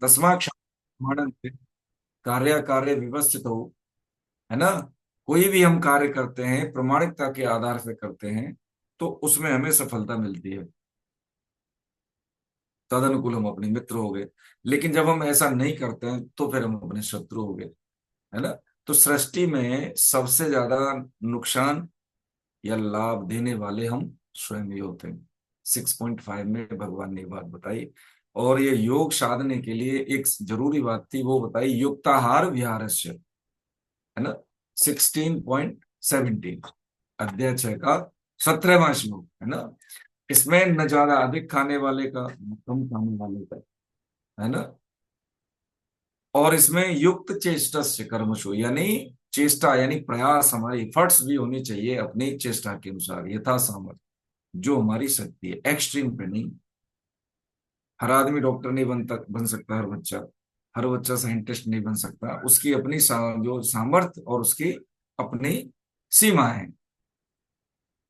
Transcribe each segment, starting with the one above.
तस्मा क्षमाणं कार्य कार्य व्यवस्थित हो, है ना। कोई भी हम कार्य करते हैं प्रामाणिकता के आधार पे करते हैं तो उसमें हमें सफलता मिलती है। तदनुकूल हम अपने मित्र हो गए। लेकिन जब हम ऐसा नहीं करते हैं तो फिर हम अपने शत्रु हो गए, है ना। तो सृष्टि में सबसे ज्यादा नुकसान या लाभ देने वाले हम स्वयं ही होते हैं। 6.5 में भगवान ने ये बात बताई। और ये योग साधने के लिए एक जरूरी बात थी, वो बताई युक्ताहार विहारस्य, है ना। 16.17 अध्याय 6 का 17वां श्लोक, है ना। इसमें न ज्यादा अधिक खाने वाले का न कम खाने वाले का, है ना। और इसमें युक्त चेष्टस्य कर्मशु, यानी चेष्टा यानी प्रयास, हमारी एफर्ट्स भी होनी चाहिए अपनी चेष्टा के अनुसार, यथा सामर्थ्य, जो हमारी शक्ति है, एक्सट्रीम पे नहीं। हर आदमी डॉक्टर नहीं बन सकता, हर बच्चा साइंटिस्ट नहीं बन सकता। उसकी अपनी जो सामर्थ्य और उसकी अपनी सीमा है।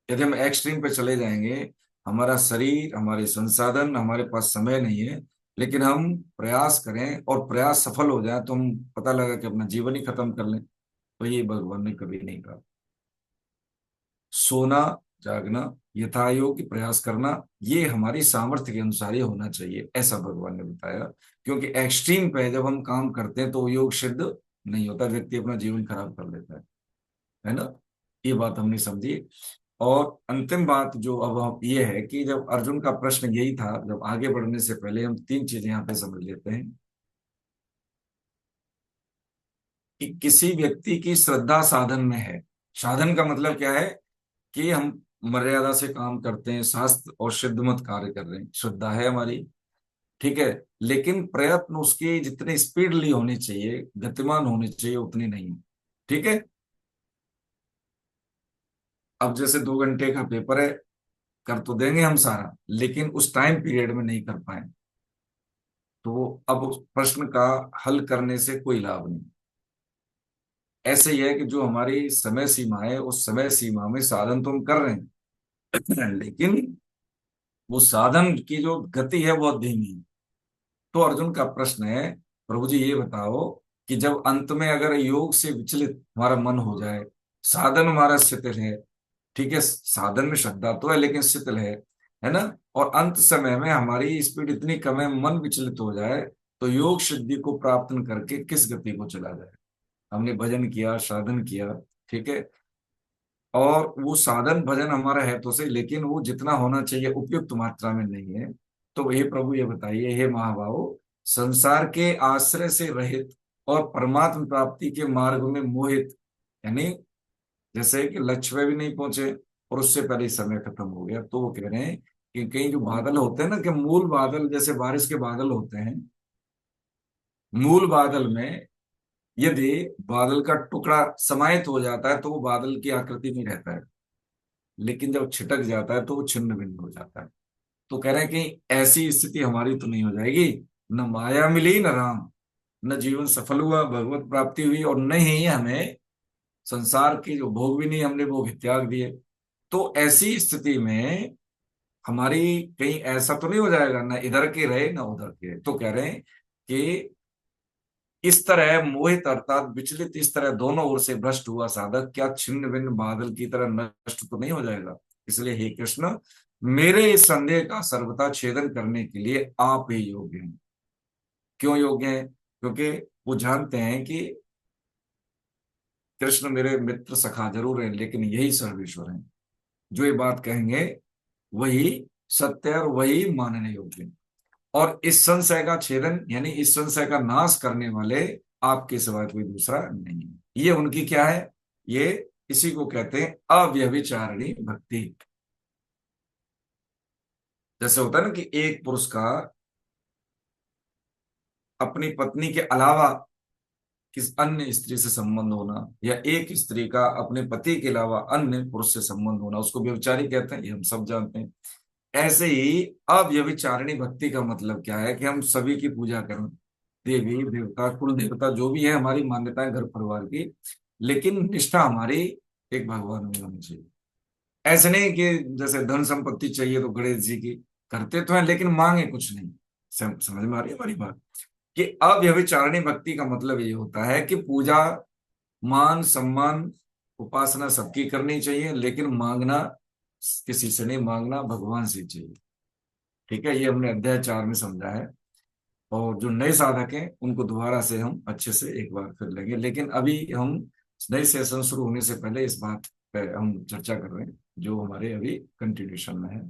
यदि हम एक्सट्रीम पे चले जाएंगे, हमारा शरीर, हमारे संसाधन, हमारे पास समय नहीं है, लेकिन हम प्रयास करें और प्रयास सफल हो जाए तो हम पता लगा कि अपना जीवन ही खत्म कर लें, तो ये भगवान ने कभी नहीं कहा। सोना, जागना, यथायोग्य प्रयास करना, ये हमारी सामर्थ्य के अनुसार ही होना चाहिए, ऐसा भगवान ने बताया। क्योंकि एक्सट्रीम पे जब हम काम करते हैं तो योग सिद्ध नहीं होता, व्यक्ति अपना जीवन खराब कर लेता है ना। ये बात हमने समझी। और अंतिम बात जो अब हम ये है कि जब अर्जुन का प्रश्न यही था, जब आगे बढ़ने से पहले हम तीन चीजें यहाँ पे समझ लेते हैं कि किसी व्यक्ति की श्रद्धा साधन में है। साधन का मतलब क्या है कि हम मर्यादा से काम करते हैं, शास्त्र और सिद्ध मत कार्य कर रहे हैं, श्रद्धा है हमारी, ठीक है। लेकिन प्रयत्न उसकी जितनी स्पीडली होनी चाहिए, गतिमान होनी चाहिए, उतनी नहीं है, ठीक है। अब जैसे 2 घंटे का पेपर है, कर तो देंगे हम सारा, लेकिन उस टाइम पीरियड में नहीं कर पाए तो अब उस प्रश्न का हल करने से कोई लाभ नहीं। ऐसे ही है कि जो हमारी समय सीमा है, उस समय सीमा में साधन तो हम कर रहे हैं लेकिन वो साधन की जो गति है बहुत धीमी है। तो अर्जुन का प्रश्न है, प्रभु जी ये बताओ कि जब अंत में अगर योग से विचलित हमारा मन हो जाए, साधन हमारा शिथिल है, ठीक है, साधन में श्रद्धा तो है लेकिन शिथिल है ना। और अंत समय में हमारी स्पीड इतनी कम है, मन विचलित हो जाए, तो योग सिद्धि को प्राप्त करके किस गति को चला जाए। हमने भजन किया, साधन किया, ठीक है, और वो साधन भजन हमारा है तो सही, लेकिन वो जितना होना चाहिए उपयुक्त मात्रा में नहीं है। तो हे प्रभु ये बताइए, हे महाभाव, संसार के आश्रय से रहित और परमात्म प्राप्ति के मार्ग में मोहित, यानी जैसे कि लक्ष्य में भी नहीं पहुंचे और उससे पहले ही समय खत्म हो गया, तो वो कह रहे हैं कि कई जो बादल होते हैं ना, कि मूल बादल जैसे बारिश के बादल होते हैं, मूल बादल में यदि बादल का टुकड़ा समाहित हो जाता है तो वो बादल की आकृति में रहता है, लेकिन जब छिटक जाता है तो वो छिन्न भिन्न हो जाता है। तो कह रहे हैं कि ऐसी स्थिति हमारी तो नहीं हो जाएगी, न माया मिली न राम, न जीवन सफल हुआ, भगवत प्राप्ति हुई, और न ही हमें संसार के जो भोग भी नहीं, हमने भोग त्याग दिए। तो ऐसी स्थिति में हमारी कहीं ऐसा तो नहीं हो जाएगा ना इधर के रहे ना उधर के। तो कह रहे हैं कि इस तरह मोहित अर्थात विचलित, इस तरह दोनों ओर से भ्रष्ट हुआ साधक क्या छिन्न भिन्न बादल की तरह नष्ट तो नहीं हो जाएगा। इसलिए हे कृष्ण, मेरे इस संदेह का सर्वथा छेदन करने के लिए आप ही योग्य हैं। क्यों योग्य हैं? क्योंकि वो जानते हैं कि कृष्ण मेरे मित्र सखा जरूर हैं, लेकिन यही सर्वेश्वर हैं। जो ये बात कहेंगे वही सत्य है और वही मानने योग्य है। और इस संशय का छेदन यानी इस संशय का नाश करने वाले आपके सिवाय कोई दूसरा नहीं है। ये उनकी क्या है? ये इसी को कहते हैं अव्यभिचारिणी भक्ति। जैसे होता है ना कि एक पुरुष का अपनी पत्नी के अलावा किस अन्य स्त्री से संबंध होना, या एक स्त्री का अपने पति के अलावा अन्य पुरुष से संबंध होना, उसको व्यभिचारी कहते हैं, ये हम सब जानते हैं। ऐसे ही अव्यभिचारिणी भक्ति का मतलब क्या है कि हम सभी की पूजा करें, देवी देवता कुल देवता जो भी है, हमारी मान्यताएं घर परिवार की, लेकिन निष्ठा हमारी एक भगवान में होनी चाहिए। ऐसे नहीं कि जैसे धन संपत्ति चाहिए तो गणेश जी की करते तो हैं लेकिन मांगे कुछ नहीं। समझ में आ रही है हमारी बात? कि अव्यभिचारिणी भक्ति का मतलब ये होता है कि पूजा, मान सम्मान, उपासना सबकी करनी चाहिए, लेकिन मांगना किसी से नहीं, मांगना भगवान से चाहिए। ठीक है, ये हमने अध्याय 4 में समझा है। और जो नए साधक हैं उनको दोबारा से हम अच्छे से एक बार फिर लेंगे, लेकिन अभी हम नए सेशन शुरू होने से पहले इस बात पे हम चर्चा कर रहे हैं जो हमारे अभी कंटिन्यूशन में है।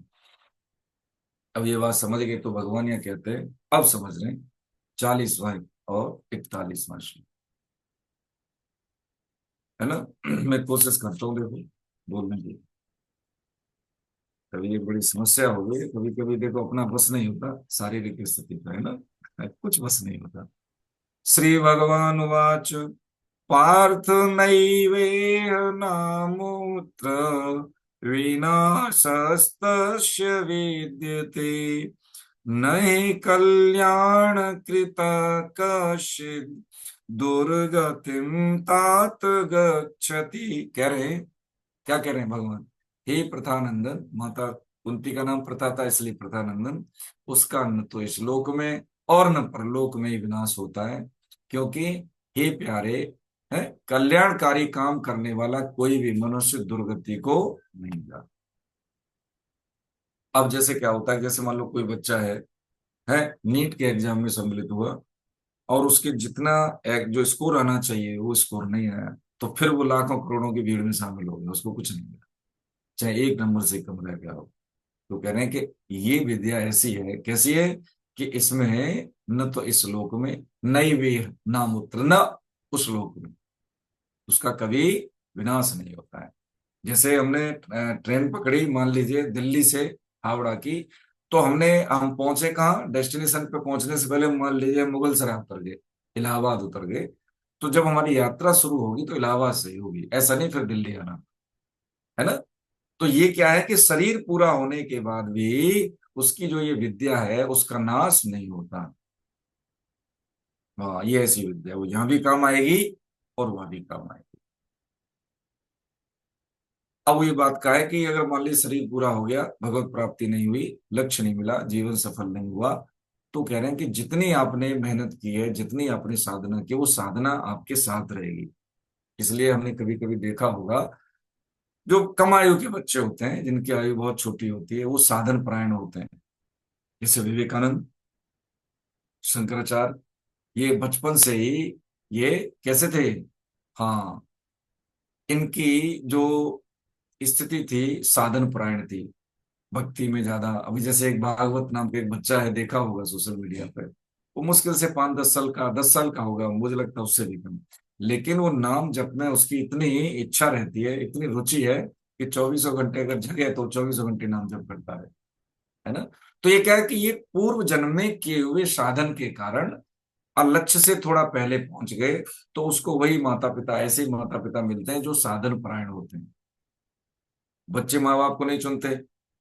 अब ये बात समझ गए तो भगवान क्या कहते हैं, अब समझ रहे हैं। 40वां और 41वां श्लोक, है ना। मैं कोशिश करता हूँ देखो बोलने की। कभी ये बड़ी समस्या हो गई, कभी कभी देखो अपना बस नहीं होता शारीरिक स्थिति का, है ना। कुछ बस नहीं होता। श्री भगवान उवाच पार्थ नैवेह नामूत्र विनाशस्तस्य विद्यते न हि कल्याण कृत कश्चित् दुर्गतिम तात गच्छति। कह रहे हैं, क्या कह रहे हैं भगवान, हे प्रथानंदन, माता कुंती का नाम प्रथा था इसलिए प्रथानंदन, उसका न तो इस लोक में और न परलोक में ही विनाश होता है, क्योंकि हे प्यारे, है कल्याणकारी काम करने वाला कोई भी मनुष्य दुर्गति को नहीं जाता। अब जैसे क्या होता है, जैसे मान लो कोई बच्चा है नीट के एग्जाम में सम्मिलित हुआ और उसके जितना एक जो स्कोर आना चाहिए वो स्कोर नहीं आया, तो फिर वो लाखों करोड़ों की भीड़ में शामिल हो गया, उसको कुछ नहीं मिला, चाहे एक नंबर से कम रह गया हो। तो कह रहे हैं कि ये विद्या ऐसी है, कैसी है, कि इसमें है न तो इस लोक में, नई वे नाम उत्र, न उस लोक में, उसका कभी विनाश नहीं होता है। जैसे हमने ट्रेन पकड़ी मान लीजिए दिल्ली से हावड़ा की, तो हम पहुंचे कहाँ, डेस्टिनेशन पे पहुंचने से पहले मान लीजिए मुगल सराय उतर गए, इलाहाबाद उतर गए, तो जब हमारी यात्रा शुरू होगी तो इलाहाबाद से ही होगी, ऐसा नहीं फिर दिल्ली आना, है ना। तो ये क्या है कि शरीर पूरा होने के बाद भी उसकी जो ये विद्या है उसका नाश नहीं होता। हाँ, ये ऐसी विद्या वो यहां भी काम आएगी और वहां भी काम आएगी। अब ये बात का है कि अगर मान लीजिए शरीर पूरा हो गया, भगवत प्राप्ति नहीं हुई, लक्ष्य नहीं मिला, जीवन सफल नहीं हुआ, तो कह रहे हैं कि जितनी आपने मेहनत की है, जितनी आपने साधना की, वो साधना आपके साथ रहेगी। इसलिए हमने कभी कभी देखा होगा, जो कम आयु के बच्चे होते हैं, जिनकी आयु बहुत छोटी होती है, वो साधन परायण होते हैं। जैसे विवेकानंद, शंकराचार्य, ये बचपन से ही ये कैसे थे। हाँ, इनकी जो स्थिति थी साधन परायण थी, भक्ति में ज्यादा। अभी जैसे एक भागवत नाम का एक बच्चा है, देखा होगा सोशल मीडिया पर, वो मुश्किल से 5-10 साल का, 10 साल का होगा, मुझे लगता है उससे भी कम, लेकिन वो नाम जप में उसकी इतनी इच्छा रहती है, इतनी रुचि है कि 24 घंटे अगर जगे तो 24 घंटे नाम जप करता है ना। तो ये क्या है कि ये पूर्व जन्म में किए हुए साधन के कारण और लक्ष्य से थोड़ा पहले पहुंच गए, तो उसको वही माता पिता, ऐसे ही माता पिता मिलते हैं जो साधन परायण होते हैं। बच्चे माँ बाप को नहीं चुनते,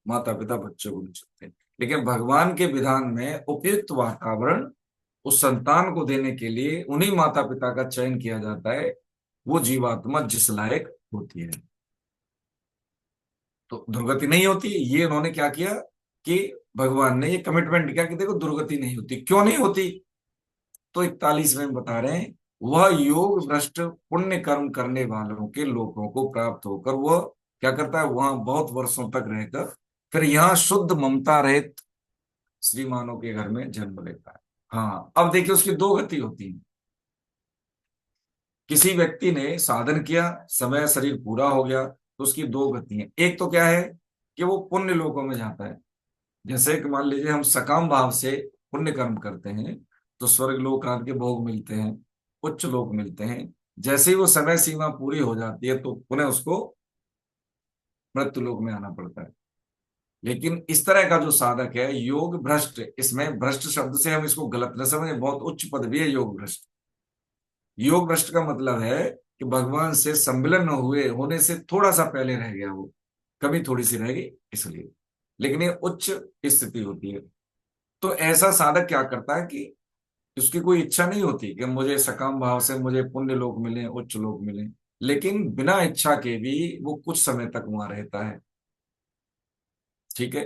माता पिता बच्चों को नहीं चुनते, लेकिन भगवान के विधान में उपयुक्त वातावरण उस संतान को देने के लिए उन्हीं माता पिता का चयन किया जाता है, वो जीवात्मा जिस लायक होती है। तो दुर्गति नहीं होती, ये उन्होंने क्या किया कि भगवान ने ये कमिटमेंट किया कि देखो दुर्गति नहीं होती, क्यों नहीं होती। तो 41 में बता रहे हैं, वह योग भ्रष्ट पुण्य कर्म करने वालों के लोगों को प्राप्त होकर वह क्या करता है, वहां बहुत वर्षों तक रहकर फिर यहाँ शुद्ध ममता रहित श्रीमानों के घर में जन्म लेता है। हाँ, अब देखिए उसकी दो गति होती है। किसी व्यक्ति ने साधन किया, समय शरीर पूरा हो गया, तो उसकी दो गति है। एक तो क्या है कि वो पुण्य लोकों में जाता है। जैसे कि मान लीजिए हम सकाम भाव से पुण्य कर्म करते हैं तो स्वर्ग लोक आदि के भोग मिलते हैं, उच्च लोक मिलते हैं। जैसे ही वो समय सीमा पूरी हो जाती है तो पुनः उसको मृत्यु लोक में आना पड़ता है। लेकिन इस तरह का जो साधक है योग भ्रष्ट, इसमें भ्रष्ट शब्द से हम इसको गलत न समझे, बहुत उच्च पदवी है योग भ्रष्ट। योग भ्रष्ट का मतलब है कि भगवान से सम्मिलन न हुए होने से थोड़ा सा पहले रह गया, वो कमी थोड़ी सी रहेगी इसलिए, लेकिन ये उच्च स्थिति होती है। तो ऐसा साधक क्या करता है कि उसकी कोई इच्छा नहीं होती कि मुझे सकाम भाव से मुझे पुण्य लोक मिले, उच्च लोक मिले, लेकिन बिना इच्छा के भी वो कुछ समय तक वहां रहता है। ठीक है,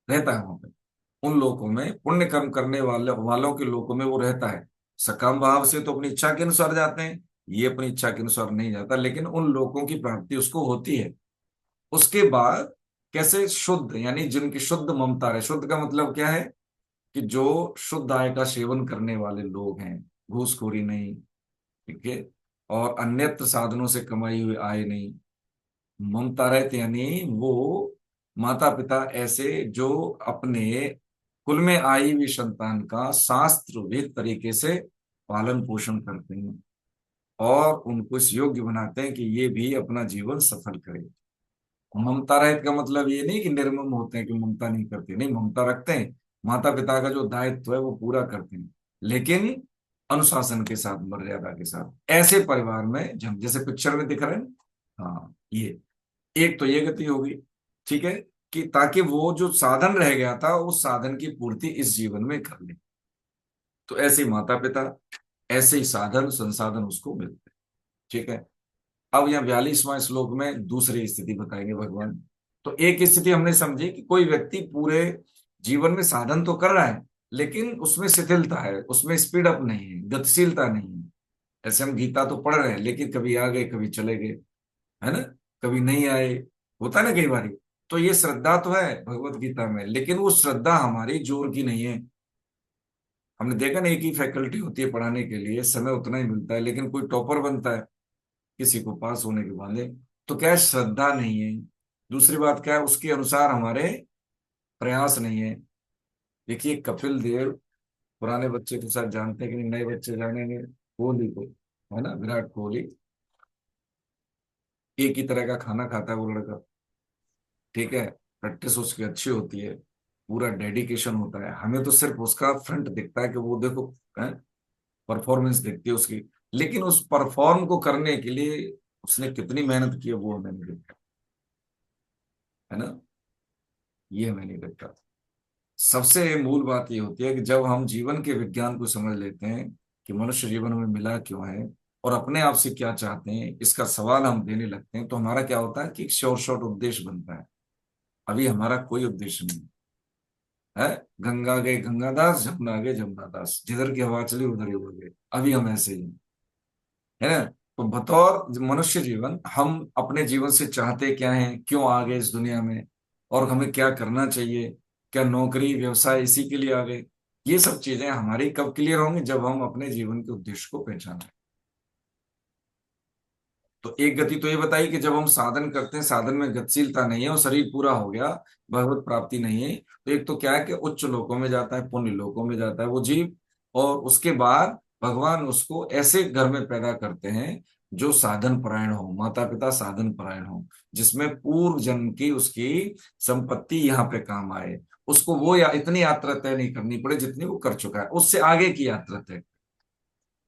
रहता है वहां पे। उन लोकों में, पुण्य कर्म करने वालों के लोकों में वो रहता है। सकाम भाव से तो अपनी इच्छा के अनुसार जाते हैं, ये अपनी इच्छा के अनुसार नहीं जाता, लेकिन उन लोकों की प्राप्ति उसको होती है। उसके बाद कैसे शुद्ध, यानी जिनकी शुद्ध ममता है, शुद्ध का मतलब क्या है कि जो शुद्ध आय का सेवन करने वाले लोग हैं, घूसखोरी नहीं, ठीक है, और अन्यत्र साधनों से कमाई हुई आय नहीं, ममता रहित, यानी वो माता पिता ऐसे जो अपने कुल में आई हुई संतान का शास्त्र विहित तरीके से पालन पोषण करते हैं और उनको इस योग्य बनाते हैं कि ये भी अपना जीवन सफल करे। ममता रहित का मतलब ये नहीं कि निर्मम होते हैं, कि ममता नहीं करते, नहीं, ममता रखते हैं, माता पिता का जो दायित्व है वो पूरा करते हैं, लेकिन अनुशासन के साथ, मर्यादा के साथ। ऐसे परिवार में जैसे पिक्चर में दिख रहे हैं, हाँ, ये एक तो ये गति होगी, ठीक है, कि ताकि वो जो साधन रह गया था उस साधन की पूर्ति इस जीवन में कर ले। तो ऐसे ही माता पिता, ऐसे ही साधन संसाधन उसको मिलते हैं, ठीक है। अब यहाँ 42वां श्लोक में दूसरी स्थिति बताएंगे भगवान। तो एक स्थिति हमने समझी कि कोई व्यक्ति पूरे जीवन में साधन तो कर रहा है, लेकिन उसमें शिथिलता है, उसमें स्पीड अप नहीं है, गतिशीलता नहीं है। ऐसे हम गीता तो पढ़ रहे हैं, लेकिन कभी आ गए कभी चले गए, है ना, कभी नहीं आए, होता है ना कई बार। तो ये श्रद्धा तो है भगवत गीता में, लेकिन वो श्रद्धा हमारी जोर की नहीं है। हमने देखा ना, एक ही फैकल्टी होती है पढ़ाने के लिए, समय उतना ही मिलता है, लेकिन कोई टॉपर बनता है किसी को पास होने के बाद। तो क्या है, श्रद्धा नहीं है। दूसरी बात क्या है, उसके अनुसार हमारे प्रयास नहीं है। देखिए कपिल देव, पुराने बच्चे के साथ जानते हैं कि नहीं, नए बच्चे जानेंगे, कोहली को, है ना, विराट कोहली, एक ही तरह का खाना खाता है वो लड़का, ठीक है, प्रैक्टिस उसकी अच्छी होती है, पूरा डेडिकेशन होता है, हमें तो सिर्फ उसका फ्रंट दिखता है कि वो देखो, परफॉर्मेंस दिखती है उसकी, लेकिन उस परफॉर्म को करने के लिए उसने कितनी मेहनत की है वो हमें नहीं दिखता, है ना, ये हमें नहीं दिखता। सबसे मूल बात ये होती है कि जब हम जीवन के विज्ञान को समझ लेते हैं कि मनुष्य जीवन में मिला क्यों है और अपने आप से क्या चाहते हैं, इसका सवाल हम देने लगते हैं, तो हमारा क्या होता है कि एक शॉर्ट शॉर्ट उद्देश्य बनता है। अभी हमारा कोई उद्देश्य नहीं है। गंगा गए गंगादास, जमुना गए जमुनादास, जिधर की हवा चली उधर ही उड़ गए, अभी हम ऐसे ही हैं, है ना। तो बतौर मनुष्य जीवन, हम अपने जीवन से चाहते क्या हैं, क्यों आ गए इस दुनिया में, और हमें क्या करना चाहिए, क्या नौकरी व्यवसाय इसी के लिए आ गए, ये सब चीजें हमारी कब क्लियर होंगी, जब हम अपने जीवन के उद्देश्य को पहचानें। तो एक गति तो ये बताई कि जब हम साधन करते हैं, साधन में गतिशीलता नहीं है और शरीर पूरा हो गया, भगवत प्राप्ति नहीं है, तो एक तो क्या है कि उच्च लोकों में जाता है, पुण्य लोकों में जाता है वो जीव, और उसके बाद भगवान उसको ऐसे घर में पैदा करते हैं जो साधन परायण हो, माता पिता साधन परायण हो, जिसमें पूर्व जन्म की उसकी संपत्ति यहाँ पे काम आए, उसको वो या इतनी यात्रा तय नहीं करनी पड़े जितनी वो कर चुका है, उससे आगे की यात्रा तय,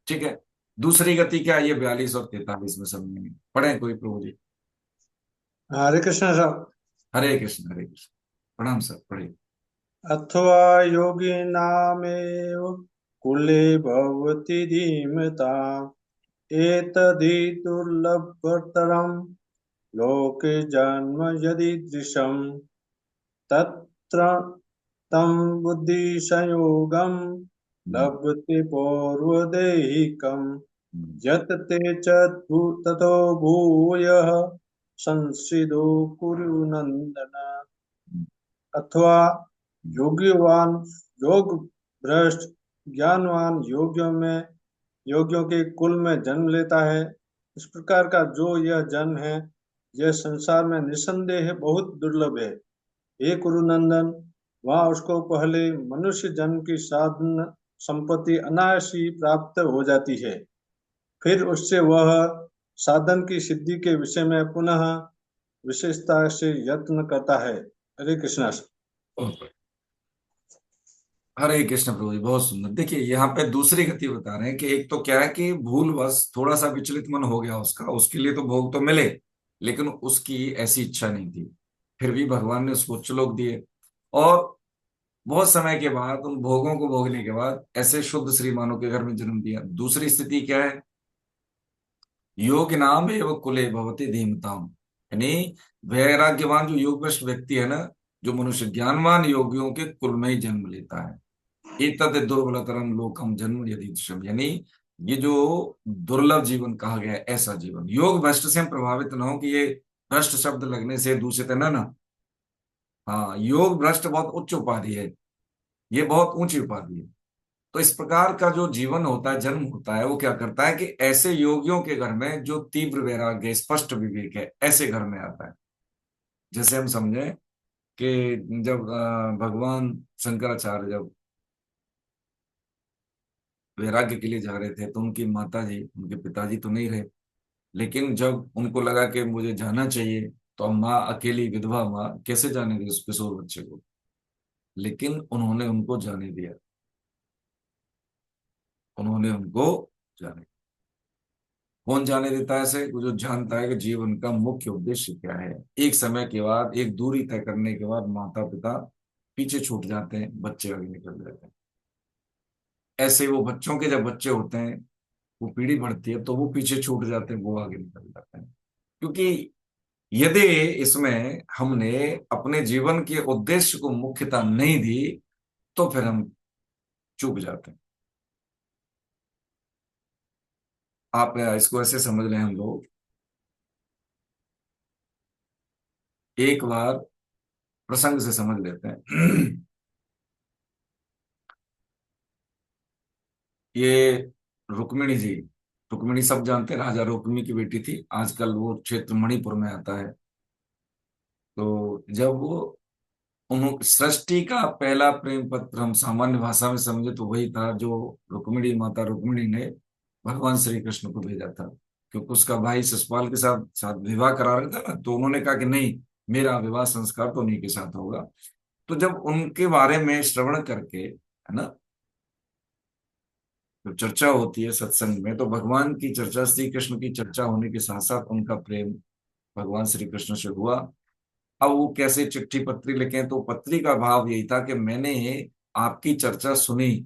ठीक है। दूसरी गति क्या है, ये 42 और 43 में समझेंगे, पढ़े कोई प्रभु जी। हरे कृष्ण साहब। हरे कृष्ण हरे कृष्ण। प्रणाम सर, पढ़े। अथवा योगिनामेव कुले भवति धीमता एतद्धि दुर्लभतरं लोके जन्म यदीदृशम् तत्र तं बुद्धिसंयोगं हम्म, लभते पौर्वदेहिकं हम्म, यत् ते च ततो भूयः संसिदो कुरु नन्दन। हम्म, अथवा योग्यवान योग भ्रष्ट ज्ञानवान योगियों के कुल में जन्म लेता है। इस प्रकार का जो यह जन्म है, यह संसार में निसंदेह बहुत दुर्लभ है। हे कुरुनंदन, वहाँ उसको पहले मनुष्य जन्म की साधन संपत्ति अनायास ही प्राप्त हो जाती है। फिर उससे वह साधन की सिद्धि के विषय में पुनः विशेषता से यत्न करता है। हरे कृष्णा। बहुत बढ़िया। हरे कृष्ण प्रभु जी, बहुत सुंदर। देखिए यहाँ पे दूसरी गति बता रहे हैं कि एक तो क्या है कि भूलवश थोड़ा सा विचलित मन हो गया उसका, उसके लिए तो भोग तो मिले, लेकिन उसकी ऐसी इच्छा नहीं थी, फिर भी भगवान ने उसको उच्च लोक दिए, और बहुत समय के बाद उन भोगों को भोगने के बाद ऐसे शुद्ध श्रीमानों के घर में जन्म दिया। दूसरी स्थिति क्या है, योग नाम एवं कुले भवती धीमताम, यानी वैराग्यवान जो योगभ्रष्ट व्यक्ति है ना, जो मनुष्य ज्ञानवान योगियों के कुल में ही जन्म लेता है। एतद दुर्लभतरम लोकम जन्म यदि, यानी ये जो दुर्लभ जीवन कहा गया है, ऐसा जीवन। योग भ्रष्ट से हम प्रभावित ना हो कि ये भ्रष्ट शब्द लगने से दूषित है, ना ना। हाँ, योग भ्रष्ट बहुत उच्च उपाधि है, ये बहुत ऊंची उपाधि है। तो इस प्रकार का जो जीवन होता है, जन्म होता है, वो क्या करता है कि ऐसे योगियों के घर में जो तीव्र वैराग्य, स्पष्ट विवेक है, ऐसे घर में आता है। जैसे हम समझे कि जब भगवान शंकराचार्य जब वैराग्य के लिए जा रहे थे, तो उनकी माता जी, उनके पिताजी तो नहीं रहे, लेकिन जब उनको लगा कि मुझे जाना चाहिए, तो अब माँ अकेली विधवा माँ कैसे जाने दी उस किशोर बच्चे को, लेकिन उन्होंने उनको जाने दिया, उन्होंने उनको जाने। कौन जाने देता है ऐसे? वो जो जानता है कि जीवन का मुख्य उद्देश्य क्या है। एक समय के बाद, एक दूरी तय करने के बाद माता पिता पीछे छूट जाते हैं, बच्चे आगे निकल जाते हैं। ऐसे वो बच्चों के जब बच्चे होते हैं, वो पीढ़ी बढ़ती है, तो वो पीछे छूट जाते हैं, वो आगे निकल जाते हैं। क्योंकि यदि इसमें हमने अपने जीवन के उद्देश्य को मुख्यता नहीं दी, तो फिर हम चूक जाते हैं। आप इसको ऐसे समझ लें, हम लोग एक बार प्रसंग से समझ लेते हैं। ये रुक्मिणी जी, रुक्मिणी सब जानते हैं, राजा रुक्मी की बेटी थी। आजकल वो क्षेत्र मणिपुर में आता है। तो जब वो उन्होंने सृष्टि का पहला प्रेम पत्र हम सामान्य भाषा में समझे तो वही था जो रुक्मिणी, माता रुक्मिणी ने भगवान श्री कृष्ण को भेजा था। क्योंकि उसका भाई शिशुपाल के साथ साथ विवाह करा रहा था ना, तो उन्होंने कहा कि नहीं, मेरा विवाह संस्कार तो उन्हीं के साथ होगा। तो जब उनके बारे में श्रवण करके, है ना, जब चर्चा होती है सत्संग में, तो भगवान की चर्चा, श्री कृष्ण की चर्चा होने के साथ साथ उनका प्रेम भगवान श्री कृष्ण से हुआ। अब वो कैसे चिट्ठी पत्री लिखे, तो पत्री का भाव यही था कि मैंने आपकी चर्चा सुनी,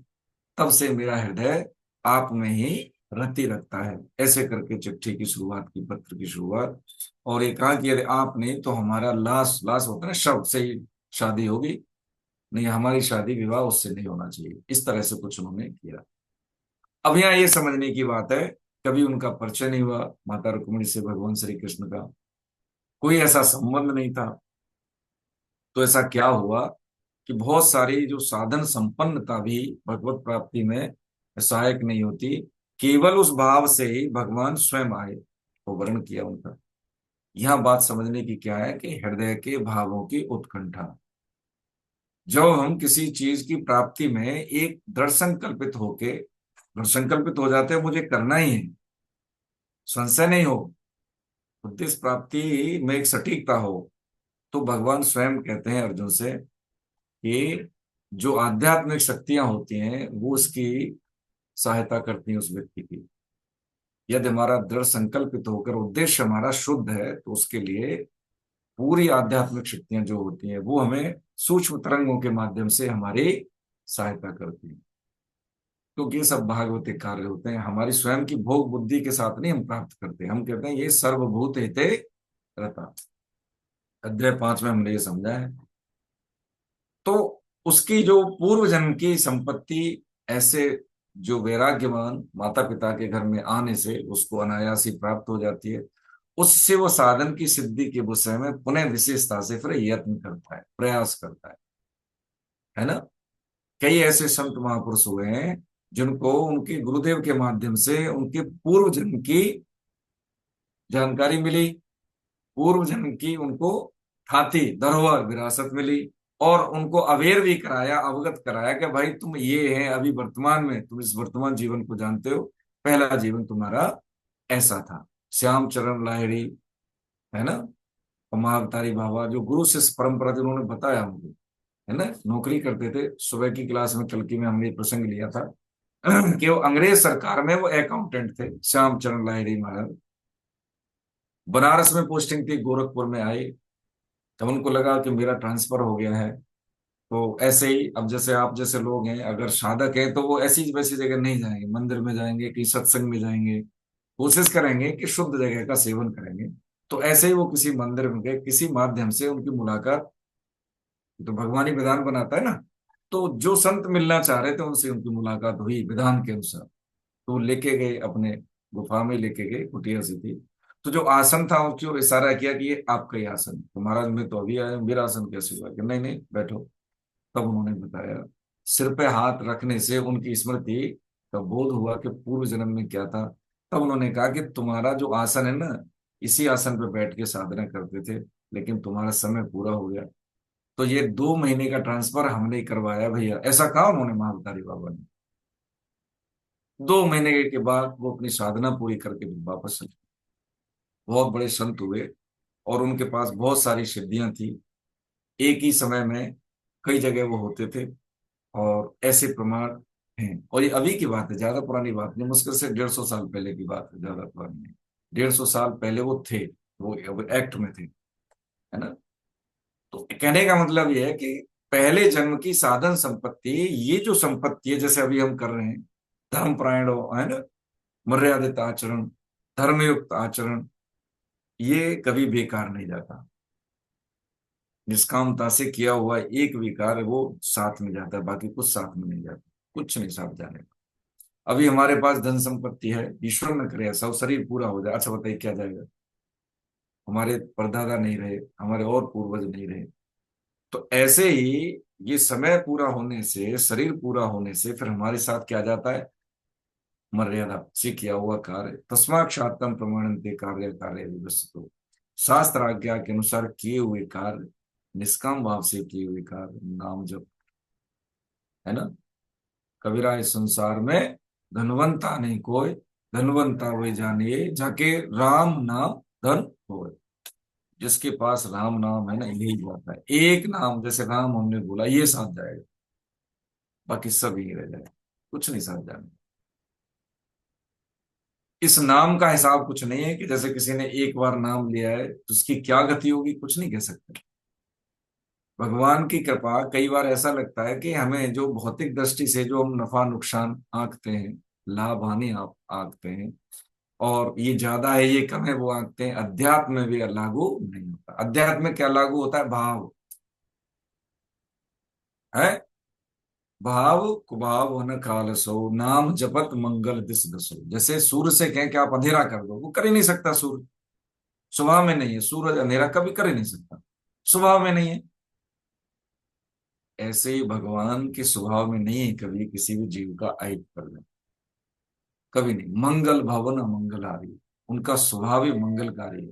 तब से मेरा हृदय आप में ही रति रखता है। ऐसे करके चिट्ठी की शुरुआत की, पत्र की शुरुआत। और ये कहा कि यदि आप नहीं तो हमारा लाश, लाश होता है ना, शव से ही शादी होगी, नहीं हमारी शादी विवाह उससे नहीं होना चाहिए। इस तरह से कुछ उन्होंने किया। अब यहाँ ये समझने की बात है, कभी उनका परिचय नहीं हुआ माता रुक्मिणी से भगवान श्री कृष्ण का, कोई ऐसा संबंध नहीं था। तो ऐसा क्या हुआ कि बहुत सारी जो साधन संपन्नता भी भगवत प्राप्ति में सहायक नहीं होती। केवल उस भाव से ही भगवान स्वयं आए, वो वर्ण किया उनका। यह बात समझने की क्या है कि हृदय के भावों की उत्कंठा। जब हम किसी चीज की प्राप्ति में एक दृढ़ संकल्पित होके, दृढ़ संकल्पित हो जाते हैं मुझे करना ही है, संशय नहीं हो, उद्देश्य प्राप्ति में एक सटीकता हो, तो भगवान स्वयं कहते हैं अर्जुन से कि जो आध्यात्मिक शक्तियां होती हैं वो उसकी सहायता करती हैं उस व्यक्ति की। यदि हमारा दृढ़ संकल्पित होकर उद्देश्य हमारा शुद्ध है, तो उसके लिए पूरी आध्यात्मिक शक्तियां जो होती हैं वो हमें सूक्ष्म तरंगों के माध्यम से हमारी सहायता करती हैं। क्योंकि ये सब भागवतिक कार्य होते हैं, हमारी स्वयं की भोग बुद्धि के साथ नहीं हम प्राप्त करते। हम कहते हैं ये सर्वभूत हिते रता, अध्याय 5 में हमने ये समझा है। तो उसकी जो पूर्व जन्म की संपत्ति, ऐसे जो वैराग्यवान माता पिता के घर में आने से उसको अनायास ही प्राप्त हो जाती है, उससे वो साधन की सिद्धि के विषय में पुनः विशेषता से फिर यत्न करता है, प्रयास करता है ना। कई ऐसे संत महापुरुष हुए हैं जिनको उनके गुरुदेव के माध्यम से उनके पूर्व जन्म की जानकारी मिली, पूर्व जन्म की उनको थाती धरोहर विरासत मिली, और उनको अवेयर भी कराया, अवगत कराया कि भाई तुम ये है, अभी वर्तमान में तुम इस वर्तमान जीवन को जानते हो, पहला जीवन तुम्हारा ऐसा था। श्याम चरण लाहिड़ी, है ना, और महाअवतारी बाबा, जो गुरु शिष्य परंपरा जिन्होंने बताया मुझे, है ना, नौकरी करते थे। सुबह की क्लास में कल की में हमने प्रसंग लिया था कि वो अंग्रेज सरकार में वो अकाउंटेंट थे, श्याम चरण लाहिड़ी महाराज। बनारस में पोस्टिंग थी, गोरखपुर में आए। तब उनको लगा कि मेरा ट्रांसफर हो गया है। तो ऐसे ही अब जैसे आप जैसे लोग हैं, अगर साधक हैं, तो वो ऐसी वैसी जगह नहीं जाएंगे, मंदिर में जाएंगे, कहीं सत्संग में जाएंगे, कोशिश करेंगे कि शुद्ध जगह का सेवन करेंगे। तो ऐसे ही वो किसी मंदिर में गए, किसी माध्यम से उनकी मुलाकात ये तो भगवान ही विधान बनाता है ना। तो जो संत मिलना चाह रहे थे उनसे उनकी मुलाकात हुई विधान के अनुसार। तो वो लेके गए अपने गुफा में, लेके गए, कुटिया सी थी। तो जो आसन था उसकी ओर इशारा किया कि ये आपका ही आसन। तो महाराज मैं तो अभी आया, मेरा आसन कैसे हुआ? कि नहीं नहीं बैठो। तब उन्होंने बताया, सिर पे हाथ रखने से उनकी स्मृति का बोध हुआ कि पूर्व जन्म में क्या था। तब उन्होंने कहा कि तुम्हारा जो आसन है ना, इसी आसन पे बैठ के साधना करते थे, लेकिन तुम्हारा समय पूरा हो गया। तो ये 2 महीने का ट्रांसफर हमने ही करवाया भैया, ऐसा कहा उन्होंने महावतारी बाबा ने। 2 महीने के बाद वो अपनी साधना पूरी करके फिर वापस चले। बहुत बड़े संत हुए और उनके पास बहुत सारी सिद्धियां थी। एक ही समय में कई जगह वो होते थे। और ऐसे प्रमाण हैं। और ये अभी की बात है, ज्यादा पुरानी बात नहीं, मुश्किल से 150 साल पहले की बात है, ज्यादा पुरानी नहीं। 150 साल पहले वो थे, वो एक्ट में थे, है ना। तो कहने का मतलब ये है कि पहले जन्म की साधन संपत्ति, ये जो संपत्ति है जैसे अभी हम कर रहे हैं, धर्मपरायण हो, है ना, मर्यादित आचरण, धर्मयुक्त आचरण, ये कभी बेकार नहीं जाता। निष्कामता से किया हुआ एक भी कार्य वो साथ में जाता है, बाकी कुछ साथ में नहीं जाता, कुछ नहीं साथ जाने। अभी हमारे पास धन संपत्ति है, ईश्वर न करे ऐसा, शरीर पूरा हो जाए, अच्छा बताइए क्या जाएगा? हमारे परदादा नहीं रहे, हमारे और पूर्वज नहीं रहे। तो ऐसे ही ये समय पूरा होने से, शरीर पूरा होने से फिर हमारे साथ क्या जाता है? मर्यादा से किया हुआ कार्य, तस्मात् शास्त्रम प्रमाणन्ते कार्य कार्य विवस्वतो। शास्त्र आज्ञा के अनुसार किए हुए कार्य, निष्काम भाव से किए हुए कार्य, नाम जप, है ना। कबीरा इस संसार में धनवंता नहीं कोई, धनवंता वही जानिए जाके राम नाम धन होए। जिसके पास राम नाम है ना, यही जाता है। एक नाम जैसे राम हमने बोला, ये साथ जाएगा, बाकी सब यही रह जाएगा, कुछ नहीं साथ जाने। इस नाम का हिसाब कुछ नहीं है कि जैसे किसी ने एक बार नाम लिया है तो उसकी क्या गति होगी, कुछ नहीं कह सकते। भगवान की कृपा, कई बार ऐसा लगता है कि हमें जो भौतिक दृष्टि से जो हम नफा नुकसान आंकते हैं, लाभ हानि आप आंकते हैं, और ये ज्यादा है ये कम है वो आंकते हैं, अध्यात्म में भी लागू नहीं होता। अध्यात्म में क्या लागू होता है? भाव है। भाव कुभाव न काल सो, नाम जपत मंगल दिस दसो। जैसे सूर्य से कहें कि आप अंधेरा कर दो, वो कर ही नहीं सकता। सूर्य स्वभाव में नहीं है, सूरज अंधेरा कभी कर ही नहीं सकता, स्वभाव में नहीं है। ऐसे ही भगवान के स्वभाव में नहीं है कभी किसी भी जीव का अहित कर देना, कभी नहीं। मंगल भवन मंगलहारी, उनका स्वभाव ही मंगलकारी है।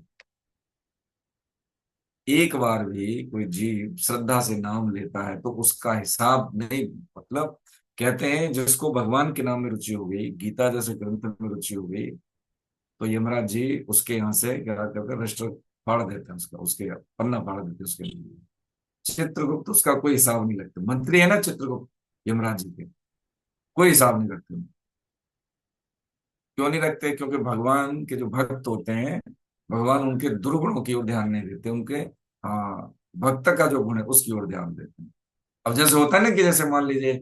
एक बार भी कोई जीव श्रद्धा से नाम लेता है तो उसका हिसाब नहीं, मतलब कहते हैं जिसको भगवान के नाम में रुचि हो गई, गीता जैसे ग्रंथ में रुचि हो गई, तो यमराज जी उसके यहाँ से क्या करते हैं, रजिस्टर फाड़ देते हैं उसका, उसके पन्ना फाड़ देते हैं उसके लिए। चित्रगुप्त उसका कोई हिसाब नहीं रखते, मंत्री है ना चित्रगुप्त यमराज जी के, कोई हिसाब नहीं रखते। क्यों नहीं रखते? क्योंकि भगवान के जो भक्त होते हैं, भगवान उनके दुर्गुणों की ओर ध्यान नहीं देते, उनके, हाँ, भक्त का जो गुण है उसकी ओर ध्यान देते हैं। अब जैसे होता है ना कि जैसे मान लीजिए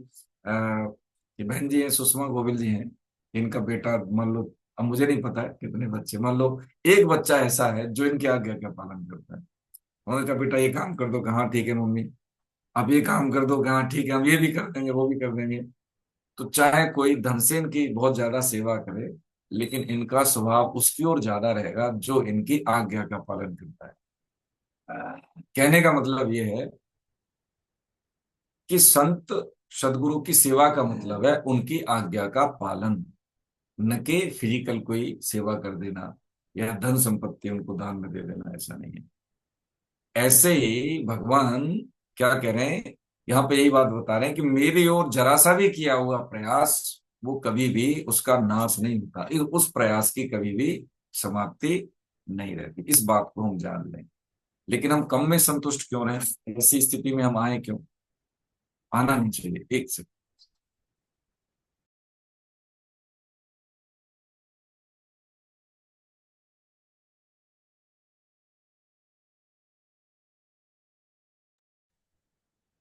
कि बहन जी हैं, सुषमा गोविल जी हैं, इनका बेटा मान लो, अब मुझे नहीं पता है कितने बच्चे, मान लो एक बच्चा ऐसा है जो इनकी आज्ञा का पालन करता है। उन्होंने कहा बेटा ये काम कर दो, कहाँ ठीक है मम्मी। अब ये काम कर दो, कहाँ ठीक है, हम ये भी कर देंगे वो भी कर देंगे। तो चाहे कोई धन से इनकी बहुत ज्यादा सेवा करे, लेकिन इनका स्वभाव उसकी ओर ज्यादा रहेगा जो इनकी आज्ञा का पालन करता है। कहने का मतलब ये है कि संत सदगुरु की सेवा का मतलब है उनकी आज्ञा का पालन, न कि फिजिकल कोई सेवा कर देना या धन संपत्ति उनको दान में दे देना, ऐसा नहीं है। ऐसे ही भगवान क्या कह रहे हैं, यहाँ पे यही बात बता रहे हैं कि मेरी ओर जरा सा भी किया हुआ प्रयास, वो कभी भी उसका नाश नहीं होता, उस प्रयास की कभी भी समाप्ति नहीं रहती। इस बात को हम जान लें। लेकिन हम कम में संतुष्ट क्यों रहें? ऐसी स्थिति में हम आए क्यों? आना नहीं चाहिए। एक से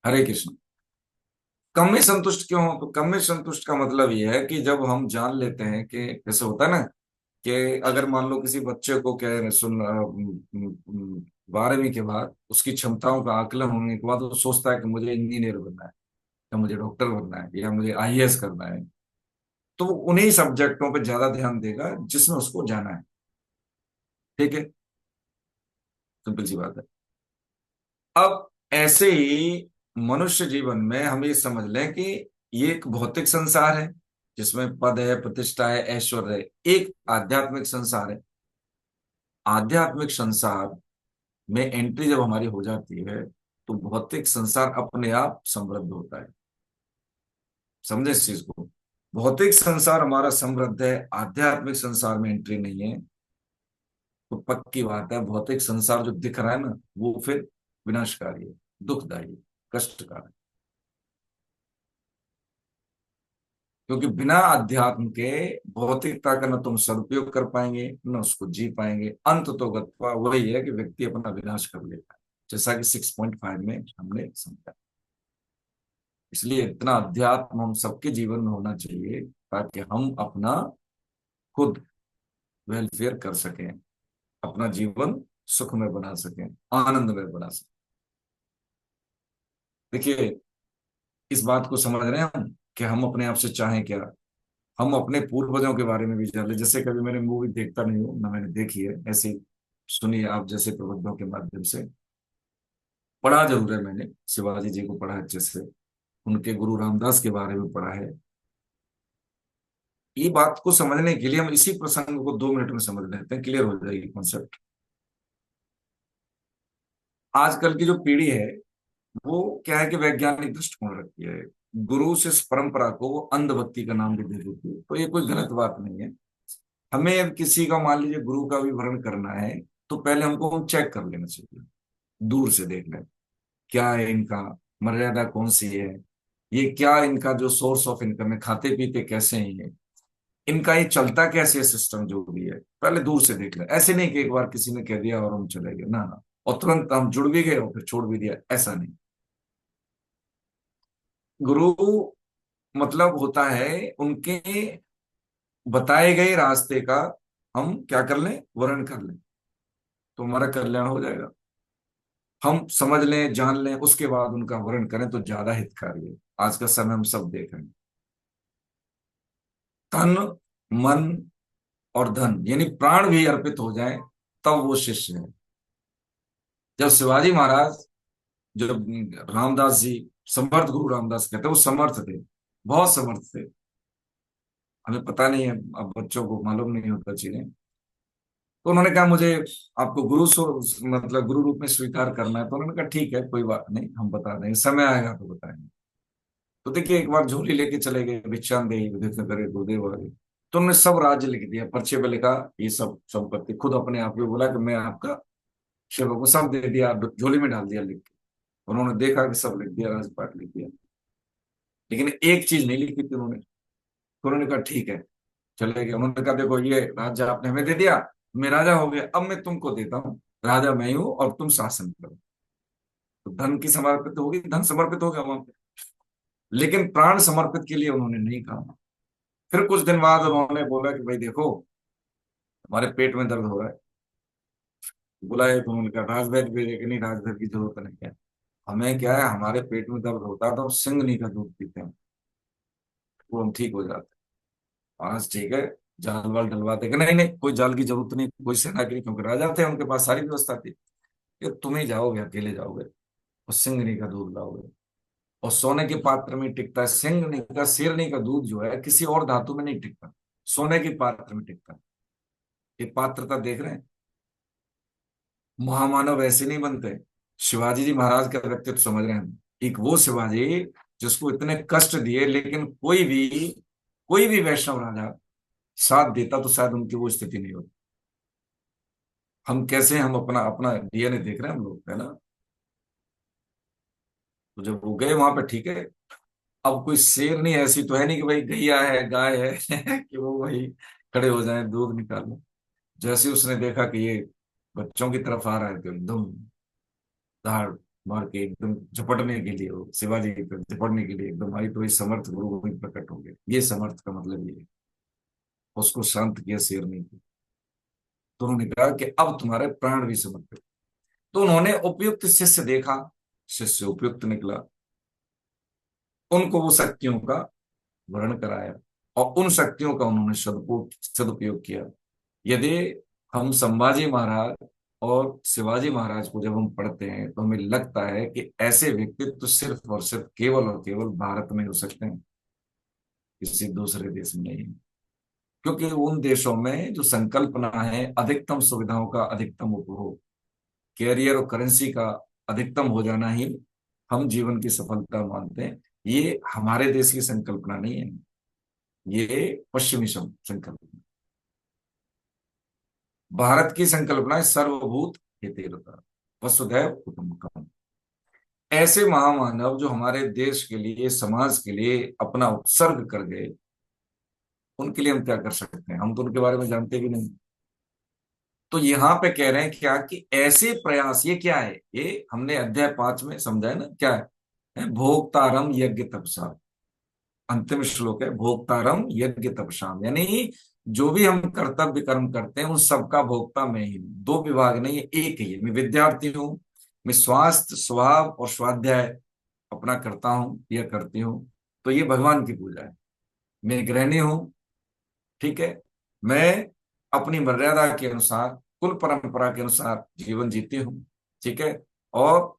हरे कृष्ण। कम में संतुष्ट क्यों हो? तो कम में संतुष्ट का मतलब ये है कि जब हम जान लेते हैं कि जैसे होता है ना, कि अगर मान लो किसी बच्चे को कह रहे सुन 12वीं के बाद उसकी क्षमताओं का आकलन होने के बाद वो सोचता है कि मुझे इंजीनियर बनना है, या मुझे डॉक्टर बनना है, या मुझे आईएएस करना है, तो वो उन्हीं सब्जेक्टों पे ज्यादा ध्यान देगा जिसमें उसको जाना है। ठीक है, सिंपल सी बात है। अब ऐसे ही मनुष्य जीवन में हम ये समझ लें कि ये एक भौतिक संसार है जिसमें पद है, प्रतिष्ठा है, ऐश्वर्य है। एक आध्यात्मिक संसार है। आध्यात्मिक संसार में एंट्री जब हमारी हो जाती है तो भौतिक संसार अपने आप समृद्ध होता है। समझे इस चीज को? भौतिक संसार हमारा समृद्ध है, आध्यात्मिक संसार में एंट्री नहीं है, तो पक्की बात है भौतिक संसार जो दिख रहा है ना, वो फिर विनाशकारी है, दुखदाई है, कष्टकारी। क्योंकि बिना अध्यात्म के भौतिकता का न तुम सदुपयोग कर पाएंगे न उसको जी पाएंगे। अंत तो गत्वा वही है कि व्यक्ति अपना विनाश कर लेता है, जैसा कि 6.5 में हमने समझा। इसलिए इतना अध्यात्म हम सबके जीवन में होना चाहिए ताकि हम अपना खुद वेलफेयर कर सकें, अपना जीवन सुखमय बना सकें, आनंदमय बना सकें। देखिए, इस बात को समझ रहे हैं हम कि हम अपने आप से चाहें क्या। हम अपने पूर्वजों के बारे में भी जान ले। जैसे कभी मैंने मूवी देखता नहीं हूँ ना, मैंने देखी है, ऐसे ही सुनी है आप जैसे प्रबंधों के माध्यम से। पढ़ा जरूर है मैंने, शिवाजी जी को पढ़ा अच्छे से, उनके गुरु रामदास के बारे में पढ़ा है। ये बात को समझने के लिए हम इसी प्रसंग को 2 मिनट में समझ लेते हैं, क्लियर हो जाएगी कॉन्सेप्ट। आजकल की जो पीढ़ी है वो क्या है कि वैज्ञानिक दृष्टिकोण रखती है, गुरु से इस परंपरा को वो अंधभक्ति का नाम भी दे देती है। तो ये कोई गलत बात नहीं है। हमें अब किसी का मान लीजिए गुरु का भी वर्ण करना है तो पहले हमको हम चेक कर लेना चाहिए, दूर से देख लें क्या है इनका, मर्यादा कौन सी है, ये क्या इनका जो सोर्स ऑफ इनकम है, खाते पीते कैसे हैं ये, इनका ये चलता कैसे है सिस्टम जो भी है, पहले दूर से देख लें। ऐसे नहीं कि एक बार किसी ने कह दिया और हम चले गए, ना ना, और तुरंत हम जुड़ भी गए और फिर छोड़ भी दिया, ऐसा नहीं। गुरु मतलब होता है उनके बताए गए रास्ते का हम क्या कर लें, वर्ण कर लें, तो हमारा कल्याण हो जाएगा। हम समझ लें, जान लें, उसके बाद उनका वर्ण करें तो ज्यादा हितकारी है। आज का समय हम सब देख रहे हैं, तन, मन और धन यानी प्राण भी अर्पित हो जाए तब वो शिष्य है। जब शिवाजी महाराज, जब रामदास जी, समर्थ गुरु रामदास कहते हैं, वो समर्थ थे, बहुत समर्थ थे। हमें पता नहीं है, अब बच्चों को मालूम नहीं होता चीजें। तो उन्होंने कहा मुझे आपको मतलब गुरु रूप में स्वीकार करना है। तो उन्होंने कहा ठीक है, कोई बात नहीं, हम बता देंगे, समय आएगा तो बताएंगे। तो देखिए, एक बार झोली लेके चले गए, भिक्षांदेही विद्युत करे गुरुदेव वाले। तो उन्होंने सब राज्य लिख दिया, पर्चे पे लिखा ये सब संपत्ति, खुद अपने आप ही बोला कि मैं आपका सेवक को सब दे दिया, झोली में डाल दिया लिख के। उन्होंने देखा कि सब लिख दिया, राजपाट लिख दिया, लेकिन एक चीज नहीं लिखी थी उन्होंने। तो उन्होंने कहा ठीक है, चले गए। उन्होंने कहा देखो ये राज्य आपने हमें दे दिया, मैं राजा हो गया, अब मैं तुमको देता हूँ, राजा मैं ही हूँ और तुम शासन करो। तो धन की समर्पित होगी, धन समर्पित हो गया वहां पे, लेकिन प्राण समर्पित के लिए उन्होंने नहीं कहा। फिर कुछ दिन बाद उन्होंने बोला कि भाई देखो, हमारे पेट में दर्द हो रहा है। बुलाए तो उन्होंने कहा राजवैद्य भेजे कि नहीं, राजवैद्य की जरूरत नहीं है, हमें क्या है, हमारे पेट में दर्द होता है तो हम सिंगनी का दूध पीते हैं, वो हम ठीक हो जाते हैं। आज ठीक है, जाल वाल डलवाते कि नहीं नहीं, कोई जाल की जरूरत नहीं, कोई सेना की नहीं, क्योंकि राजा थे, उनके पास सारी व्यवस्था थी। कि तुम ही जाओगे, अकेले जाओगे और सिंगनी का दूध लाओगे, और सोने के पात्र में टिकता है। सिंगनी का, शेरनी का दूध जो है किसी और धातु में नहीं टिकता, सोने के पात्र में टिकता है। ये पात्रता देख रहे हैं। महामानव ऐसे नहीं बनते। शिवाजी जी महाराज का व्यक्तित्व समझ रहे हैं? एक वो शिवाजी जिसको इतने कष्ट दिए, लेकिन कोई भी वैष्णव राजा साथ देता तो शायद उनकी वो स्थिति नहीं होती। हम कैसे, हम अपना अपना डीएनए देख रहे हैं हम लोग, है ना? तो जब वो गए वहां पे, ठीक है, अब कोई शेर नहीं, ऐसी तो है नहीं कि भाई गैया है, गाय है कि वो वही खड़े हो जाएं दूध निकालने। जैसे उसने देखा कि ये बच्चों की तरफ आ रहा है तो एकदम दहाड़ मार के एकदम झपटने के लिए, वो शिवाजी की तरफ झपटने के लिए एकदम आई, तो ये समर्थ गुरु वहीं प्रकट हो गए। ये समर्थ का मतलब ये है। उसको शांत किया शेर ने। तो उन्होंने कहा कि अब तुम्हारे प्राण भी समर्पित। तो उन्होंने उपयुक्त शिष्य देखा, शिष्य उपयुक्त निकला, उनको वो शक्तियों का वर्णन कराया और उन शक्तियों का उन्होंने सदुपयोग किया। यदि हम संभाजी महाराज और शिवाजी महाराज को जब हम पढ़ते हैं तो हमें लगता है कि ऐसे व्यक्तित्व तो सिर्फ और सिर्फ केवल और केवल भारत में हो सकते हैं, किसी दूसरे देश में नहीं। क्योंकि उन देशों में जो संकल्पना है अधिकतम सुविधाओं का अधिकतम उपभोग, कैरियर और करेंसी का अधिकतम हो जाना ही हम जीवन की सफलता मानते हैं, ये हमारे देश की संकल्पना नहीं है, ये पश्चिमी संकल्पना। भारत की संकल्पना है सर्वभूत हितेरता, वसुधैव कुटुंबकम। ऐसे महामानव जो हमारे देश के लिए, समाज के लिए अपना उत्सर्ग कर गए, उनके लिए हम क्या कर सकते हैं? हम तो उनके बारे में जानते भी नहीं। तो यहाँ पे कह रहे हैं क्या कि ऐसे प्रयास, ये क्या है, ये हमने अध्याय 5 में समझा है ना, क्या है? भोक्तारम यज्ञ तपसा, अंतिम श्लोक है, भोक्तारम यज्ञ तपसाम, यानी जो भी हम कर्तव्य कर्म करते हैं उन सबका भोक्ता मैं ही हूं। दो विभाग नहीं है, एक ही है। मैं विद्यार्थी हूं, मैं स्वास्थ्य स्वभाव और स्वाध्याय अपना करता हूं या करती हूँ, तो ये भगवान की पूजा है। मैं गृहिणी हूं, ठीक है, मैं अपनी मर्यादा के अनुसार, कुल परंपरा के अनुसार जीवन जीती हूँ, ठीक है, और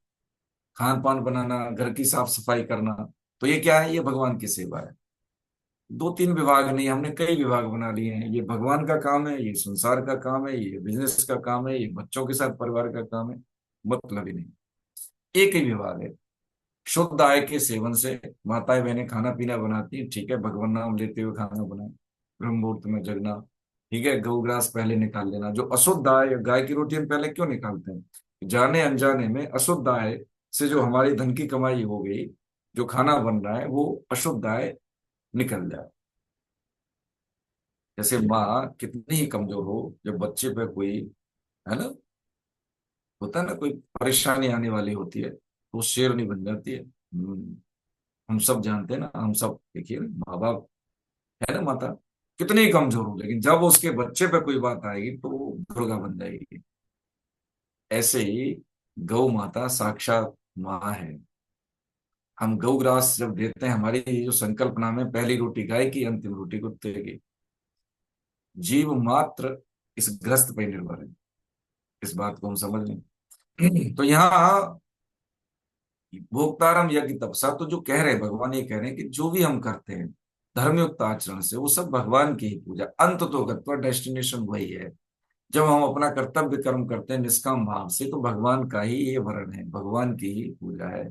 खान पान बनाना, घर की साफ सफाई करना, तो ये क्या है? ये भगवान की सेवा है। दो तीन विभाग नहीं, हमने कई विभाग बना लिए हैं। ये भगवान का काम है, ये संसार का काम है, ये बिजनेस का काम है, ये बच्चों के साथ परिवार का काम है, मतलब ही नहीं। एक ही विभाग है, शुद्ध आय के सेवन से माताएं बहनें खाना पीना बनाती हैं, ठीक है, भगवान नाम लेते हुए खाना बनाए, ब्रह्म मुहूर्त में जगना, ठीक है, गौ ग्रास पहले निकाल लेना। जो अशुद्ध आय, गाय की रोटी हम पहले क्यों निकालते हैं? जाने अनजाने में अशुद्ध आय से जो हमारी धन की कमाई हो गई, जो खाना बन रहा है वो अशुद्ध आय निकल जाए। जैसे माँ कितनी ही कमजोर हो, जब बच्चे पे कोई, है ना, होता है ना, कोई परेशानी आने वाली होती है, तो वो शेरनी बन जाती है। हम सब जानते हैं ना, हम सब देखिए, माँ बाप, है ना, माता कितनी ही कमजोर हो, लेकिन जब उसके बच्चे पे कोई बात आएगी तो वो दुर्गा बन जाएगी। ऐसे ही गौ माता साक्षात माँ है। हम गौ ग्रास जब देते हैं, हमारी जो संकल्पना में पहली रोटी गाय की, अंतिम रोटी कुत्ते की, जीव मात्र इस ग्रस्त पर निर्भर है। इस बात को हम समझ लें। तो यहाँ भोक्तारम यज्ञ तपसा, तो जो कह रहे हैं भगवान, ये कह रहे हैं कि जो भी हम करते हैं धर्मयुक्त आचरण से, वो सब भगवान की ही पूजा, अंत तो गत्वा, डेस्टिनेशन वही है। जब हम अपना कर्तव्य कर्म करते हैं निष्काम भाव से, तो भगवान का ही ये वरण है, भगवान की ही पूजा है।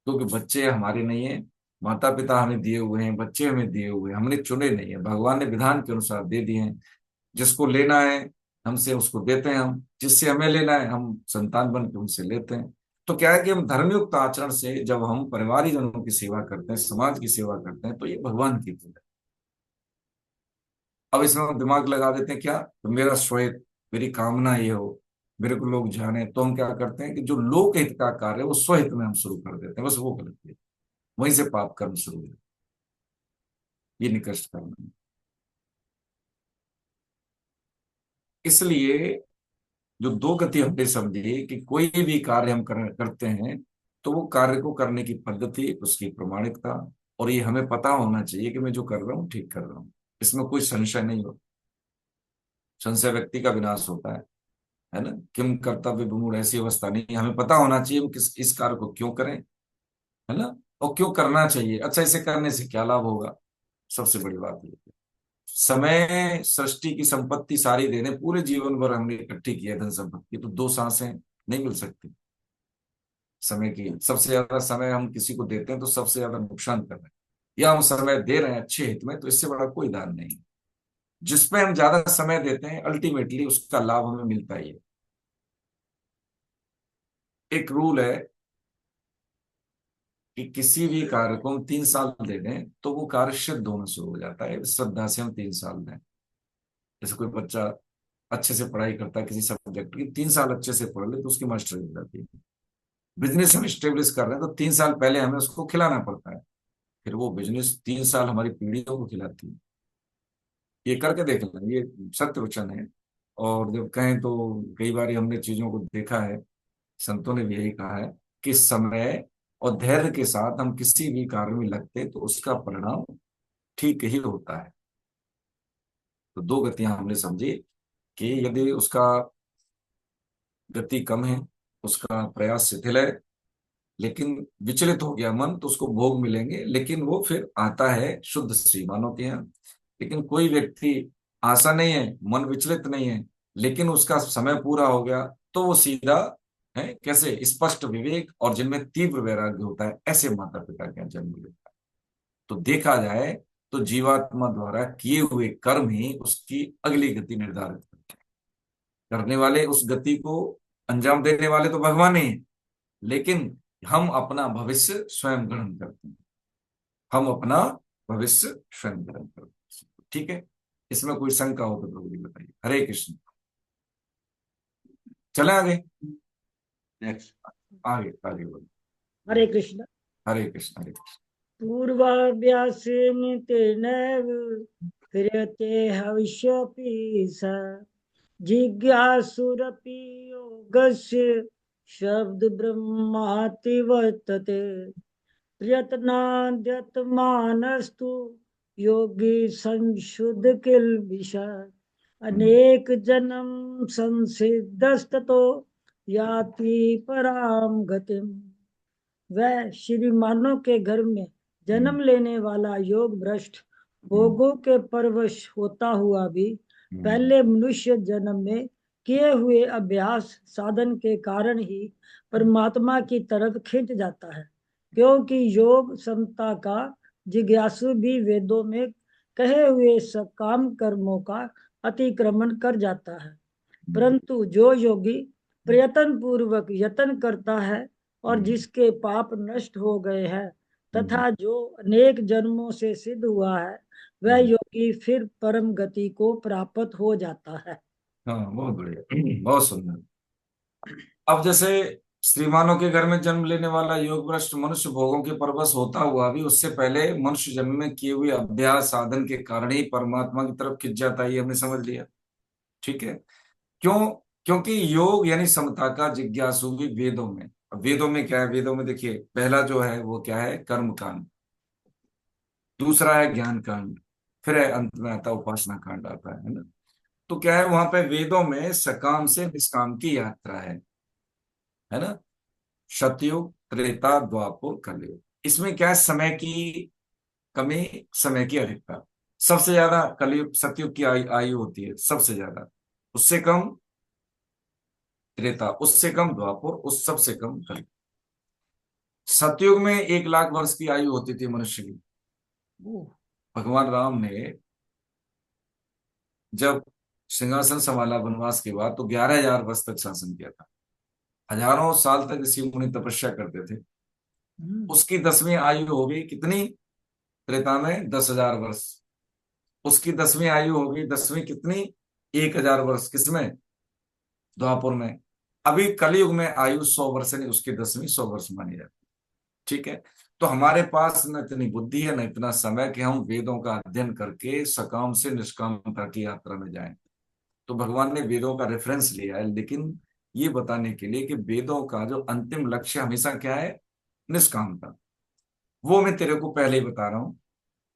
क्योंकि बच्चे हमारे नहीं है, माता पिता हमें दिए हुए हैं, बच्चे हमें दिए हुए हैं, हमने चुने नहीं है, भगवान ने विधान के अनुसार दे दिए हैं। जिसको लेना है हमसे उसको देते हैं हम, जिससे हमें लेना है हम संतान बन के उनसे लेते हैं। तो क्या है कि हम धर्मयुक्त आचरण से जब हम परिवारीजनों की सेवा करते हैं, समाज की सेवा करते हैं, तो ये भगवान की पूजा है। अब इसमें हम दिमाग लगा देते हैं क्या, तो मेरा श्वेत, मेरी कामना ये हो, मेरे को लोग जाने, तो हम क्या करते हैं कि जो लोक हित का कार्य है वो स्वहित में हम शुरू कर देते हैं, बस वो गलत है। वहीं से पाप कर्म शुरू है, ये निकृष्ट कर्म है। इसलिए जो दो गति हमने समझी कि कोई भी कार्य हम करते हैं, तो वो कार्य को करने की पद्धति, उसकी प्रामाणिकता, और ये हमें पता होना चाहिए कि मैं जो कर रहा हूँ ठीक कर रहा हूँ, इसमें कोई संशय नहीं हो। संशय व्यक्ति का विनाश होता है ना। किम कर्तव्य विमूढ़, ऐसी अवस्था नहीं, हमें पता होना चाहिए वो किस इस कार्य को क्यों करें, है ना, और क्यों करना चाहिए, अच्छा इसे करने से क्या लाभ होगा। सबसे बड़ी बात ये है। समय सृष्टि की संपत्ति सारी देने, पूरे जीवन भर हमने इकट्ठी की है धन संपत्ति, तो दो सांसें नहीं मिल सकती। समय की सबसे ज्यादा समय हम किसी को देते हैं तो सबसे ज्यादा नुकसान कर रहे हैं, या हम समय दे रहे हैं अच्छे हित में, तो इससे बड़ा कोई दान नहीं है। जिसपे हम ज्यादा समय देते हैं अल्टीमेटली उसका लाभ हमें मिलता ही है। एक रूल है कि किसी भी कार्य को हम 3 साल दे दें तो वो कार्य सिद्ध होना शुरू हो जाता है, श्रद्धा से हम 3 साल दें। जैसे कोई बच्चा अच्छे से पढ़ाई करता है किसी सब्जेक्ट की, 3 साल अच्छे से पढ़ ले तो उसकी मास्टरी हो जाती है। बिजनेस हम स्टेब्लिश कर रहे हैं तो 3 साल पहले हमें उसको खिलाना पड़ता है, फिर वो बिजनेस 3 साल हमारी पीढ़ियों को खिलाती है। ये करके देख लें, ये सत्य वचन है। और जब कहें तो कई बार हमने चीजों को देखा है संतों ने भी यही कहा है कि समय और धैर्य के साथ हम किसी भी कार्य में लगते तो उसका परिणाम ठीक ही होता है। तो दो गतियां हमने समझी कि यदि उसका गति कम है, उसका प्रयास शिथिल है, लेकिन विचलित हो गया मन, तो उसको भोग मिलेंगे, लेकिन वो फिर आता है शुद्ध श्रीमानों के यहाँ। लेकिन कोई व्यक्ति आशा नहीं है, मन विचलित नहीं है, लेकिन उसका समय पूरा हो गया, तो वो सीधा है कैसे स्पष्ट विवेक और जिनमें तीव्र वैराग्य होता है, ऐसे माता पिता के यहाँ जन्म लेता है। तो देखा जाए तो जीवात्मा द्वारा किए हुए कर्म ही उसकी अगली गति निर्धारित करते हैं। करने वाले, उस गति को अंजाम देने वाले तो भगवान ही हैं, लेकिन हम अपना भविष्य स्वयं ग्रहण करते हैं। हम अपना भविष्य स्वयं ग्रहण करते हैं। ठीक है, इसमें कोई शंका हो तो प्रभु जी बताइए। हरे कृष्ण। चले आगे, नेक्स्ट, आगे आगे बोलो। हरे कृष्ण। हरे कृष्ण हरे कृष्ण। पूर्वाभ्यासेन तेनैव क्रियते हविष्यपि स जिज्ञासुरपि योगस्य शब्द ब्रह्माति वर्तते प्रयत्नाद्यतमानस्तु योगी संशुद्ध किल्बिषः अनेक जन्म संसिद्धस्ततो याति पराम गतिम। वह श्रीमानों के घर में जन्म लेने वाला योग भ्रष्ट भोगों के परवश होता हुआ भी पहले मनुष्य जन्म में किए हुए अभ्यास साधन के कारण ही परमात्मा की तरफ खिंच जाता है, क्योंकि योग समता का जिज्ञासु भी वेदों में कहे हुए सकाम कर्मों का अतिक्रमण कर जाता है। परंतु जो योगी प्रयत्न पूर्वक यत्न करता है और जिसके पाप नष्ट हो गए हैं तथा जो अनेक जन्मों से सिद्ध हुआ है, वह योगी फिर परम गति को प्राप्त हो जाता है। हाँ, बहुत बढ़िया, बहुत सुंदर। अब जैसे श्रीमानों के घर में जन्म लेने वाला योग भ्रष्ट मनुष्य भोगों के परवश होता हुआ भी उससे पहले मनुष्य जन्म में किए हुए अभ्यास साधन के कारण ही परमात्मा की तरफ खिंच जाता है, ये हमने समझ लिया। ठीक है, क्यों? क्योंकि योग यानी समता का जिज्ञासु भी वेदों में, वेदों में क्या है? वेदों में देखिए, पहला जो है वो क्या है? कर्म कांड, दूसरा है ज्ञान कांड, फिर है अंत में आता उपासना कांड आता है ना। तो क्या है वहां पे वेदों में सकाम से निष्काम की यात्रा है ना। सतयुग, त्रेता, द्वापर, कलयुग, इसमें क्या है? समय की कमी, समय की अधिकता। सबसे ज्यादा कलयुग सतयुग की आयु होती है सबसे ज्यादा, उससे कम त्रेता, उससे कम द्वापर, उस सबसे कम कलयुग। सतयुग में 1 लाख वर्ष की आयु होती थी मनुष्य की। भगवान राम ने जब सिंहासन संभाला वनवास के बाद, तो 11,000 वर्ष तक शासन किया था। हजारों साल तक ऋषि मुनि तपस्या करते थे। उसकी 10वीं आयु हो गई कितनी? त्रेता में 10,000 वर्ष। उसकी 10वीं आयु हो गई, 10वीं कितनी? 1,000 वर्ष। किसमें? द्वापर में। अभी कलयुग में आयु 100 वर्ष नहीं, उसकी 10वीं 100 वर्ष मानी जाती। ठीक है, तो हमारे पास न इतनी बुद्धि है न इतना समय कि हम वेदों का अध्ययन करके सकाम से निष्कामता की यात्रा में जाएं। तो भगवान ने वेदों का रेफरेंस लिया है, लेकिन ये बताने के लिए कि वेदों का जो अंतिम लक्ष्य हमेशा क्या है? निष्कामता। वो मैं तेरे को पहले ही बता रहा हूं।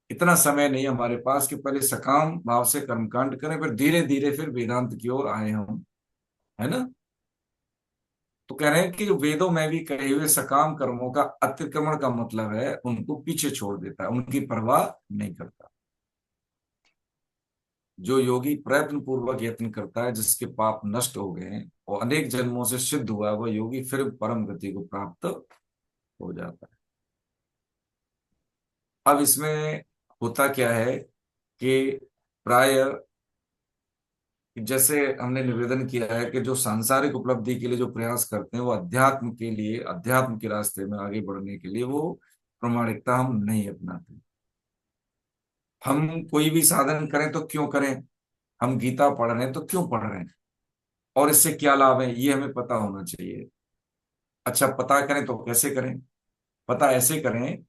इतना समय नहीं हमारे पास कि पहले सकाम भाव से कर्मकांड करें, फिर धीरे धीरे फिर वेदांत की ओर आए हम, है ना। तो कह रहे हैं कि वेदों में भी कहे हुए सकाम कर्मों का अतिक्रमण का मतलब है उनको पीछे छोड़ देता है, उनकी परवाह नहीं करता। जो योगी प्रयत्न पूर्वक यत्न करता है, जिसके पाप नष्ट हो गए हैं और अनेक जन्मों से सिद्ध हुआ है, वह योगी फिर परम गति को प्राप्त हो जाता है। अब इसमें होता क्या है कि प्राय जैसे हमने निवेदन किया है कि जो सांसारिक उपलब्धि के लिए जो प्रयास करते हैं, वो अध्यात्म के लिए, अध्यात्म के रास्ते में आगे बढ़ने के लिए वो प्रामाणिकता हम नहीं अपनाते। हम कोई भी साधन करें तो क्यों करें? हम गीता पढ़ रहे हैं तो क्यों पढ़ रहे हैं, और इससे क्या लाभ है, ये हमें पता होना चाहिए। अच्छा, पता करें तो कैसे करें? पता ऐसे करें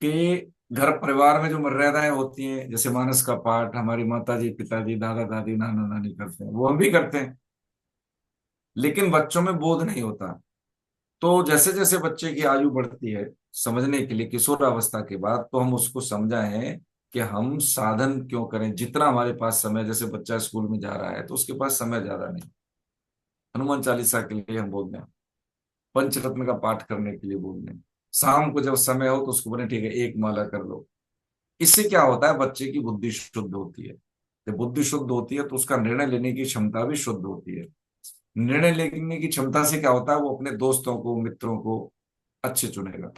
कि घर परिवार में जो मर्यादाएं होती हैं, जैसे मानस का पाठ हमारी माता जी, पिताजी, दादा दादी, नाना नानी करते हैं, वो हम भी करते हैं, लेकिन बच्चों में बोध नहीं होता। तो जैसे जैसे बच्चे की आयु बढ़ती है समझने के लिए, किशोरावस्था के बाद, तो हम उसको समझाएं कि हम साधन क्यों करें, जितना हमारे पास समय, जैसे बच्चा स्कूल में जा रहा है तो उसके पास समय ज्यादा नहीं, हनुमान चालीसा के लिए हम बोल दें, पंचरत्न का पाठ करने के लिए बोल दें, शाम को जब समय हो तो उसको बोले ठीक है एक माला कर लो। इससे क्या होता है, बच्चे की बुद्धि शुद्ध होती है। जब बुद्धि शुद्ध होती है तो उसका निर्णय लेने की क्षमता भी शुद्ध होती है। निर्णय लेने की क्षमता से क्या होता है, वो अपने दोस्तों को, मित्रों को अच्छे चुनेगा,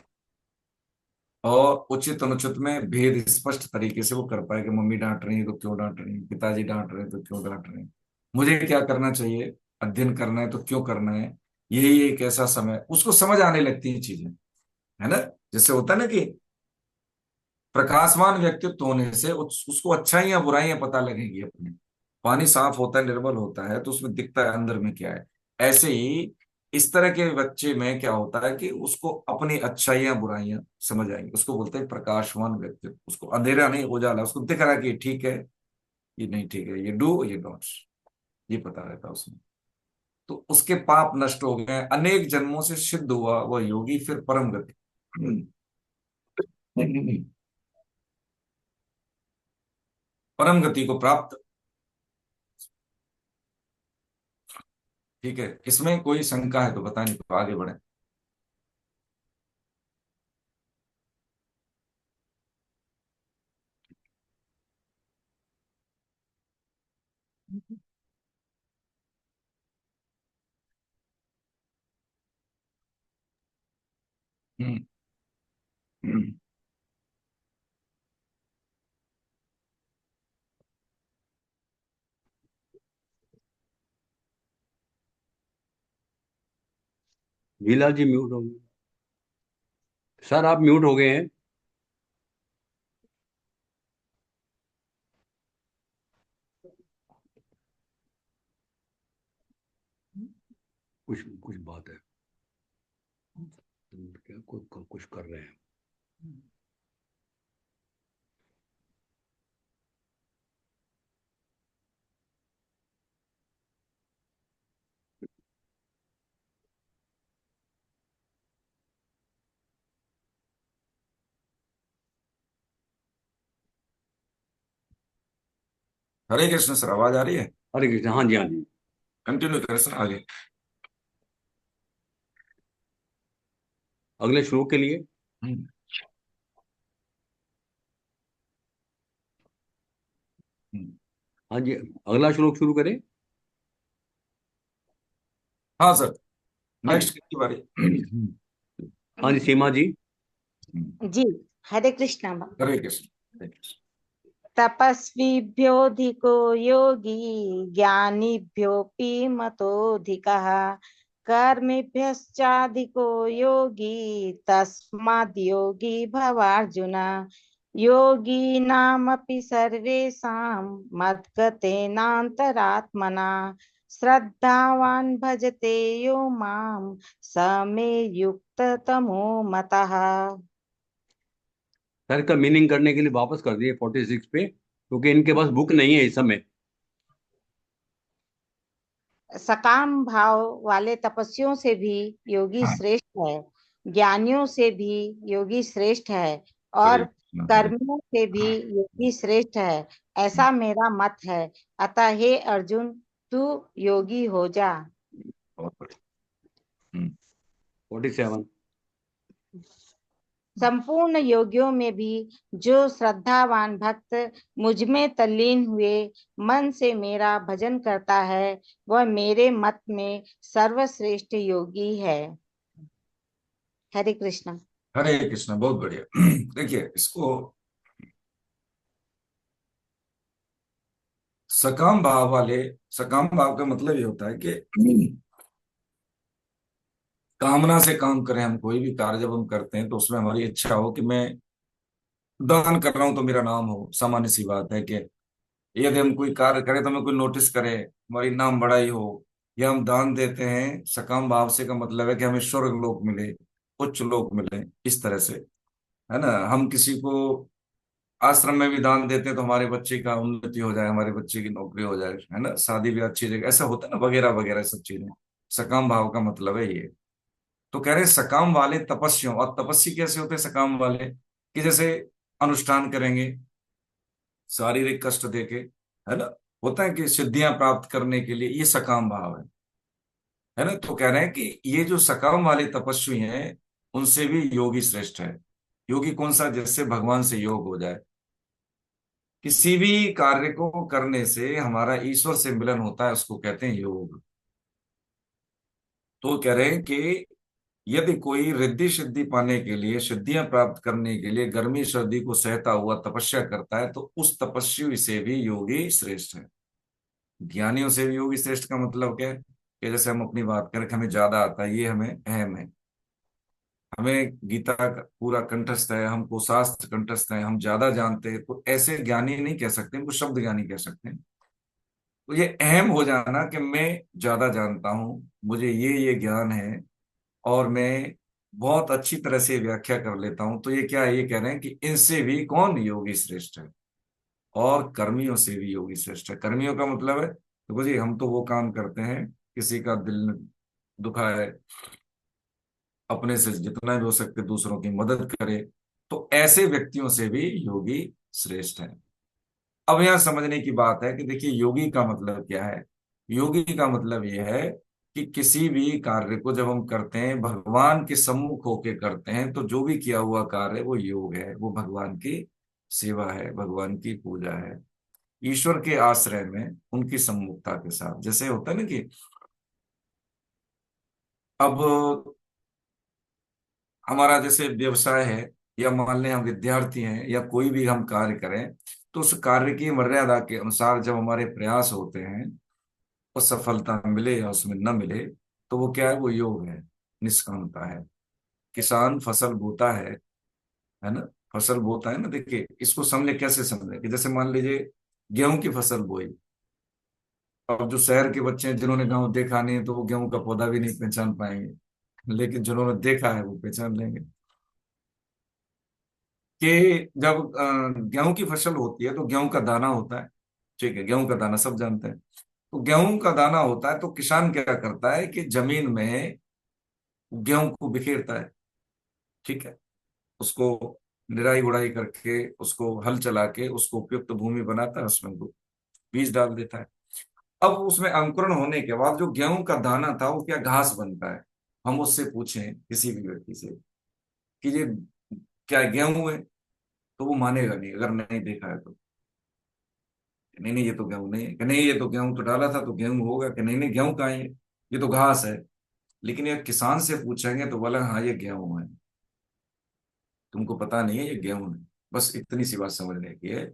और उचित अनुचित में भेद स्पष्ट तरीके से वो कर पाए कि मम्मी डांट रही है तो क्यों डांट रही है, पिताजी डांट रहे हैं तो क्यों डांट रहे हैं, मुझे क्या करना चाहिए, अध्ययन करना है तो क्यों करना है, यही एक ऐसा समय, उसको समझ आने लगती है चीजें, है ना। जैसे होता है ना कि प्रकाशमान व्यक्तित्व होने से उसको अच्छाइयां बुराइयां पता लगेंगी अपने। पानी साफ होता है, निर्मल होता है, तो उसमें दिखता है अंदर में क्या है। ऐसे ही इस तरह के बच्चे में क्या होता है कि उसको अपनी अच्छाइयां बुराइयां समझ आएंगी, उसको बोलते हैं प्रकाशमान व्यक्तित्व, उसको अंधेरा नहीं उजाला, उसको दिख रहा है कि ये ठीक है, ये नहीं ठीक है, ये डू ये डोंट, ये पता रहता है उसमें। तो उसके पाप नष्ट हो गए, अनेक जन्मों से सिद्ध हुआ वह योगी फिर परम गति परम गति को प्राप्त। ठीक है, इसमें कोई शंका है तो बताएं, तो आगे बढ़े। हम्म। हम्म। वीला जी म्यूट हो गए। सर आप म्यूट हो गए हैं। कुछ कुछ बात है, क्या कुछ कर रहे हैं। हरे कृष्ण सर, आवाज आ रही है? हरे कृष्ण, हाँ जी हाँ जी। कंटिन्यू करें सर आगे। अगले श्लोक के लिए। हम्म। हम्म। हाँ जी, अगला श्लोक शुरू करें। हाँ सर, हाँ जी। नेक्स्ट किसकी बारी? हाँ जी, सीमा जी। जी। हरे कृष्णा। हरे कृष्ण, हरे कृष्ण। तपस्विभ्योऽधिको योगी ज्ञानिभ्योऽपि मतोऽधिकः कर्मिभ्यश्चाधिको योगी तस्माद् योगी भवार्जुन। योगिनामपि सर्वेषां मद्गतेनान्तरात्मना श्रद्धावान् भजते यो मां स मे युक्ततमो मतः। सर का मीनिंग करने के लिए वापस कर दिए 46 पे, क्योंकि इनके पास बुक नहीं है इस समय। सकाम भाव वाले तपस्वियों से भी योगी हाँ, श्रेष्ठ है, ज्ञानियों से भी योगी श्रेष्ठ है, हरे और कृष्ण, हरे। कर्मियों से भी योगी श्रेष्ठ है, ऐसा मेरा मत है। अतः हे अर्जुन, तू योगी हो जा। बहुत बढ़िया। हम्म। 47। संपूर्ण योगियों में भी जो श्रद्धावान भक्त मुझ में तल्लीन हुए मन से मेरा भजन करता है, वह मेरे मत में सर्वश्रेष्ठ योगी है। हरे कृष्णा। हरे कृष्ण, बहुत बढ़िया। देखिए इसको, सकाम भाव वाले, सकाम भाव का मतलब ये होता है कि कामना से काम करें, हम कोई भी कार्य जब हम करते हैं तो उसमें हमारी इच्छा हो कि मैं दान कर रहा हूं तो मेरा नाम हो। सामान्य सी बात है कि यदि हम कोई कार्य करें तो हमें कोई नोटिस करे, हमारी नाम बड़ाई हो, या हम दान देते हैं सकाम भाव से, का मतलब है कि हमें स्वर्ग लोक मिले, उच्च लोक मिले, इस तरह से, है ना। हम किसी को आश्रम में भी दान देते हैं तो हमारे बच्चे का उन्नति हो जाए, हमारे बच्चे की नौकरी हो जाए, है ना, शादी भी अच्छी जगह, ऐसा होता है ना, वगैरह वगैरह सब चीजें। सकाम भाव का मतलब है ये। तो कह रहे हैं सकाम वाले तपस्वियों, और तपस्वी कैसे होते हैं सकाम वाले, कि जैसे अनुष्ठान करेंगे शारीरिक कष्ट देके, है ना, होता है कि सिद्धियां प्राप्त करने के लिए, ये सकाम भाव है ना। तो कह रहे हैं कि ये जो सकाम वाले तपस्वी हैं उनसे भी योगी श्रेष्ठ है। योगी कौन सा, जिससे भगवान से योग हो जाए। किसी भी कार्य को करने से हमारा ईश्वर से मिलन होता है, उसको कहते हैं योग। तो कह रहे हैं कि यदि कोई रिद्धि सिद्धि पाने के लिए, सिद्धियां प्राप्त करने के लिए गर्मी सर्दी को सहता हुआ तपस्या करता है, तो उस तपस्वी से भी योगी श्रेष्ठ है। ज्ञानियों से भी योगी श्रेष्ठ का मतलब क्या है, कि जैसे हम अपनी बात करें कि हमें ज्यादा आता है, ये हमें अहम है, हमें गीता का पूरा कंठस्थ है, हमको शास्त्र कंठस्थ है, हम ज्यादा जानते हैं, तो ऐसे ज्ञानी नहीं कह सकते, इनको शब्द ज्ञानी कह सकते हैं। तो ये अहम हो जाना कि मैं ज्यादा जानता हूं, मुझे ये ज्ञान है, और मैं बहुत अच्छी तरह से व्याख्या कर लेता हूं, तो ये क्या है, ये कह रहे हैं कि इनसे भी कौन योगी श्रेष्ठ है, और कर्मियों से भी योगी श्रेष्ठ है। कर्मियों का मतलब है, देखो जी हम तो वो काम करते हैं, किसी का दिल दुखा है, अपने से जितना भी हो सकते दूसरों की मदद करे, तो ऐसे व्यक्तियों से भी योगी श्रेष्ठ है। अब यहां समझने की बात है कि देखिए योगी का मतलब क्या है। योगी का मतलब यह है कि किसी भी कार्य को जब हम करते हैं भगवान के सम्मुख होके करते हैं, तो जो भी किया हुआ कार्य वो योग है, वो भगवान की सेवा है, भगवान की पूजा है, ईश्वर के आश्रय में उनकी सम्मुखता के साथ। जैसे होता है ना कि अब हमारा जैसे व्यवसाय है, या मान लें हम विद्यार्थी हैं, या कोई भी हम कार्य करें, तो उस कार्य की मर्यादा के अनुसार जब हमारे प्रयास होते हैं, और सफलता मिले या उसमें न मिले, तो वो क्या है, वो योग है, निष्कामता है। किसान फसल बोता है ना, फसल बोता है ना। देखिए इसको समझे, कैसे समझे, कि जैसे मान लीजिए गेहूं की फसल बोई, अब जो शहर के बच्चे हैं जिन्होंने गेहूं देखा नहीं है, तो वो गेहूं का पौधा भी नहीं पहचान पाएंगे, लेकिन जिन्होंने देखा है वो पहचान लेंगे। कि जब गेहूं की फसल होती है तो गेहूं का दाना होता है, ठीक है, गेहूं का दाना सब जानते हैं। तो गेहूं का दाना होता है, तो किसान क्या करता है कि जमीन में गेहूं को बिखेरता है, ठीक है, उसको निराई गुड़ाई करके, उसको हल चला के उसको उपयुक्त भूमि बनाता है, उसमें वो बीज डाल देता है। अब उसमें अंकुरण होने के बाद जो गेहूं का दाना था वो क्या घास बनता है। हम उससे पूछें किसी भी व्यक्ति से कि ये क्या गेहूं है, तो वो मानेगा नहीं अगर नहीं देखा है तो। नहीं नहीं ये तो गेहूं नहीं है, कि नहीं ये तो गेहूं तो डाला था तो गेहूं होगा, कि नहीं नहीं गेहूं कहाँ है, ये तो घास है। लेकिन ये किसान से पूछेंगे तो बोला हाँ ये गेहूं है, तुमको पता नहीं है ये गेहूं है। बस इतनी सी बात समझने की है,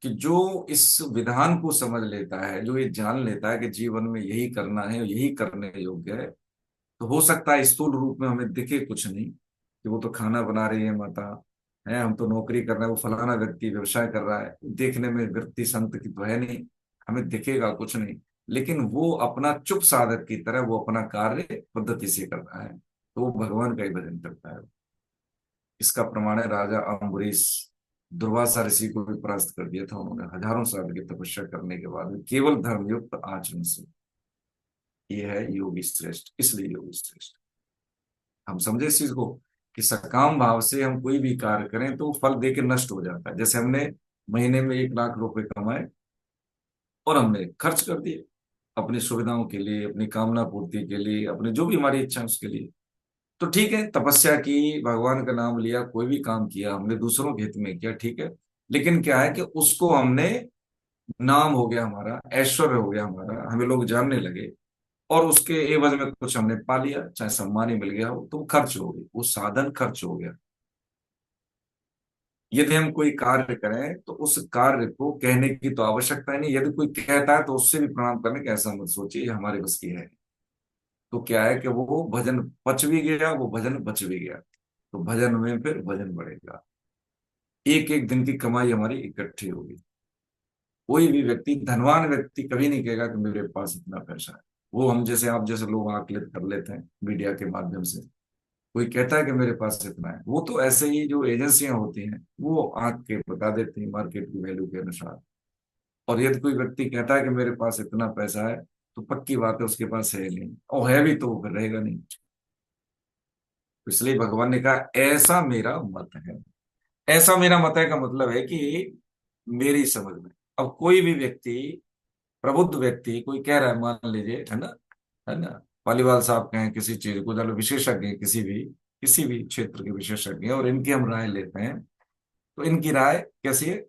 कि जो इस विधान को समझ लेता है, जो ये जान लेता है कि जीवन में यही करना है, यही करने योग्य है, तो हो सकता है स्थूल रूप में हमें दिखे कुछ नहीं, कि वो तो खाना बना रही है माता, है हम तो नौकरी कर रहे हैं, वो फलाना व्यक्ति व्यवसाय कर रहा है, देखने में व्यक्ति संत की तो है नहीं, हमें दिखेगा कुछ नहीं, लेकिन वो अपना चुप साधक की तरह वो अपना कार्य पद्धति से कर रहा है, तो वो भगवान का ही भजन करता है। इसका प्रमाण है राजा अम्बरीश, दुर्वासा ऋषि को भी परास्त कर दिया था उन्होंने, हजारों साल की तपस्या करने के बाद भी, केवल धर्मयुक्त आचरण से। ये है योगी श्रेष्ठ, इसलिए योगी श्रेष्ठ। हम समझे इस चीज को, कि सकाम भाव से हम कोई भी कार्य करें तो फल देके नष्ट हो जाता है। जैसे हमने महीने में 1 लाख रुपए कमाए और हमने खर्च कर दिए अपनी सुविधाओं के लिए, अपनी कामना पूर्ति के लिए, अपनी जो भी हमारी इच्छा है उसके लिए, तो ठीक है, तपस्या की, भगवान का नाम लिया, कोई भी काम किया हमने दूसरों के हित में किया, ठीक है। लेकिन क्या है कि उसको हमने, नाम हो गया हमारा, ऐश्वर्य हो गया हमारा, हमें लोग जानने लगे, और उसके एवज में कुछ हमने पा लिया, चाहे सम्मान ही मिल गया हो, तो वो खर्च हो गई, वो साधन खर्च हो गया। यदि हम कोई कार्य करें तो उस कार्य को कहने की तो आवश्यकता ही नहीं, यदि कोई कहता है तो उससे भी प्रणाम करने का, ऐसा मत सोचिए ये हमारे बस की है। तो क्या है कि वो भजन पच भी गया, वो भजन बच भी गया, तो भजन में फिर भजन बढ़ेगा, एक एक दिन की कमाई हमारी इकट्ठी होगी। कोई भी व्यक्ति, धनवान व्यक्ति कभी नहीं कहेगा कि मेरे पास इतना पैसा है। वो हम जैसे, आप जैसे लोग आकलित कर लेते हैं मीडिया के माध्यम से, कोई कहता है कि मेरे पास इतना है, वो तो ऐसे ही जो एजेंसियां होती हैं वो आंक के बता देती हैं मार्केट की वैल्यू के अनुसार। और यदि कोई व्यक्ति कहता है कि मेरे पास इतना पैसा है, तो पक्की बात है उसके पास है नहीं, और है भी तो वो फिर रहेगा नहीं। इसलिए भगवान ने कहा ऐसा मेरा मत है। ऐसा मेरा मत है का मतलब है कि मेरी समझ में। अब कोई भी व्यक्ति, प्रबुद्ध व्यक्ति कोई कह रहा है, मान लीजिए, है ना, है ना, पालीवाल साहब कहें किसी चीज को, चलो विशेषज्ञ हैं, किसी भी क्षेत्र के विशेषज्ञ हैं, और इनकी हम राय लेते हैं, तो इनकी राय कैसी है,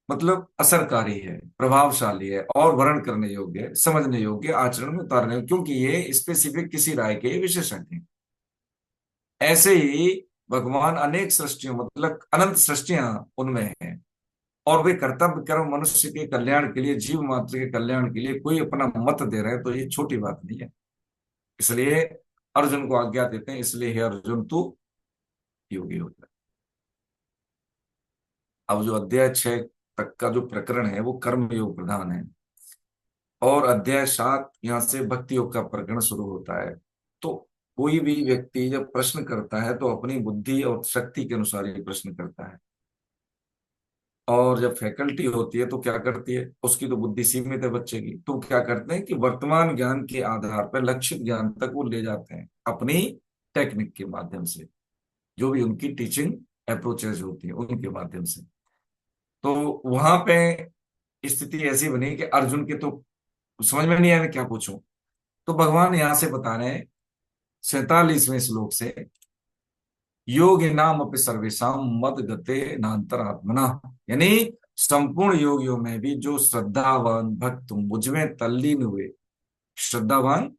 मतलब असरकारी है, प्रभावशाली है, और वर्ण करने योग्य है, समझने योग्य, आचरण में उतारने योग्य, क्योंकि ये स्पेसिफिक किसी राय के विशेषज्ञ हैं। ऐसे ही भगवान अनेक सृष्टियों, मतलब अनंत सृष्टियां उनमें हैं, और वे कर्तव्य कर्म मनुष्य के कल्याण के लिए, जीव मात्र के कल्याण के लिए कोई अपना मत दे रहे हैं, तो ये छोटी बात नहीं है। इसलिए अर्जुन को आज्ञा देते हैं, इसलिए हे अर्जुन तू योगी हो जा। अब जो अध्याय 6 तक का जो प्रकरण है वो कर्म योग प्रधान है, और अध्याय 7 यहाँ से भक्ति योग का प्रकरण शुरू होता है। तो कोई भी व्यक्ति जब प्रश्न करता है तो अपनी बुद्धि और शक्ति के अनुसार ही प्रश्न करता है, और जब फैकल्टी होती है तो क्या करती है, उसकी तो बुद्धि सीमित है बच्चे की, तो क्या करते हैं कि वर्तमान ज्ञान के आधार पर लक्षित ज्ञान तक वो ले जाते हैं अपनी टेक्निक के माध्यम से, जो भी उनकी टीचिंग अप्रोचेज होती है उनके माध्यम से। तो वहां पे स्थिति ऐसी बनी कि अर्जुन के तो समझ में नहीं आया मैं क्या पूछूं, तो भगवान यहां से बता रहे हैं 47वें श्लोक से, योगिनाम अपि सर्वेषां मद गते नान्तरात्मना, यानी संपूर्ण योगियों में भी जो श्रद्धावान भक्त मुझ में तल्लीन हुए, श्रद्धावान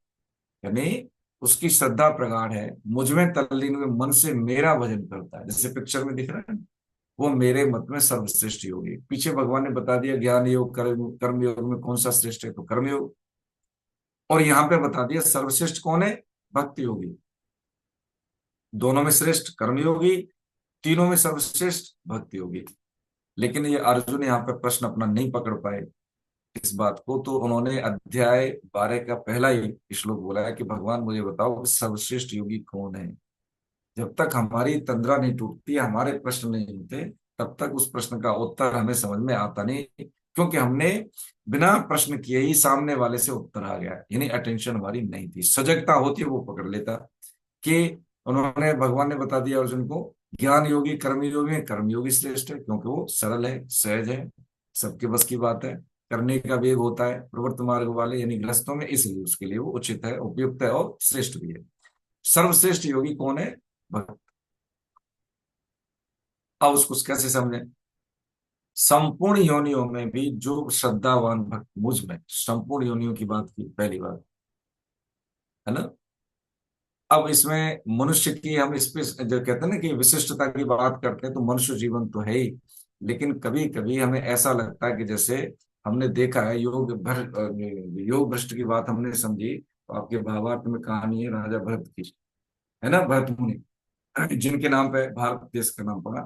यानी उसकी श्रद्धा प्रगाढ़ है, मुझ में तल्लीन हुए मन से मेरा भजन करता है, जैसे पिक्चर में दिख रहा है, वो मेरे मत में सर्वश्रेष्ठ योगी। पीछे भगवान ने बता दिया ज्ञान योग कर्म योग में कौन सा श्रेष्ठ है, तो कर्म योग, और यहाँ पे बता दिया सर्वश्रेष्ठ कौन है, भक्ति योगी। दोनों में श्रेष्ठ कर्मयोगी, तीनों में सर्वश्रेष्ठ भक्ति योगी। लेकिन ये अर्जुन यहाँ पर प्रश्न अपना नहीं पकड़ पाए इस बात को, तो उन्होंने अध्याय 12 का पहला ही श्लोक बोला है कि भगवान मुझे बताओ कि सर्वश्रेष्ठ योगी कौन है। जब तक हमारी तंद्रा नहीं टूटती, हमारे प्रश्न नहीं होते, तब तक उस प्रश्न का उत्तर हमें समझ में आता नहीं, क्योंकि हमने बिना प्रश्न किए ही सामने वाले से उत्तर आ गया, यानी अटेंशन हमारी नहीं थी। सजगता होती है वो पकड़ लेता कि उन्होंने, भगवान ने बता दिया अर्जुन को ज्ञान योगी कर्मयोगी में कर्मयोगी श्रेष्ठ है, क्योंकि वो सरल है, सहज है, सबके बस की बात है, करने का वेग होता है प्रवृत्त मार्ग वाले यानी गृहस्थों में, इसलिए उसके लिए वो उचित है, उपयुक्त है और श्रेष्ठ भी है। सर्वश्रेष्ठ योगी कौन है, भक्त। अब उसको कैसे समझें, संपूर्ण योनियों में भी जो श्रद्धावान भक्त मुझ में, संपूर्ण योनियों की बात की पहली बात, है ना। अब इसमें मनुष्य की हम इस पे जो कहते हैं ना कि विशिष्टता की बात करते हैं, तो मनुष्य जीवन तो है ही, लेकिन कभी कभी हमें ऐसा लगता है कि जैसे हमने देखा है योग भ्रष्ट की बात हमने समझी, तो आपके भावार्थ में कहानी है राजा भरत की, है ना, भरत मुनि जिनके नाम पे भारत देश का नाम पड़ा।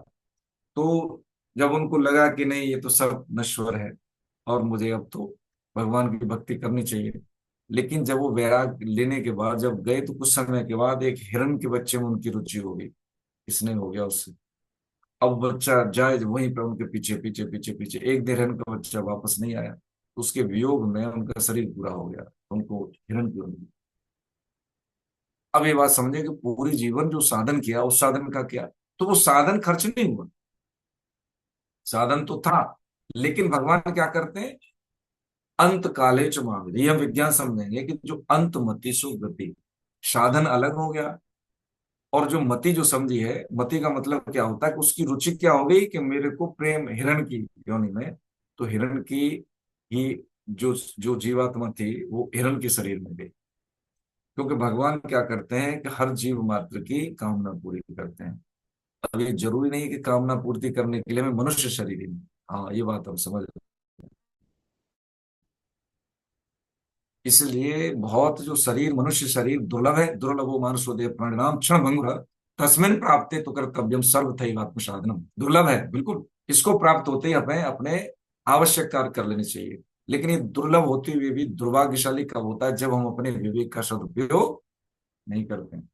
तो जब उनको लगा कि नहीं ये तो सब नश्वर है और मुझे अब तो भगवान की भक्ति करनी चाहिए, लेकिन जब वो वैराग लेने के बाद जब गए, तो कुछ समय के बाद एक हिरण के बच्चे में उनकी रुचि हो गई, स्नेह हो गया उससे। अब बच्चा जाए वहीं पर उनके पीछे पीछे पीछे पीछे, एक दिन हिरण का बच्चा वापस नहीं आया, तो उसके वियोग में उनका शरीर पूरा हो गया, उनको हिरण की उनकी। अब ये बात समझे कि पूरी जीवन जो साधन किया, उस साधन का क्या, तो वो साधन खर्च नहीं हुआ, साधन तो था, लेकिन भगवान क्या करते हैं, अंत काले च महावीर, ये हम विज्ञान समझेंगे कि जो अंत मति सु गति, साधन अलग हो गया, और जो मति जो समझी है, मति का मतलब क्या होता है कि उसकी रुचि क्या हो गई कि मेरे को प्रेम हिरण की योनि में, तो हिरण की ही जो जो जीवात्मा थी वो हिरण के शरीर में गई, क्योंकि भगवान क्या करते हैं कि हर जीव मात्र की कामना पूरी करते हैं। अब ये जरूरी नहीं कि कामना पूर्ति करने के लिए हमें मनुष्य शरीर ही में, हाँ ये बात हम समझ। इसलिए बहुत जो शरीर, मनुष्य शरीर दुर्लभ है, दुर्लभो मानुषो देह परिणाम क्षण भंगुर तस्मिन् प्राप्ते तो कर्तव्यम सर्वथैवात्म साधनम, दुर्लभ है बिल्कुल, इसको प्राप्त होते ही हमें अपने आवश्यक कार्य कर लेने चाहिए। लेकिन ये दुर्लभ होते हुए भी दुर्भाग्यशाली कब होता है, जब हम अपने विवेक का सदुपयोग नहीं करते हैं।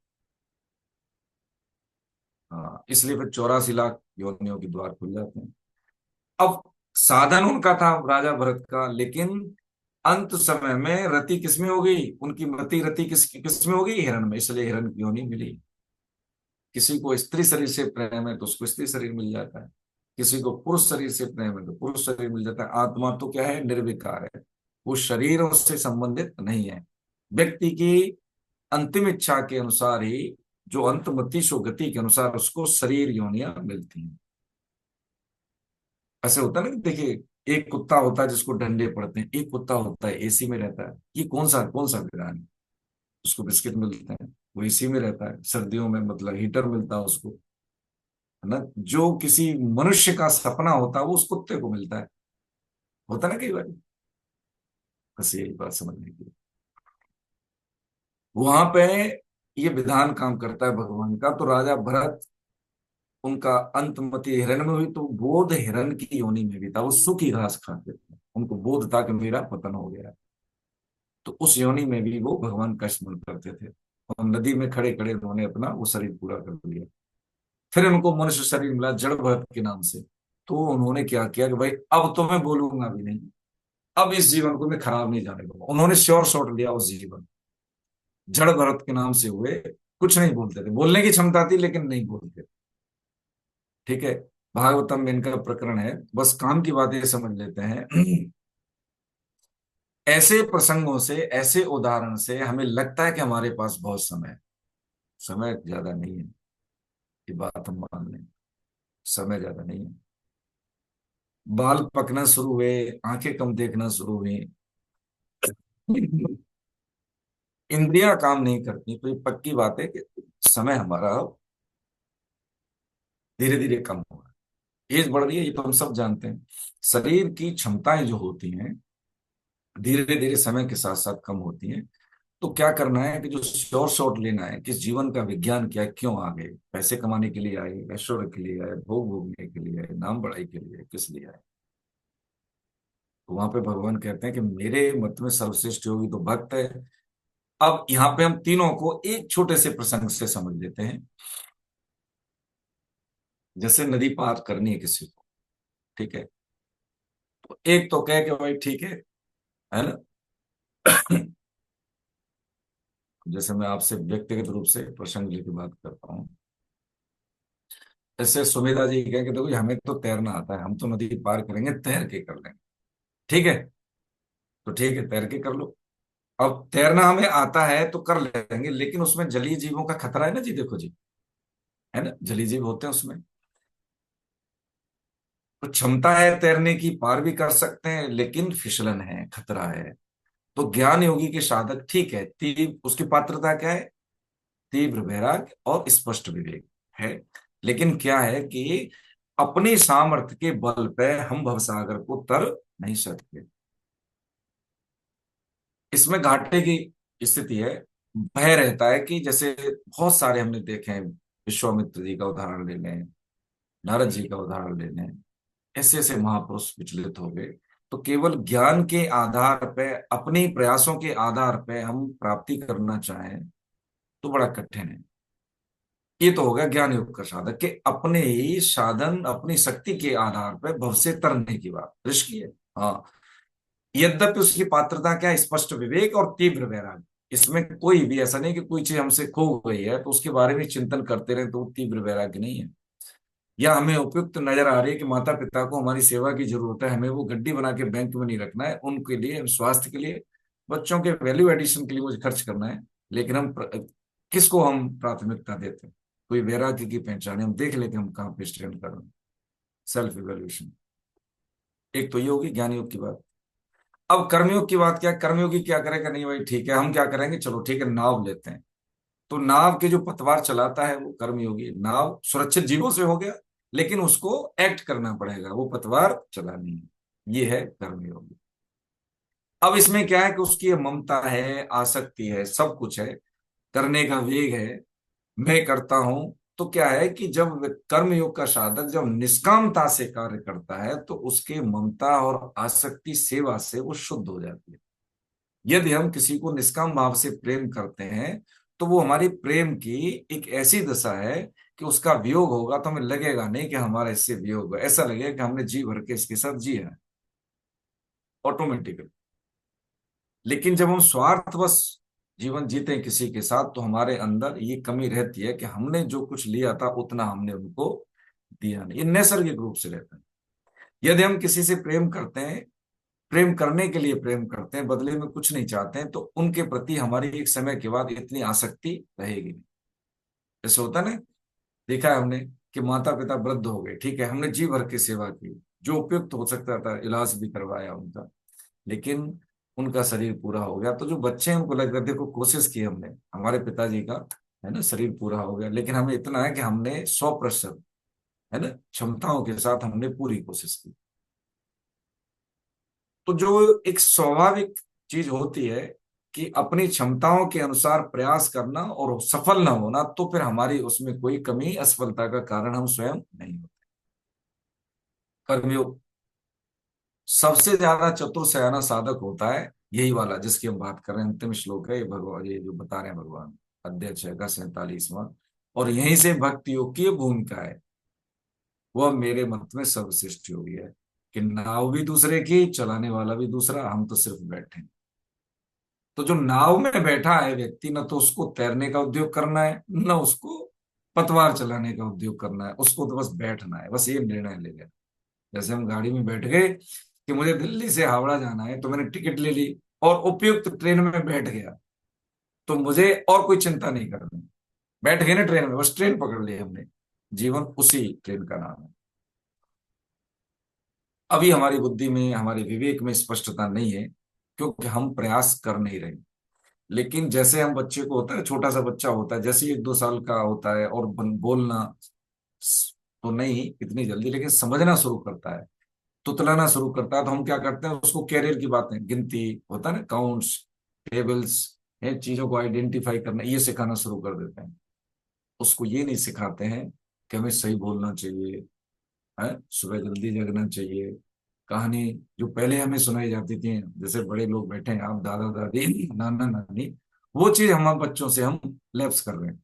हाँ, इसलिए फिर 84 लाख योनियों के द्वार खुल जाते हैं। अब साधन उनका था राजा भरत का, लेकिन अंत समय में रति किसमें हो गई, उनकी मति रति किस में हो गई, हिरण में, इसलिए हिरण की योनि मिली। किसी को स्त्री शरीर से प्रेम है तो उसको स्त्री शरीर मिल जाता है, किसी को पुरुष शरीर से प्रेम है तो पुरुष शरीर मिल जाता है। आत्मा तो क्या है, निर्विकार है, वो शरीरों से संबंधित नहीं है। व्यक्ति की अंतिम इच्छा के अनुसार ही, जो अंतमति सो गति के अनुसार उसको शरीर योनियां मिलती हैं। ऐसे होता है ना, देखिए एक कुत्ता होता है जिसको डंडे पड़ते हैं, एक कुत्ता होता है एसी में रहता है। ये कौन सा विधान है? उसको बिस्किट मिलते हैं, वो एसी में रहता है, सर्दियों में मतलब हीटर मिलता है उसको, है ना। जो किसी मनुष्य का सपना होता है वो उस कुत्ते को मिलता है, होता है ना कई बार। बस यही बात समझने की, वहां पे ये विधान काम करता है भगवान का। तो राजा भरत, उनका अंतमति हिरण में हुई तो बोध हिरण की योनि में भी था, वो सूखी घास खाते थे, उनको बोध था कि मेरा पतन हो गया। तो उस योनि में भी वो भगवान का स्मरण करते थे, और नदी में खड़े खड़े उन्होंने अपना वो शरीर पूरा कर लिया। फिर उनको मनुष्य शरीर मिला जड़ भरत के नाम से। तो उन्होंने क्या किया कि भाई अब तो मैं बोलूंगा भी नहीं, अब इस जीवन को मैं खराब नहीं जाने दूंगा। उन्होंने श्योर शॉट लिया उस जीवन, जड़ भरत के नाम से हुए। कुछ नहीं बोलते थे, बोलने की क्षमता थी लेकिन नहीं बोलते। ठीक है, भागवतम में इनका प्रकरण है, बस काम की बातें समझ लेते हैं। ऐसे प्रसंगों से, ऐसे उदाहरण से हमें लगता है कि हमारे पास बहुत समय है। समय ज्यादा नहीं है, ये बात हम मान लें, समय ज्यादा नहीं है। बाल पकना शुरू हुए, आंखें कम देखना शुरू हुई, इंद्रियां काम नहीं करती, तो ये पक्की बात है कि समय हमारा धीरे धीरे कम हो रहा है। एज बढ़ रही है, ये तो हम सब जानते हैं। शरीर की क्षमताएं जो होती हैं धीरे धीरे समय के साथ साथ कम होती हैं। तो क्या करना है कि जो श्योर शॉट लेना है कि जीवन का विज्ञान क्या है, क्यों आ गए, पैसे कमाने के लिए आए, ऐश्वर्य के लिए आए, भोग भोगने के लिए आए, नाम बढ़ाई के लिए, किस लिए आए। तो वहां पे भगवान कहते हैं कि मेरे मत में सर्वश्रेष्ठ योगी तो भक्त है। अब यहाँ पे हम तीनों को एक छोटे से प्रसंग से समझ लेते हैं। जैसे नदी पार करनी है किसी को, ठीक है, तो एक तो कहे कि भाई ठीक है ना। जैसे मैं आपसे व्यक्तिगत रूप से प्रसंग लेके बात करता हूँ, जैसे सुमेधा जी कहें कि देखो जी, हमें तो तैरना आता है, हम तो नदी पार करेंगे, तैर के कर लेंगे। ठीक है, तो ठीक है, तैर के कर लो। अब तैरना हमें आता है तो कर लेंगे, लेकिन उसमें जलीय जीवों का खतरा है ना जी, देखो जी, है ना, जलीय जीव होते हैं उसमें। तो क्षमता है तैरने की, पार भी कर सकते हैं, लेकिन फिसलन है, खतरा है। तो ज्ञान योगी के साधक, ठीक है, तीव्र उसकी पात्रता क्या है, तीव्र वैराग्य और स्पष्ट विवेक है। लेकिन क्या है कि अपने सामर्थ्य के बल पे हम भवसागर को तर नहीं सकते। इसमें घाटे की स्थिति है, भय रहता है कि जैसे बहुत सारे हमने देखे हैं, विश्वामित्र जी का उदाहरण ले लें, नारद जी का उदाहरण ले लें, ऐसे ऐसे महापुरुष विचलित हो गए। तो केवल ज्ञान के आधार पे, अपने ही प्रयासों के आधार पे हम प्राप्ति करना चाहें तो बड़ा कठिन है। ये तो होगा ज्ञान योग का साधक के अपने ही साधन, अपनी शक्ति के आधार पर भव से तरने की बात, रिश्की है। हाँ, यद्यपि उसकी पात्रता क्या है, स्पष्ट विवेक और तीव्र वैराग्य। इसमें कोई भी ऐसा नहीं कि कोई चीज हमसे खो गई है तो उसके बारे में चिंतन करते रहे, तो वो तीव्र वैराग्य नहीं है। या हमें उपयुक्त नजर आ रही है कि माता पिता को हमारी सेवा की जरूरत है, हमें वो गड्डी बना के बैंक में नहीं रखना है, उनके लिए, स्वास्थ्य के लिए, बच्चों के वैल्यू एडिशन के लिए मुझे खर्च करना है। लेकिन किसको हम प्राथमिकता देते हैं, कोई वैराग्य की पहचान है, हम देख लेते हैं हम कहाँ पे स्टैंड कर रहे हैं। सेल्फ इवेल्युएशन, एक तो ये होगी ज्ञान योग की बात। अब कर्मयोग की बात क्या है, कर्मयोगी क्या करेगा, नहीं भाई ठीक है, हम क्या करेंगे, चलो ठीक है, नाव लेते हैं। तो नाव के जो पतवार चलाता है वो कर्मयोगी, नाव सुरक्षित जीवों से हो गया, लेकिन उसको एक्ट करना पड़ेगा, वो पतवार चलानी है, ये है कर्मयोगी। अब इसमें क्या है कि उसकी ममता है, आसक्ति है, सब कुछ है, करने का वेग है, मैं करता हूं। तो क्या है कि जब कर्मयोग का साधक जब निष्कामता से कार्य करता है तो उसके ममता और आसक्ति सेवा से वो शुद्ध हो जाती है। यदि हम किसी को निष्काम भाव से प्रेम करते हैं तो वो हमारी प्रेम की एक ऐसी दशा है कि उसका वियोग होगा तो हमें लगेगा नहीं कि हमारा इससे वियोग हुआ, ऐसा लगेगा कि हमने जी भर के इसके साथ जिया है, ऑटोमेटिकली। लेकिन जब हम स्वार्थवश जीवन जीते किसी के साथ, तो हमारे अंदर ये कमी रहती है कि हमने जो कुछ लिया था उतना हमने उनको दिया नहीं। ये नैसर्गिक रूप से रहता है। यदि हम किसी से प्रेम करते हैं, प्रेम करने के लिए प्रेम करते हैं, बदले में कुछ नहीं चाहते हैं, तो उनके प्रति हमारी एक समय के बाद इतनी आसक्ति रहेगी नहीं। जैसे होता है ना, देखा है हमने कि माता पिता वृद्ध हो गए, ठीक है, हमने जी भर की सेवा की, जो उपयुक्त हो सकता था, इलाज भी करवाया उनका, लेकिन उनका शरीर पूरा हो गया। तो जो बच्चे हैं उनको लगता है देखो कोशिश की हमने, हमारे पिताजी का है ना शरीर पूरा हो गया, लेकिन हमें इतना है कि हमने 100% है ना क्षमताओं के साथ हमने पूरी कोशिश की। तो जो एक स्वाभाविक चीज होती है कि अपनी क्षमताओं के अनुसार प्रयास करना और सफल ना होना, तो फिर हमारी उसमें कोई कमी, असफलता का कारण हम स्वयं नहीं होते। कर्मयोग सबसे ज्यादा चतुर सयाना साधक होता है, यही वाला जिसकी हम बात कर रहे हैं, अंतिम श्लोक है ये, भगवान ये जो बता रहे हैं भगवान, अध्याय 6 का 47वां। और यहीं से भक्ति योग की भूमिका है, वह मेरे मत में सर्वश्रेष्ठ योगी है कि नाव भी दूसरे की, चलाने वाला भी दूसरा, हम तो सिर्फ बैठे हैं। तो जो नाव में बैठा है व्यक्ति, न तो उसको तैरने का उद्योग करना है, न उसको पतवार चलाने का उद्योग करना है, उसको तो बस बैठना है, बस ये निर्णय ले लिया। जैसे हम गाड़ी में बैठ गए कि मुझे दिल्ली से हावड़ा जाना है, तो मैंने टिकट ले ली और उपयुक्त ट्रेन में बैठ गया, तो मुझे और कोई चिंता नहीं करनी। बैठ गए ना ट्रेन में, बस ट्रेन पकड़ ली हमने, जीवन उसी ट्रेन का नाम है। अभी हमारी बुद्धि में, हमारे विवेक में स्पष्टता नहीं है, क्योंकि हम प्रयास कर नहीं रहे। लेकिन जैसे हम बच्चे को, होता है छोटा सा बच्चा होता है, जैसे ही 1-2 साल का होता है और बोलना तो नहीं इतनी जल्दी, लेकिन समझना शुरू करता है, तुतलाना शुरू करता है, तो हम क्या करते हैं, उसको कैरियर की बातें, गिनती होता है ना, काउंट्स, टेबल्स, है चीजों को आइडेंटिफाई करना, ये सिखाना शुरू कर देते हैं। उसको ये नहीं सिखाते हैं कि हमें सही बोलना चाहिए, है सुबह जल्दी जगना चाहिए। कहानी जो पहले हमें सुनाई जाती थी, जैसे बड़े लोग बैठे हैं, आप दादा दादी नाना नानी, वो चीज हम बच्चों से हम लैप्स कर रहे हैं।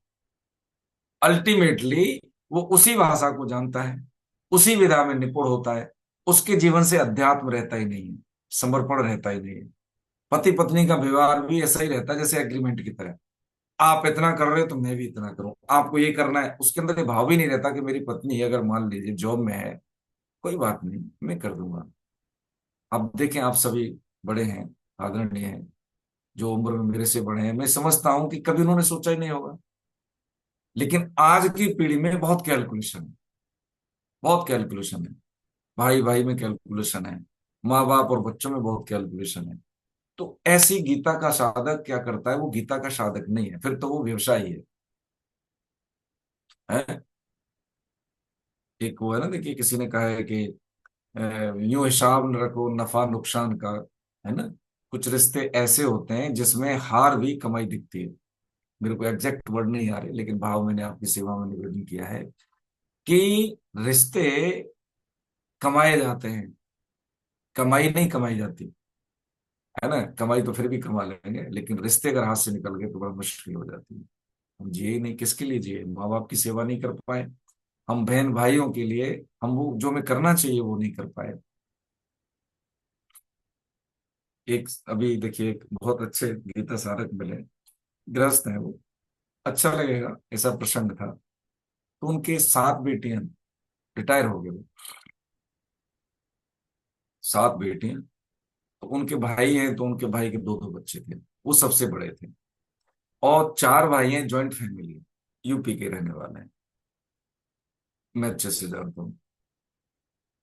अल्टीमेटली वो उसी भाषा को जानता है, उसी विधा में निपुण होता है, उसके जीवन से अध्यात्म रहता ही नहीं है, समर्पण रहता ही नहीं है। पति पत्नी का व्यवहार भी ऐसा ही रहता है जैसे एग्रीमेंट की तरह, आप इतना कर रहे हो तो मैं भी इतना करूं, आपको ये करना है, उसके अंदर ये भाव भी नहीं रहता कि मेरी पत्नी अगर मान लीजिए जॉब में है, कोई बात नहीं मैं कर दूंगा। अब देखें, आप सभी बड़े हैं, आदरणीय हैं, जो उम्र में मेरे से बड़े हैं, मैं समझता हूं कि कभी उन्होंने सोचा ही नहीं होगा, लेकिन आज की पीढ़ी में बहुत कैलकुलेशन है, बहुत कैलकुलेशन है, भाई भाई में कैलकुलेशन है, माँ बाप और बच्चों में बहुत कैलकुलेशन है। तो ऐसी गीता का साधक क्या करता है, वो गीता का साधक नहीं है, फिर तो वो व्यवसायी है। एक वो है ना, देखिए किसी ने कहा है कि यूं हिसाब न रखो नफा नुकसान का, है ना, कुछ रिश्ते ऐसे होते हैं जिसमें हार भी कमाई दिखती है। मेरे को एग्जैक्ट वर्ड नहीं आ रहे, लेकिन भाव मैंने आपकी सेवा में निवेदन किया है कि रिश्ते कमाए जाते हैं, कमाई नहीं कमाई जाती, है ना। कमाई तो फिर भी कमा लेंगे, लेकिन रिश्ते अगर हाथ से निकल गए तो बड़ा मुश्किल हो जाती है। हम जिए ही नहीं, किसके लिए जिए, माँ बाप की सेवा नहीं कर पाए, हम बहन भाइयों के लिए हम वो जो हमें करना चाहिए वो नहीं कर पाए। एक अभी देखिए, एक बहुत अच्छे गीता साधक मिले, गृहस्थ हैं वो, अच्छा लगेगा, ऐसा प्रसंग था। तो उनके 7 बेटियां, रिटायर हो गए वो, 7 बेटियां। तो उनके भाई हैं, तो उनके भाई के 2-2 बच्चे थे, वो सबसे बड़े थे। और 4 भाई हैं, ज्वाइंट फैमिली, यूपी के रहने वाले हैं, मैं अच्छे से जानता हूँ।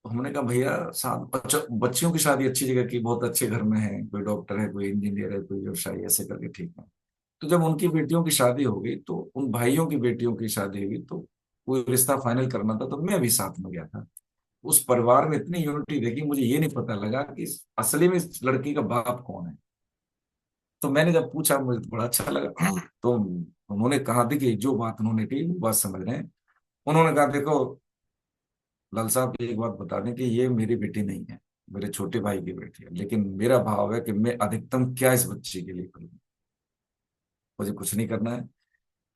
तो हमने कहा भैया, 7 बच्चियों की शादी अच्छी जगह की, बहुत अच्छे घर में है, कोई डॉक्टर है, कोई इंजीनियर है, कोई व्यवसायी, ऐसे करके ठीक है। तो जब उनकी बेटियों की शादी हो गई, तो उन भाइयों की बेटियों की शादी हुई, तो कोई रिश्ता फाइनल करना था, तो मैं भी साथ में गया था। उस परिवार में इतनी यूनिटी देखी, मुझे ये नहीं पता लगा कि असली में इस लड़की का बाप कौन है। तो मैंने जब पूछा, मुझे तो बड़ा अच्छा लगा। तो उन्होंने कहा, देखिए जो बात उन्होंने कही वो बात समझ रहे हैं। उन्होंने कहा देखो लाल साहब, एक बात बता दें कि ये मेरी बेटी नहीं है, मेरे छोटे भाई की बेटी है, लेकिन मेरा भाव है कि मैं अधिकतम क्या इस बच्ची के लिए करूँ, मुझे कुछ नहीं करना है।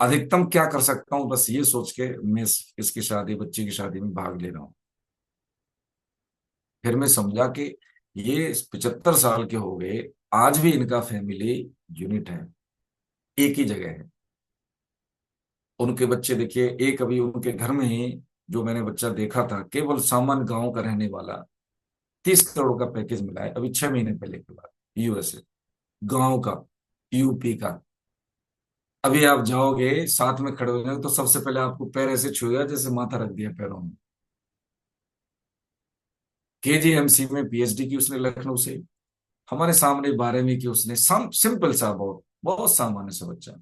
अधिकतम क्या कर सकता हूँ, बस ये सोच के मैं इसकी शादी, बच्ची की शादी में भाग ले रहा हूँ। फिर मैं समझा कि ये 75 साल के हो गए, आज भी इनका फैमिली यूनिट है, एक ही जगह है। उनके बच्चे देखिए, एक अभी उनके घर में ही जो मैंने बच्चा देखा था, केवल सामान्य गांव का रहने वाला, 30 करोड़ का पैकेज मिला है अभी 6 महीने पहले के बाद, यूएसए, गांव का, यूपी का। अभी आप जाओगे, साथ में खड़े हो जाओगे तो सबसे पहले आपको पैर ऐसे छुएगा जैसे माथा रख दिया पैरों में। केजीएमसी में पीएचडी की उसने लखनऊ से, हमारे सामने 12वीं की उसने, सिंपल सा, बहुत बहुत सामान्य सा बच्चा।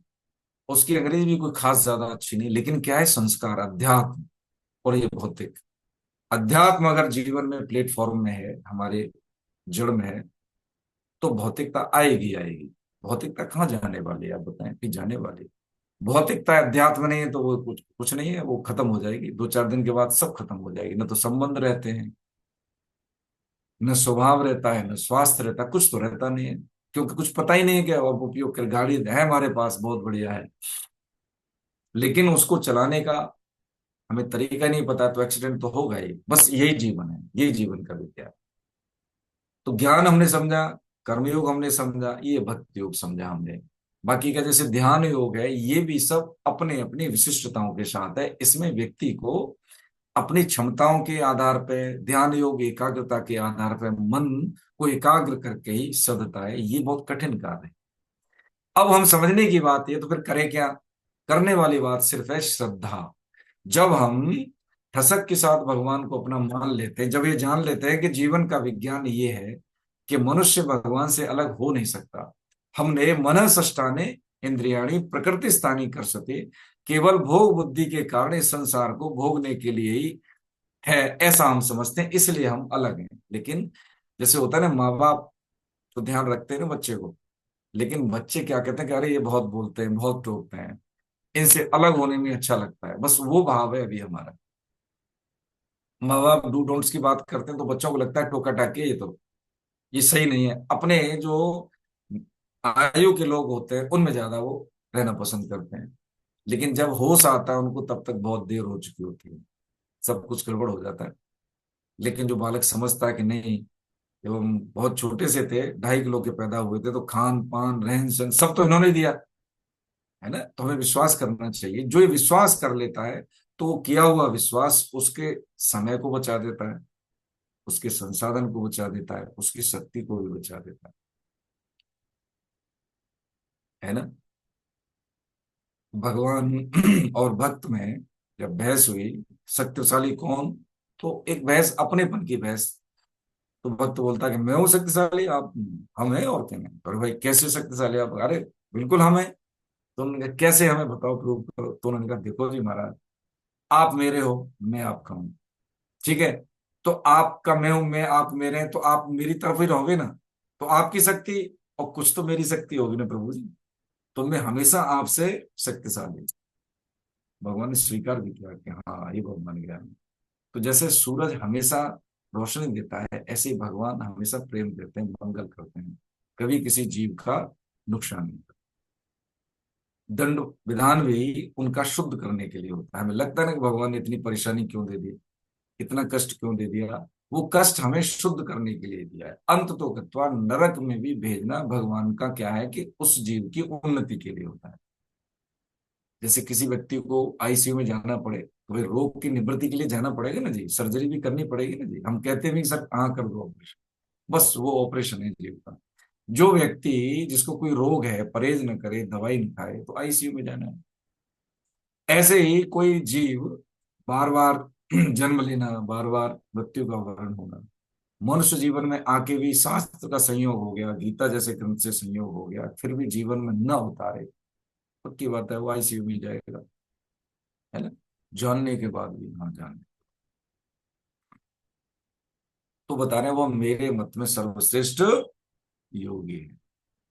उसकी अंग्रेजी भी कोई खास ज्यादा अच्छी नहीं, लेकिन क्या है, संस्कार, अध्यात्म और ये भौतिक। अध्यात्म अगर जीवन में प्लेटफॉर्म में है, हमारे जड़ में है, तो भौतिकता आएगी आएगी। भौतिकता कहाँ जाने वाली है, आप बताएं कि जाने वाली है? भौतिकता अध्यात्म नहीं है तो वो कुछ कुछ नहीं है, वो खत्म हो जाएगी 2-4 दिन के बाद, सब खत्म हो जाएगी। न तो संबंध रहते हैं, न स्वभाव रहता है, न स्वास्थ्य रहता है, कुछ तो रहता नहीं है। क्योंकि कुछ पता ही नहीं है कि अब उपयोग कर, गाड़ी है हमारे पास बहुत बढ़िया है, लेकिन उसको चलाने का हमें तरीका नहीं पता, तो एक्सीडेंट तो होगा ही। बस यही जीवन है, यही जीवन का विज्ञान। तो ज्ञान हमने समझा, कर्मयोग हमने समझा, ये भक्ति योग समझा हमने। बाकी का जैसे ध्यान योग है, ये भी सब अपने अपनी विशिष्टताओं के साथ है। इसमें व्यक्ति को अपनी क्षमताओं के आधार पर, ध्यान योग एकाग्रता के आधार पर मन को एकाग्र करके ही सधता है। ये बहुत कठिन कार्य है। अब हम समझने की बात है, तो फिर करें क्या? करने वाली बात सिर्फ है श्रद्धा। जब हम ठसक के साथ भगवान को अपना मान लेते हैं, जब ये जान लेते हैं कि जीवन का विज्ञान ये है कि मनुष्य भगवान से अलग हो नहीं सकता। हमने मन षष्ठाने इंद्रियाणी प्रकृति स्थानी कर सके, केवल भोग बुद्धि के कारण इस संसार को भोगने के लिए ही है, ऐसा हम समझते हैं, इसलिए हम अलग हैं। लेकिन जैसे होता है ना, माँ बाप तो ध्यान रखते हैं ना बच्चे को, लेकिन बच्चे क्या कहते हैं कि अरे ये बहुत बोलते हैं, बहुत टोकते हैं, इनसे अलग होने में अच्छा लगता है। बस वो भाव है अभी हमारा। माँ बाप डू डोंट्स की बात करते हैं तो बच्चों को लगता है टोका टाकी, ये सही नहीं है। अपने जो आयु के लोग होते हैं उनमें ज्यादा वो रहना पसंद करते हैं, लेकिन जब होश आता है उनको तब तक बहुत देर हो चुकी होती है, सब कुछ गड़बड़ हो जाता है। लेकिन जो बालक समझता है कि नहीं, जब हम बहुत छोटे से थे, 2.5 किलो के पैदा हुए थे, तो खान पान रहन सहन सब तो इन्होंने दिया है ना। तो हमें विश्वास करना चाहिए। जो ये विश्वास कर लेता है, तो वो किया हुआ विश्वास उसके समय को बचा देता है, उसके संसाधन को बचा देता है, उसकी शक्ति को भी बचा देता है ना। भगवान और भक्त में जब बहस हुई, शक्तिशाली कौन, तो एक बहस अपनेपन की बहस। तो भक्त बोलता है कि मैं हूं शक्तिशाली, आप, हम हैं और क्या है। अरे भाई कैसे शक्तिशाली आप? अरे बिल्कुल हम हैं। तो उन्होंने कहा कैसे, हमें बताओ, प्रूव करो। तो उन्होंने कहा देखो जी महाराज, आप मेरे हो, मैं आपका हूं, ठीक है। तो आपका मैं हूं, मैं आप मेरे हैं, तो आप मेरी तरफ ही रहोगे ना, तो आपकी शक्ति और कुछ तो मेरी शक्ति होगी ना प्रभु जी। तो मैं हमेशा आपसे शक्तिशाली। भगवान ने स्वीकार भी किया कि हाँ ये भगवान ज्ञान है। तो जैसे सूरज हमेशा रोशनी देता है, ऐसे ही भगवान हमेशा प्रेम देते हैं, मंगल करते हैं, कभी किसी जीव का नुकसान नहीं करते। दंड विधान भी उनका शुद्ध करने के लिए होता है। हमें लगता है ना कि भगवान ने इतनी परेशानी क्यों दे दी, इतना कष्ट क्यों दे दिया? वो कष्ट हमें शुद्ध करने के लिए दिया है। अंत तो गत्वा, नरक में भी भेजना भगवान का क्या है कि उस जीव की उन्नति के लिए होता है। जैसे किसी व्यक्ति को आईसीयू में जाना पड़े, तो भाई रोग की निवृत्ति के लिए जाना पड़ेगा ना जी, सर्जरी भी करनी पड़ेगी ना जी। हम कहते हैं सर हाँ कर दो ऑपरेशन, बस वो ऑपरेशन है जीव का। जो व्यक्ति, जिसको कोई रोग है, परहेज न करे, दवाई न खाए, तो आईसीयू में जाना है। ऐसे ही कोई जीव बार बार जन्म लेना, बार बार मृत्यु का वरण होना, मनुष्य जीवन में आके भी शास्त्र का संयोग हो गया, गीता जैसे ग्रंथ से संयोग हो गया, फिर भी जीवन में न उतारे, पक्की बात है वो आईसीयू में जाएगा, है ना। जानने के बाद भी, हाँ जानने। तो बता रहे हैं वो मेरे मत में सर्वश्रेष्ठ योगी है,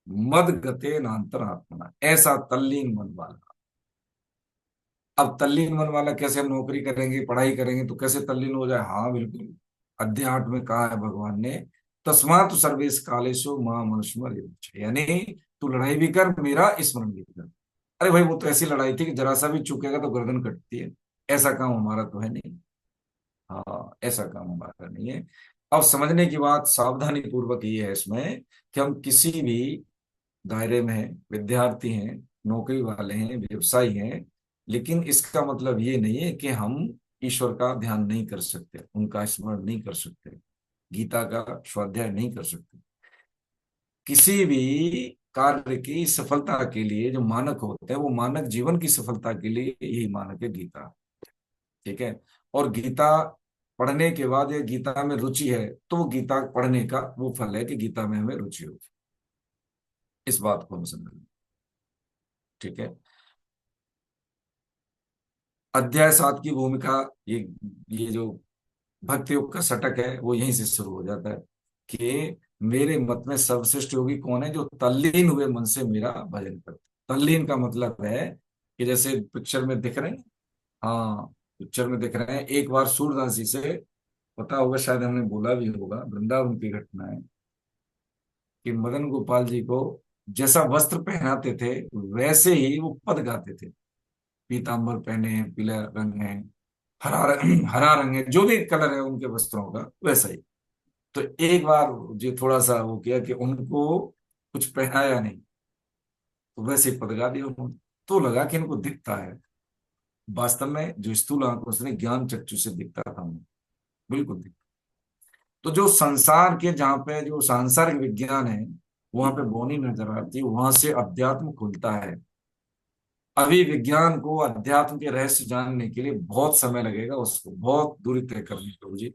मद गते नांतर आत्मना, ऐसा तल्लीन मन वाला। अब तल्लीन मन वाला कैसे? हम नौकरी करेंगे, पढ़ाई करेंगे, तो कैसे तल्लीन हो जाए? हाँ बिल्कुल, अध्यात्म में कहा है भगवान ने, तस्मात् सर्वेश कालेषु मां मनुष्मर युज्य, यानी तू लड़ाई भी कर, मेरा स्मरण भी कर। अरे भाई वो तो ऐसी लड़ाई थी कि जरा सा भी चूकेगा तो गर्दन कटती है, ऐसा काम हमारा तो है नहीं। हाँ ऐसा काम हमारा नहीं है। अब समझने की बात सावधानी पूर्वक ये है इसमें कि हम किसी भी दायरे में हैं, विद्यार्थी हैं, नौकरी वाले हैं, व्यवसायी हैं, लेकिन इसका मतलब ये नहीं है कि हम ईश्वर का ध्यान नहीं कर सकते, उनका स्मरण नहीं कर सकते, गीता का स्वाध्याय नहीं कर सकते। किसी भी कार्य की सफलता के लिए जो मानक होते हैं, वो मानक जीवन की सफलता के लिए यही मानक है गीता। ठीक है। और गीता पढ़ने के बाद या गीता में रुचि है, तो वो गीता पढ़ने का वो फल है कि गीता में हमें रुचि हो। इस बात को हम समझें। ठीक है। अध्याय 7 की भूमिका, ये जो भक्ति योग का षटक है वो यहीं से शुरू हो जाता है कि मेरे मत में सर्वश्रेष्ठ योगी कौन है, जो तल्लीन हुए मन से मेरा भजन करते। तल्लीन का मतलब है कि जैसे पिक्चर में दिख रहे हैं, हाँ पिक्चर में दिख रहे हैं, एक बार सूरदास जी से, पता होगा शायद हमने बोला भी होगा, वृंदावन की घटना है कि मदन गोपाल जी को जैसा वस्त्र पहनाते थे वैसे ही वो पद गाते थे। पीतांबर पहने हैं, पीला रंग है, हरा रंग है, जो भी कलर है उनके वस्त्रों का वैसा ही। तो एक बार जो थोड़ा सा वो किया कि उनको कुछ पहनाया नहीं, तो वैसे ही पद गा दिया उन्होंने। तो लगा कि इनको दिखता है, वास्तव में जो स्थूल आंखों से ज्ञान चक्षु से दिखता था उन्हें, बिल्कुल दिखता। तो जो संसार के जहाँ पे जो सांसारिक विज्ञान है वहां पे बोनी नजर आती है, वहां से अध्यात्म खुलता है। अभी विज्ञान को अध्यात्म के रहस्य जानने के लिए बहुत समय लगेगा, उसको बहुत दूरी तय करनी होगी।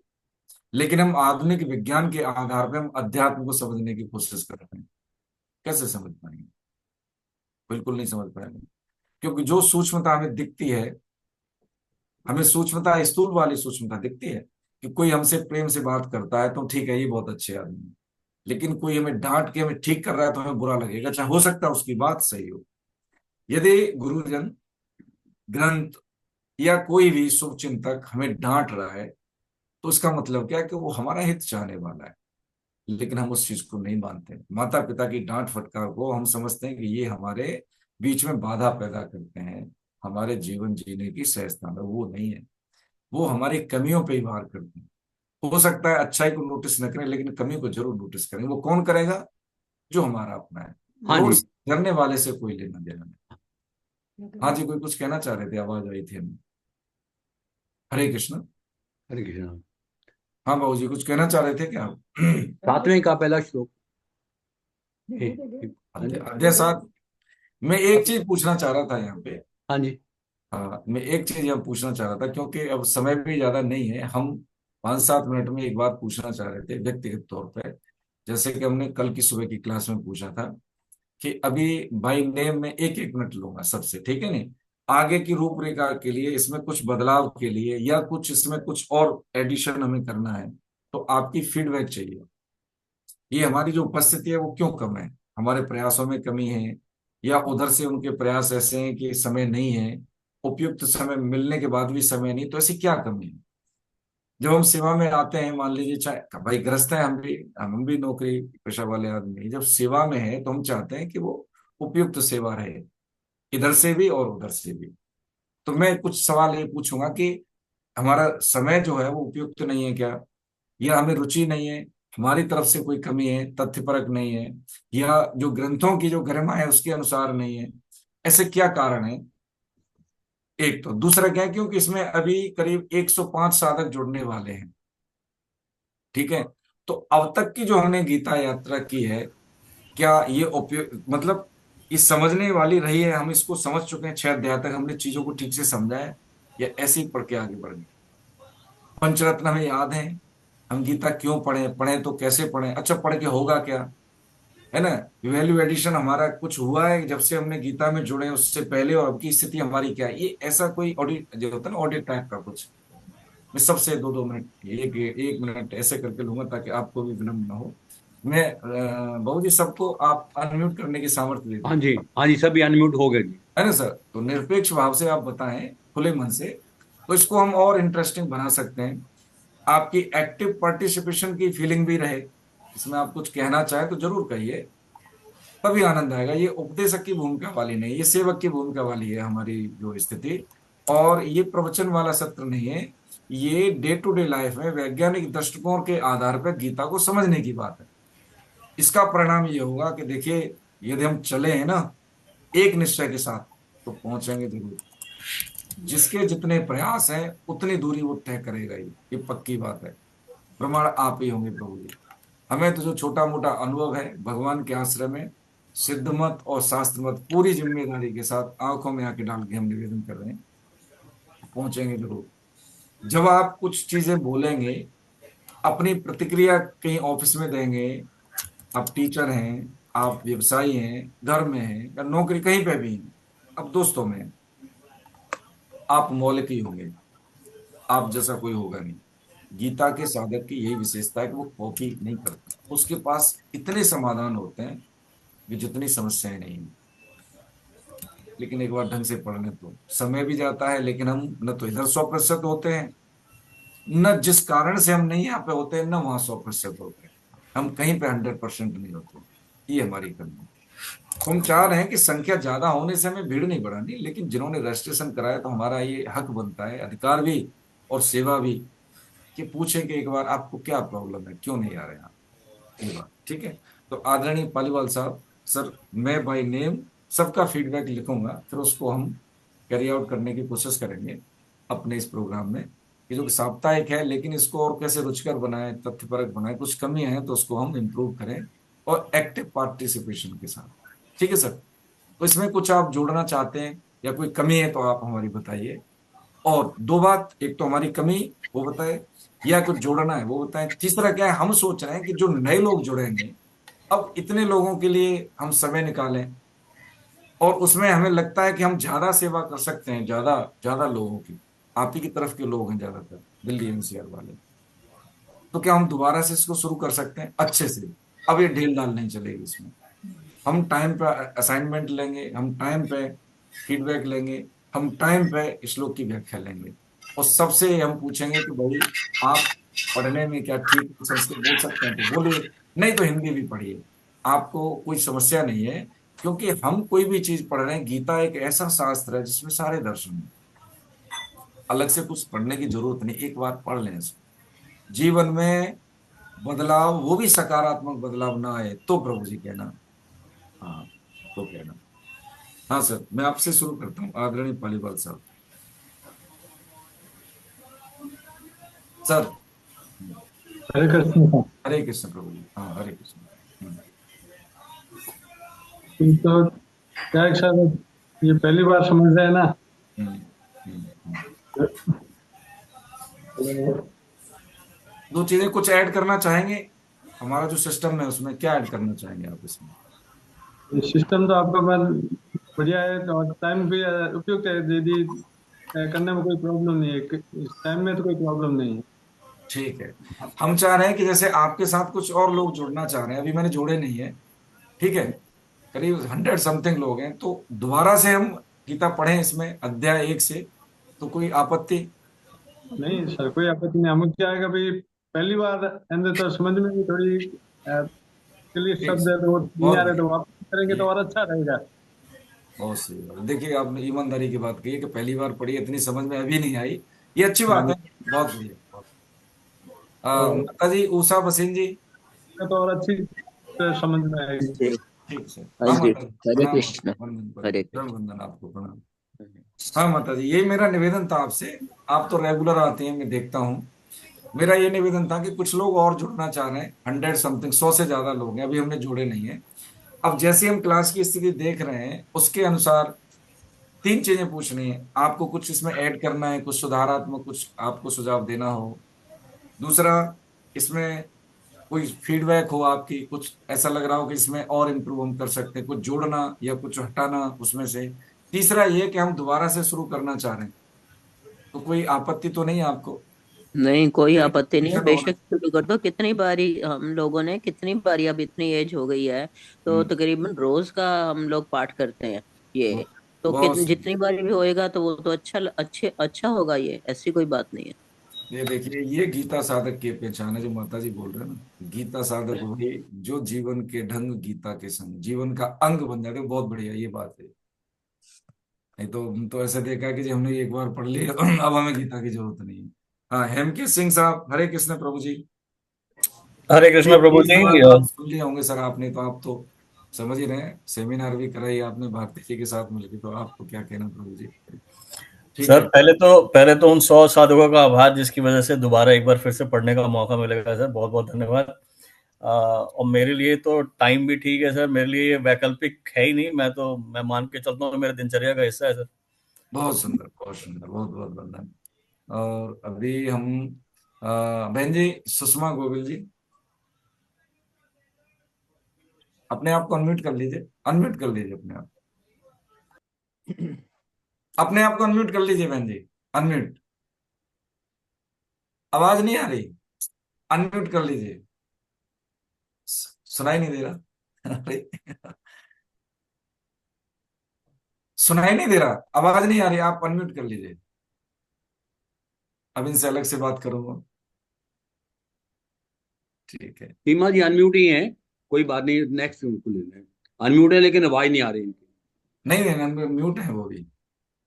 लेकिन हम आधुनिक विज्ञान के आधार पर हम अध्यात्म को समझने की कोशिश कर रहे हैं। कैसे समझ पाएंगे? बिल्कुल नहीं समझ पाएंगे, क्योंकि जो सूक्ष्मता हमें दिखती है, हमें सूक्ष्मता स्थूल वाली सूक्ष्मता दिखती है कि कोई हमसे प्रेम से बात करता है तो ठीक है, ये बहुत अच्छे आदमी है। लेकिन कोई हमें डांट के हमें ठीक कर रहा है तो हमें बुरा लगेगा, चाहे हो सकता है उसकी बात सही हो। यदि गुरुजन, ग्रंथ या कोई भी शुभ चिंतक हमें डांट रहा है तो उसका मतलब क्या है कि वो हमारा हित चाहने वाला है। लेकिन हम उस चीज को नहीं मानते। माता पिता की डांट फटकार को हम समझते हैं कि ये हमारे बीच में बाधा पैदा करते हैं, हमारे जीवन जीने की सहजता में। वो नहीं है, वो हमारी कमियों पे ही वार करते हैं। हो सकता है अच्छाई को नोटिस न करें, लेकिन कमी को जरूर नोटिस करें। वो कौन करेगा? जो हमारा अपना है। हाँ रोड जी। से गुजरने वाले से कोई लेना देना नहीं। हाँ जी, कोई कुछ कहना चाह रहे थे, आवाज आई थी हमें। हरे कृष्ण। हरे कृष्ण। हाँ बाबू जी, कुछ कहना चाह रहे थे क्या आप? 7वें का पहला श्लोक। हाँ जी। अध्याय 7। मैं एक चीज पूछना चाह रहा था यहाँ पे। हाँ जी। हाँ, मैं एक चीज यहाँ पूछना चाह रहा था, क्योंकि अब समय भी ज्यादा नहीं है। हम 5-7 मिनट में एक बात पूछना चाह रहे थे व्यक्तिगत तौर पे। जैसे कि हमने कल की सुबह की क्लास में पूछा था कि अभी बाई नेम में 1-1 मिनट लूंगा सबसे, ठीक है नहीं? आगे की रूपरेखा के लिए, इसमें कुछ बदलाव के लिए या कुछ इसमें कुछ और एडिशन हमें करना है, तो आपकी फीडबैक चाहिए। ये हमारी जो उपस्थिति है वो क्यों कम है? हमारे प्रयासों में कमी है, या उधर से उनके प्रयास ऐसे हैं कि समय नहीं है, उपयुक्त समय मिलने के बाद भी समय नहीं, तो ऐसी क्या कमी है? जब हम सेवा में आते हैं, मान लीजिए, चाहे भाई ग्रस्त है, हम भी नौकरी पेशा वाले आदमी, जब सेवा में है तो हम चाहते हैं कि वो उपयुक्त सेवा रहे, इधर से भी और उधर से भी। तो मैं कुछ सवाल ये पूछूंगा कि हमारा समय जो है वो उपयुक्त नहीं है क्या, या हमें रुचि नहीं है, हमारी तरफ से कोई कमी है, तथ्यपरक नहीं है, या जो ग्रंथों की जो गरिमा है उसके अनुसार नहीं है? ऐसे क्या कारण है? एक तो दूसरा क्या है, क्योंकि इसमें अभी करीब 105 साधक जुड़ने वाले हैं। ठीक है। तो अब तक की जो हमने गीता यात्रा की है, क्या ये उपयोग, मतलब ये समझने वाली रही है? हम इसको समझ चुके हैं 6 अध्याय तक, हमने चीजों को ठीक से समझा है, या ऐसे ही पढ़ के आगे बढ़ गए? पंचरत्न हमें याद है, हम गीता क्यों पढ़े, पढ़े तो कैसे पढ़े, अच्छा पढ़ के होगा क्या, है ना? वैल्यू एडिशन हमारा कुछ हुआ है जब से हमने गीता में जुड़े, उससे पहले और अब की स्थिति हमारी क्या है? ये ऐसा कोई ऑडिट जो होता है ना, ऑडिट टाइप का कुछ। मैं सबसे 2-2 मिनट, 1-1 मिनट ऐसे करके लूंगा ताकि आपको भी विलम्ब ना हो। मैं बाबू जी, सबको आप अनम्यूट करने की सामर्थ्य दे हाँ दीजिए, जी। हाँ जी, सभी अनम्यूट हो गए जी। है ना सर? तो निरपेक्ष भाव से आप बताएं, खुले मन से, तो इसको हम और इंटरेस्टिंग बना सकते हैं। आपकी एक्टिव पार्टिसिपेशन की फीलिंग भी रहे, इसमें आप कुछ कहना चाहे तो जरूर कहिए, तभी आनंद आएगा। ये उपदेशक की भूमिका वाली नहीं, ये सेवक की भूमिका वाली है हमारी जो स्थिति। और ये प्रवचन वाला सत्र नहीं है, ये डे टू डे लाइफ में वैज्ञानिक दृष्टिकोण के आधार पर गीता को समझने की बात है। इसका परिणाम ये होगा कि देखिए, यदि हम चले हैं ना एक निश्चय के साथ, तो पहुंचेंगे जरूर। जिसके जितने प्रयास हैं उतनी दूरी वो तय करेगा ही, ये पक्की बात है। प्रमाण आप ही होंगे प्रभु जी। हमें तो जो छोटा मोटा अनुभव है भगवान के आश्रय में, सिद्ध मत और शास्त्र मत पूरी जिम्मेदारी के साथ आंखों में आंखें डाल के हम निवेदन कर रहे हैं, पहुंचेंगे जरूर। जब आप कुछ चीजें बोलेंगे, अपनी प्रतिक्रिया कहीं ऑफिस में देंगे, आप टीचर हैं, आप व्यवसायी हैं, घर में हैं, या नौकरी कहीं पे भी हैं, अब दोस्तों में हैं, आप मौलिक ही होंगे, आप जैसा कोई होगा नहीं। गीता के साधक की यही विशेषता है कि वो कॉपी नहीं करता, उसके पास इतने समाधान होते हैं कि जितनी समस्याएं नहीं हैं। लेकिन एक बार ढंग से पढ़ने तो समय भी जाता है, लेकिन हम न तो इधर 100% होते हैं, न जिस कारण से हम नहीं यहाँ पे होते हैं, न वहां 100% होते हैं। हम कहीं पे 100% नहीं होते, ये हमारी कमी है। हम चाह रहे हैं कि संख्या ज्यादा होने से हमें भीड़ नहीं बढ़ानी, लेकिन जिन्होंने रजिस्ट्रेशन कराया तो हमारा ये हक बनता है, अधिकार भी और सेवा भी, कि पूछें कि एक बार आपको क्या प्रॉब्लम है, क्यों नहीं आ रहे हैं आप, ये बात ठीक है। तो आदरणीय पालीवाल साहब, सर मैं बाय नेम सबका फीडबैक लिखूंगा, फिर उसको हम कैरी आउट करने की कोशिश करेंगे अपने इस प्रोग्राम में। ये जो साप्ताहिक है, लेकिन इसको और कैसे रुचिकर बनाए, तथ्यपरक बनाए, कुछ कमी है तो उसको हम इम्प्रूव करें, और एक्टिव पार्टिसिपेशन के साथ। ठीक है सर। तो इसमें कुछ आप जोड़ना चाहते हैं या कोई कमी है तो आप हमारी बताइए। और दो बात, एक तो हमारी कमी वो बताए, या कुछ जोड़ना है वो बताएं। तीसरा क्या है, हम सोच रहे हैं कि जो नए लोग जुड़ेंगे, अब इतने लोगों के लिए हम समय निकालें, और उसमें हमें लगता है कि हम ज्यादा सेवा कर सकते हैं, ज्यादा ज्यादा लोगों की। आप ही की तरफ के लोग हैं ज्यादातर, दिल्ली एनसीआर वाले। तो क्या हम दोबारा से इसको शुरू कर सकते हैं अच्छे से? अब ये ढील डाल नहीं चलेगी इसमें। हम टाइम पे असाइनमेंट लेंगे, हम टाइम पे फीडबैक लेंगे, हम टाइम पे श्लोक की व्याख्या लेंगे, और सबसे हम पूछेंगे कि भाई आप पढ़ने में क्या ठीक संस्कृत बोल सकते हैं तो बोलिए, नहीं तो हिंदी भी पढ़िए, आपको कोई समस्या नहीं है। क्योंकि हम कोई भी चीज पढ़ रहे हैं, गीता एक ऐसा शास्त्र है जिसमें सारे दर्शन हैं, अलग से कुछ पढ़ने की जरूरत नहीं, एक बार पढ़ लें इसको। जीवन में बदलाव, वो भी सकारात्मक बदलाव ना आए तो प्रभु जी कहना, हाँ तो कहना। हाँ सर, मैं आपसे शुरू करता हूँ आदरणीय पालीवाल साहब। सर। हरे कृष्ण। हरे कृष्ण प्रभु जी, हाँ हरे कृष्ण। तो क्या है सर, ये पहली बार समझ रहे हैं ना। हम्म, हम्म, दो चीजें कुछ ऐड करना चाहेंगे, हमारा जो सिस्टम है उसमें क्या ऐड करना चाहेंगे आप इसमें? ये सिस्टम तो आपका मैं बढ़िया है, और टाइम भी उपयुक्त है। यदि करने में कोई प्रॉब्लम नहीं है, इस टाइम में तो कोई प्रॉब्लम नहीं है। ठीक है। हम चाह रहे हैं कि जैसे आपके साथ कुछ और लोग जुड़ना चाह रहे हैं, अभी मैंने जोड़े नहीं है, ठीक है, करीब 100 समथिंग लोग हैं, तो दोबारा से हम गीता पढ़ें इसमें अध्याय 1 से, तो कोई आपत्ति? नहीं सर, कोई आपत्ति नहीं। हम क्या है, भाई पहली बार अंदर तो समझ में भी थोड़ी क्लियर ठीक शब्द से, है तो वो नहीं बहुत आ रहे, तो बढ़िया, वापस करेंगे तो ठीक, और अच्छा रहेगा। बहुत सही बात। देखिए आपने ईमानदारी की बात कही है कि पहली बार पढ़ी, इतनी समझ में अभी नहीं आई, ये अच्छी बात हाँ, है, बहुत बढ़िया, बहुत। तो माता जी उषा भसीन जी। तो और अच्छी तरह समझ में आएगी। जी। ठीक से, हाँ हाँ जी। माता जी हरे प्रणाम, कृष्ण। वंदन हरे प्रणाम, चरण कृष्ण। वंदन आपको, प्रणाम। हाँ माता जी, यही मेरा निवेदन था आपसे। आप तो रेगुलर आते हैं, मैं देखता हूँ। मेरा ये निवेदन था कि कुछ लोग और जुड़ना चाह रहे हैं, 100 समथिंग, 100 से ज्यादा लोग हैं, अभी हमने जोड़े नहीं है। अब जैसे हम क्लास की स्थिति देख रहे हैं उसके अनुसार तीन चीजें पूछनी है आपको, कुछ इसमें ऐड करना है, कुछ सुधारात्मक, कुछ आपको सुझाव देना हो। दूसरा, इसमें कोई फीडबैक हो आपकी, कुछ ऐसा लग रहा हो कि इसमें और इम्प्रूव हम कर सकते हैं, कुछ जोड़ना या कुछ हटाना उसमें से। तीसरा ये कि हम दोबारा से शुरू करना चाह रहे हैं, तो कोई आपत्ति तो नहीं है आपको? नहीं, कोई आपत्ति नहीं है, क्लैरिफिकेशन और। बेशक शुरू कर दो। कितनी बारी हम लोगों ने, कितनी बारी, अब इतनी एज हो गई है तो हम्म, तकरीबन रोज का हम लोग पाठ करते हैं ये। तो बहुत कितनी, सही। जितनी बारी भी होएगा तो वो तो अच्छा होगा, ये ऐसी कोई बात नहीं है। ये देखिए, ये गीता साधक की पहचान है जो माता जी बोल रहे हैं ना, गीता साधक वही जो जीवन के ढंग गीता के संग जीवन का अंग बन जाते हैं। बहुत बढ़िया ये बात है। नहीं तो हम तो ऐसा देखा कि जी हमने एक बार पढ़ ली अब हमें गीता की जरूरत नहीं है। हाँ हेमकेश सिंह साहब, हरे कृष्ण प्रभु जी। हरे कृष्ण प्रभु ये जी। सवाल तो आप सुन लिए होंगे सर आपने, तो आप तो समझ ही रहे हैं, सेमिनार भी कराई आपने भारती जी के साथ मिलकर, तो आपको क्या कहना प्रभु जी। ठीक सर है। पहले तो उन 100 साधकों का आभार जिसकी वजह से दोबारा एक बार फिर से पढ़ने का मौका मिलेगा सर, बहुत बहुत धन्यवाद। और मेरे लिए तो टाइम भी ठीक है सर, मेरे लिए ये वैकल्पिक है ही नहीं, मैं मान के चलता हूँ मेरे दिनचर्या का हिस्सा है सर। बहुत सुंदर, बहुत सुंदर, बहुत बहुत वंदन। और अभी हम बहन जी सुषमा गोविल जी, अपने आप को अनम्यूट कर लीजिए, अनम्यूट कर लीजिए अपने आप, अपने आप को अनम्यूट कर लीजिए बहन जी, अनम्यूट। आवाज नहीं आ रही, अनम्यूट कर लीजिए। सुनाई नहीं दे रहा। अरे, सुनाई नहीं दे रहा, आवाज नहीं आ रही, आप अनम्यूट कर लीजिए। अब इनसे अलग से बात करूंगा। ठीक है। सीमा जी अनम्यूट ही है, कोई बात नहीं, नेक्स्ट उनको लेना है। अनम्यूट है लेकिन आवाज नहीं आ रही इनकी। नहीं नहीं, म्यूट है वो भी,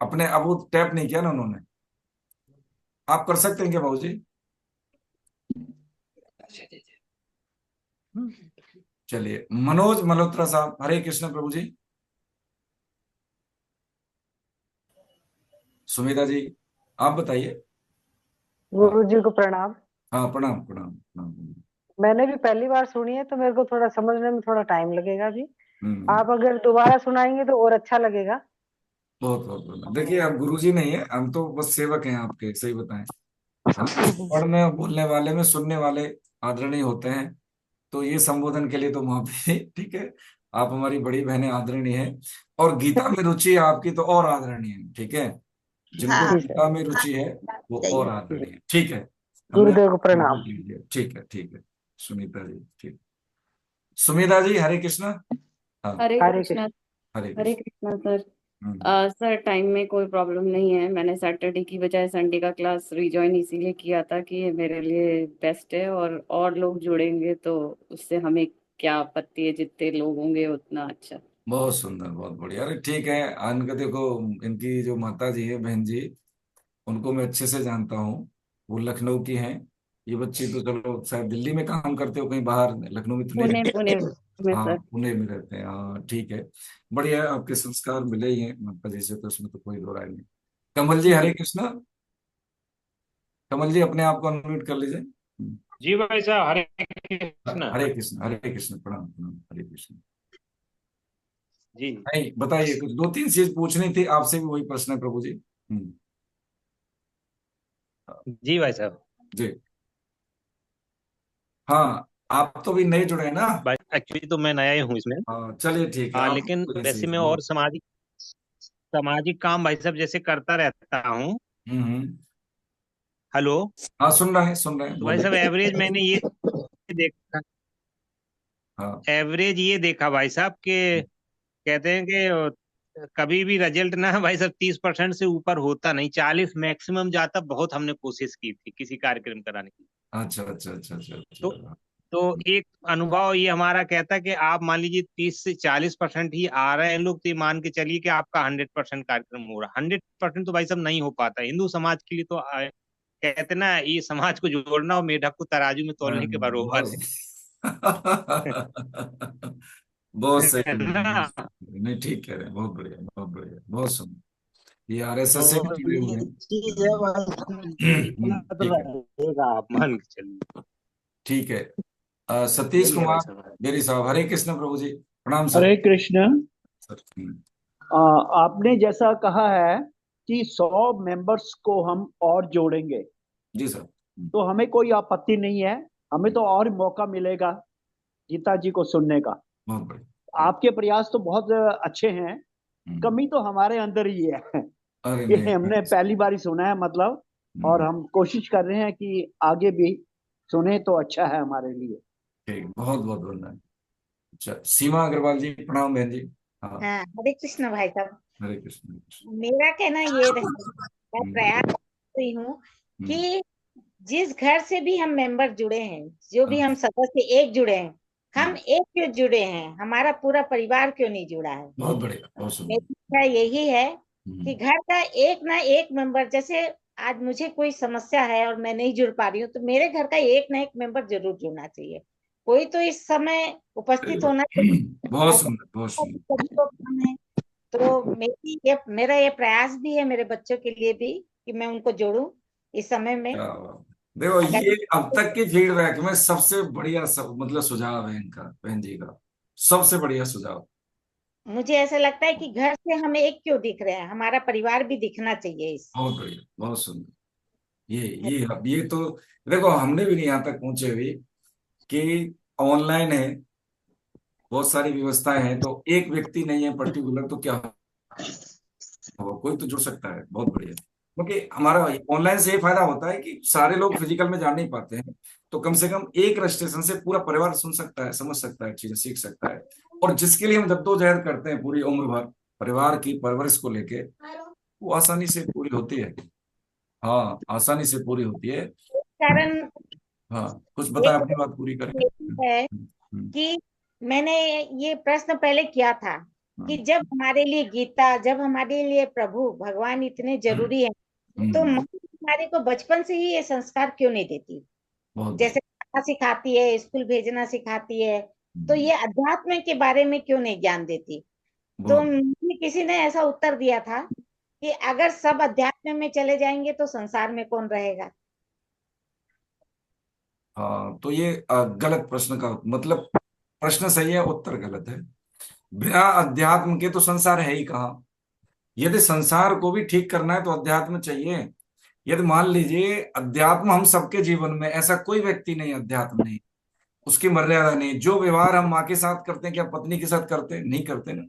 अपने अब वो टैप नहीं किया ना उन्होंने। आप कर सकते हैं क्या बाबू जी? चलिए, मनोज मल्होत्रा साहब, हरे कृष्ण प्रभु जी। सुमिता जी, आप बताइए। हाँ गुरु जी को प्रणाम। हाँ, प्रणाम प्रणाम प्रणाम। मैंने भी पहली बार सुनी है तो मेरे को थोड़ा समझने में थोड़ा टाइम लगेगा जी। हम्म। आप अगर दोबारा सुनाएंगे तो और अच्छा लगेगा। बहुत बहुत बहुत देखिए, आप गुरु जी नहीं है, हम तो बस सेवक हैं आपके, सही बताएं। हम पढ़ने बोलने वाले में, सुनने वाले आदरणीय होते हैं, तो ये संबोधन के लिए तो माफी। ठीक है, आप हमारी बड़ी बहनें आदरणीय है, और गीता में रुचि है आपकी तो और आदरणीय है। ठीक है, जिनको हाँ ठीक है गीता में रुचि है वो और चाहिए। आदरणीय है। ठीक है, हमने गुरुदेव को आपको प्रणाम। नोट लिया। ठीक है, ठीक है। सुनीता जी, ठीक। सुमिता जी, हरे कृष्णा। हाँ, हरे हरे कृष्णा। कृष्ण। हरे हरे कृष्ण। कृष्णा सर। हम्म। सर टाइम में कोई प्रॉब्लम नहीं है, मैंने सैटरडे की बजाय संडे का क्लास रिजॉइन इसीलिए किया था कि ये मेरे लिए बेस्ट है, और लोग जुड़ेंगे तो उससे हमें क्या आपत्ति है, जितने लोग होंगे उतना अच्छा। बहुत सुंदर, बहुत बढ़िया। अरे ठीक है, इनका देखो, इनकी जो माता जी है, बहन जी, उनको मैं अच्छे से जानता हूँ, वो लखनऊ की हैं। ये बच्ची तो चलो शायद दिल्ली में काम करते हो, कहीं बाहर, लखनऊ में तो नहीं पुणे रहते। पुणे में हाँ, सर। पुणे में रहते हैं। हाँ ठीक है, बढ़िया है, आपके संस्कार मिले ही हैं माता जी से, तो उसमें तो कोई दो राय नहीं। कमल जी, हरे जी। कृष्णा। कमल जी, अपने आप को अनम्यूट कर लीजिए। जी भाई साहब, हरे कृष्ण। हरे कृष्ण, हरे कृष्ण, प्रणाम प्रणाम, हरे कृष्ण। जी नहीं, बताइए, कुछ दो तीन चीज पूछनी थी आपसे भी, वही प्रश्न है प्रभु जी। जी भाई साहब। जी। हाँ, आप तो भी नए जुड़े हैं ना? भाई एक्चुअली तो मैं नया ही हूँ इसमें। हाँ चलिए, ठीक है, हाँ, आप लेकिन तो ऐसे ही वैसे मैं बोलो। और सामाजिक सामाजिक काम भाई साहब जैसे करता रहता हूँ। हम्म। हेलो। हाँ, सुन रहे हैं, तो भाई साहब बोलिए। एवरेज मैंने ये देखा, हाँ। एवरेज ये देखा भाई साहब के, कहते हैं कि कभी भी रिजल्ट ना भाई साहब 30% से ऊपर होता नहीं, 40 मैक्सिमम जाता। बहुत हमने कोशिश की थी किसी कार्यक्रम कराने की। अच्छा अच्छा अच्छा अच्छा तो अच्छा। तो एक अनुभव ये हमारा कहता है कि आप मान लीजिए 30 से 40% ही आ रहे हैं लोग, तो ये मान के चलिए कि आपका 100% कार्यक्रम हो रहा। 100% तो भाई साहब नहीं हो पाता हिंदू समाज के लिए, तो कहते ना, ये समाज को जोड़ना और मेढक को तराजू में तौलने के बरोबर बहुत है। बहुत सही है कह रहे हैं, बहुत ना। सही। नहीं, ठीक कह रहे हैं, बहुत बढ़िया, बहुत बढ़िया, बहुत सुंदर। ये आरएसएस से भी तो जुड़े हुए ये हैं। चीज है भाई साहब, इतना तो ठीक है, रहेगा, आप मान के चलिए। ठीक है। सतीश यही है भाई कुमार साहब। बेरी साहब, हरे कृष्ण प्रभु जी, प्रणाम सर। हरे कृष्ण। सर। आपने जैसा कहा है कि 100 मेंबर्स को हम और जोड़ेंगे, जी सर। तो हमें कोई आपत्ति नहीं है। हमें तो और मौका मिलेगा गीता जी को सुनने का। बहुत बढ़िया। आपके प्रयास तो बहुत अच्छे हैं, हम्म। कमी तो हमारे अंदर ही है। अरे ये नहीं। हमने पहली बार ही सुना है मतलब, और हम्म, हम कोशिश कर रहे हैं कि आगे भी सुने तो अच्छा है हमारे लिए। ठीक, बहुत बहुत वंदन। अच्छा, सीमा अग्रवाल जी, प्रणाम बहन जी। हाँ, हाँ, हरे कृष्ण भाई साहब। हरे कृष्ण, हरे कृष्ण। मेरा कहना ये रहेगा, मैं हम्म, प्रयास कर रही हूँ हम्म, कि जिस घर से भी हम मेंबर जुड़े हैं, जो भी हाँ, हम सदस्य एक जुड़े हैं, हम हम्म, एक क्यों जुड़े हैं, हमारा पूरा परिवार क्यों नहीं जुड़ा है। बहुत बढ़िया, बहुत सुंदर। मेरी इच्छा यही है कि हम्म, घर का एक ना एक मेंबर, जैसे आज मुझे कोई समस्या है और मैं नहीं जुड़ पा रही हूँ, तो मेरे घर का एक ना एक मेंबर जरूर जुड़ना चाहिए, कोई तो इस समय उपस्थित होना चाहिए। बहुत सुंदर, बहुत सुंदर। सभी लोग कम हैं। तो मेरा ये प्रयास भी है मेरे बच्चों के लिए भी कि मैं उनको जोड़ूं इस समय में। क्या बात। देखो, अगर ये अब तक की फीडबैक में सबसे बढ़िया मतलब सुझाव है इनका, बहन जी का सबसे बढ़िया सुझाव। मुझे ऐसा लगता है कि घर से हमें एक क्यों दिख रहा है, हमारा परिवार भी दिखना चाहिए इस। बहुत बढ़िया, बहुत सुंदर। ये तो देखो, हमने भी नहीं यहाँ तक पहुंचे हुए कि ऑनलाइन है, बहुत सारी व्यवस्थाएं हैं, तो एक व्यक्ति नहीं है पर्टिकुलर, तो क्या होगा, कोई तो जुड़ सकता है। बहुत बढ़िया। क्योंकि हमारा ऑनलाइन से ये फायदा होता है कि सारे लोग फिजिकल में जा नहीं पाते हैं, तो कम से कम एक रजिस्ट्रेशन से पूरा परिवार सुन सकता है, समझ सकता है, चीजें सीख सकता है। और जिसके लिए हम जद्दोजहद करते हैं पूरी उम्र भर परिवार की परवरिश को लेके, वो आसानी से पूरी होती है। हाँ, आसानी से पूरी होती है। कारण हाँ, कुछ बताएं, अपनी बात पूरी करें। ये है कि मैंने ये प्रश्न पहले किया था कि जब हमारे लिए गीता, जब हमारे लिए प्रभु भगवान इतने जरूरी है, तो मम्मी हमारे को बचपन से ही ये संस्कार क्यों नहीं देती? जैसे खाना सिखाती है, स्कूल भेजना सिखाती है, तो ये अध्यात्म के बारे में क्यों नहीं ज्ञान देती? तो मुझे किसी ने ऐसा उत्तर दिया था कि अगर सब अध्यात्म में चले जाएंगे तो संसार में कौन रहेगा? हाँ, तो ये गलत प्रश्न का मतलब, प्रश्न सही है, उत्तर गलत है। बिना अध्यात्म के तो संसार है ही कहाँ। यदि संसार को भी ठीक करना है तो अध्यात्म चाहिए। यदि मान लीजिए अध्यात्म हम सबके जीवन में, ऐसा कोई व्यक्ति नहीं अध्यात्म नहीं, उसकी मर्यादा नहीं। जो व्यवहार हम माँ के साथ करते हैं, क्या पत्नी के साथ करते हैं? नहीं करते ना।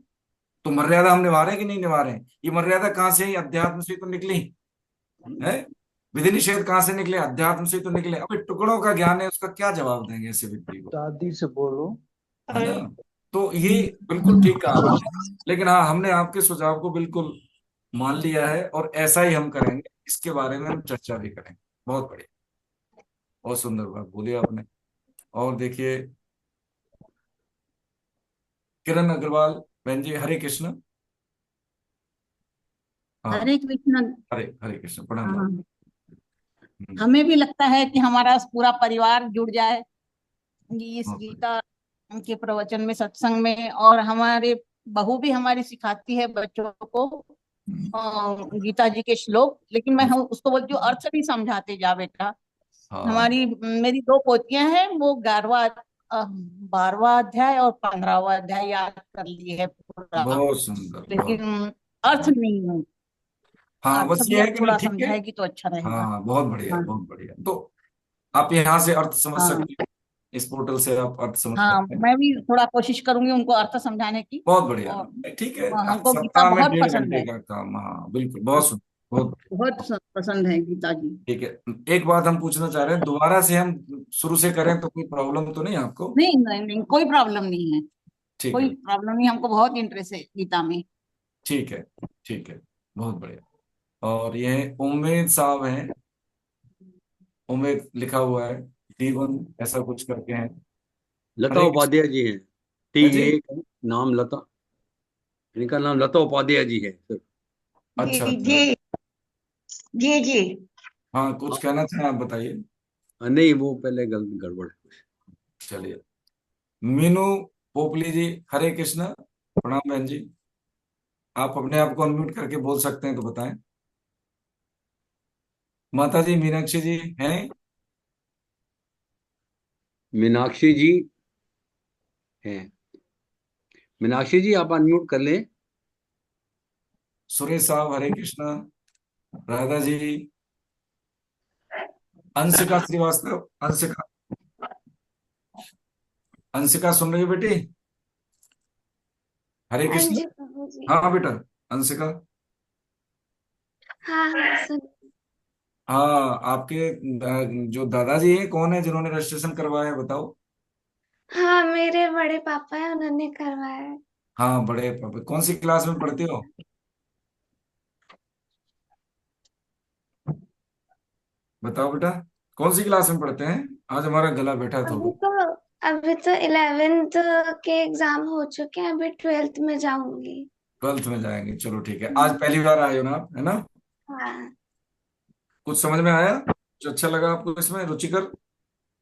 तो मर्यादा हम निभा रहे हैं कि नहीं निभा रहे हैं? ये मर्यादा कहाँ से ही? अध्यात्म से तो निकली है। विधि निषेध कहाँ से निकले? अध्यात्म से तो निकले। अभी टुकड़ों का ज्ञान है, उसका क्या जवाब देंगे ऐसे व्यक्ति को? दादी से बोलो। है ना। तो ये बिल्कुल ठीक कहा आपने। लेकिन हाँ, हमने आपके सुझाव को बिल्कुल मान लिया है और ऐसा ही हम करेंगे। इसके बारे में हम चर्चा भी करेंगे। बहुत बढ़िया, बहुत सुंदर बात बोली आपने। और देखिए, किरण अग्रवाल बहन जी, हरे कृष्ण। हाँ, हरे कृष्ण। हरे हरे कृष्ण, प्रणाम। हाँ, हमें भी लगता है कि हमारा पूरा परिवार जुड़ जाए इस गीता के प्रवचन में, सत्संग में। और हमारे बहू भी हमारी सिखाती है बच्चों को गीता जी के श्लोक, लेकिन मैं हम उसको बोलती हूँ अर्थ भी समझाते जा बेटा। हमारी मेरी 2 पोतियां हैं, वो 12वां अध्याय और 15वां अध्याय याद कर लिए है पूरा, बहुत सुंदर, लेकिन अर्थ नहीं है। हाँ, अर्थ बस भी ये है अब कि नहीं, थोड़ा ठीक है। समझाएगी तो अच्छा रहेगा। हाँ, बहुत बढ़िया, हाँ, बहुत बढ़िया। तो आप यहाँ से अर्थ समझ हाँ, सकते हैं, इस पोर्टल से आप अर्थ समझ हाँ, सकते हैं। मैं भी थोड़ा कोशिश करूंगी उनको अर्थ समझाने की। बहुत बढ़िया, और ठीक है। हमको गीता सप्ताह में बहुत 1.5 पसंद घंटे है। का काम। हाँ, बिल्कुल, बहुत सुंदर, बहुत बहुत पसंद है गीता जी। ठीक है। एक बात हम पूछना चाह रहे हैं, दोबारा से हम शुरू से करें तो कोई प्रॉब्लम तो नहीं आपको? नहीं नहीं नहीं, कोई प्रॉब्लम नहीं है। ठीक है, कोई प्रॉब्लम नहीं, हमको बहुत इंटरेस्ट है गीता में। ठीक है, ठीक है, बहुत बढ़िया। और ये उम्मीद साहब हैं, उम्मीद लिखा हुआ है, D1 ऐसा कुछ करके हैं। लता हरे कृष्ण। उपाध्याय जी हैं। है जी। T1 नाम लता, इनका नाम लता उपाध्याय जी है सर। अच्छा, जी अच्छा। जी जी जी। हाँ, कुछ कहना चाहें आप, बताइए। नहीं, वो पहले गलत गड़बड़ है। चलिए, मीनू पोपली जी, हरे कृष्ण, प्रणाम बहन जी। आप अपने आप को अनम्यूट करके बोल सकते हैं तो बताएं। माता जी मीनाक्षी जी हैं? मीनाक्षी जी हैं। मीनाक्षी जी आप अनम्यूट कर लें। सुरेश साहब, हरे कृष्ण। राधा जी। अंशिका श्रीवास्तव, अंशिका, अंशिका सुन रही हो बेटी? हरे हाँ कृष्ण। जी प्रभु जी। हाँ बेटा, अंशिका। हाँ हाँ सुन। हाँ, आपके जो दादाजी हैं, कौन है जिन्होंने रजिस्ट्रेशन करवाया है, बताओ। हाँ मेरे बड़े पापा है, उन्होंने करवाया है। हाँ, बड़े पापा। कौन सी क्लास में पढ़ते हो? बताओ बेटा, कौन सी क्लास में पढ़ते हैं? आज हमारा गला बैठा है अभी थोड़ा। तो अभी तो 11th के एग्जाम हो चुके हैं, अभी 12th में जाऊंगी। 12th में जाएंगे, चलो ठीक है। आज पहली बार आए हो ना आप, है ना? हाँ कुछ समझ में आया? कुछ अच्छा लगा आपको इसमें, रुचिकर?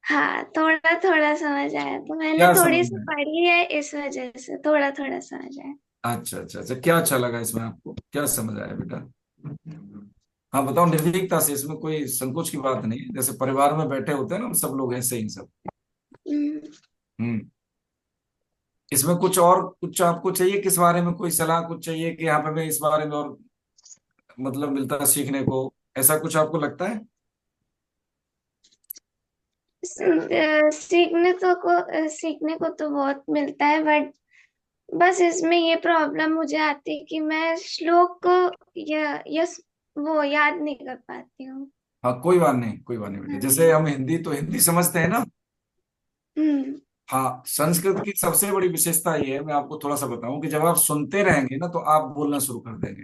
हाँ, थोड़ा थोड़ा समझ आया, तो मैंने क्या थोड़ी समझ सी में पढ़ी है, इस वजह से थोड़ा थोड़ा समझ आया। आया? अच्छा अच्छा अच्छा, क्या अच्छा लगा इसमें आपको, क्या समझ आया बेटा? हाँ बताओ निर्भीकता से, इसमें कोई संकोच की बात नहीं है। जैसे परिवार में बैठे होते हैं ना, हम सब लोग ऐसे ही सब। हम्म, हम्म। इसमें कुछ और कुछ आपको चाहिए, किस बारे में कोई सलाह कुछ चाहिए कि यहाँ पे मैं इस बारे में और मतलब मिलता है सीखने को, ऐसा कुछ आपको लगता है? सीखने को तो बहुत मिलता है, बट बस इसमें ये प्रॉब्लम मुझे आती है कि मैं श्लोक को यस वो याद नहीं कर पाती हूँ। हाँ कोई बात नहीं, कोई बात नहीं बेटा। जैसे हम हिंदी तो हिंदी समझते हैं ना। हम्म। हाँ, संस्कृत की सबसे बड़ी विशेषता ये है, मैं आपको थोड़ा सा बताऊं, कि जब आप सुनते रहेंगे ना तो आप बोलना शुरू कर देंगे।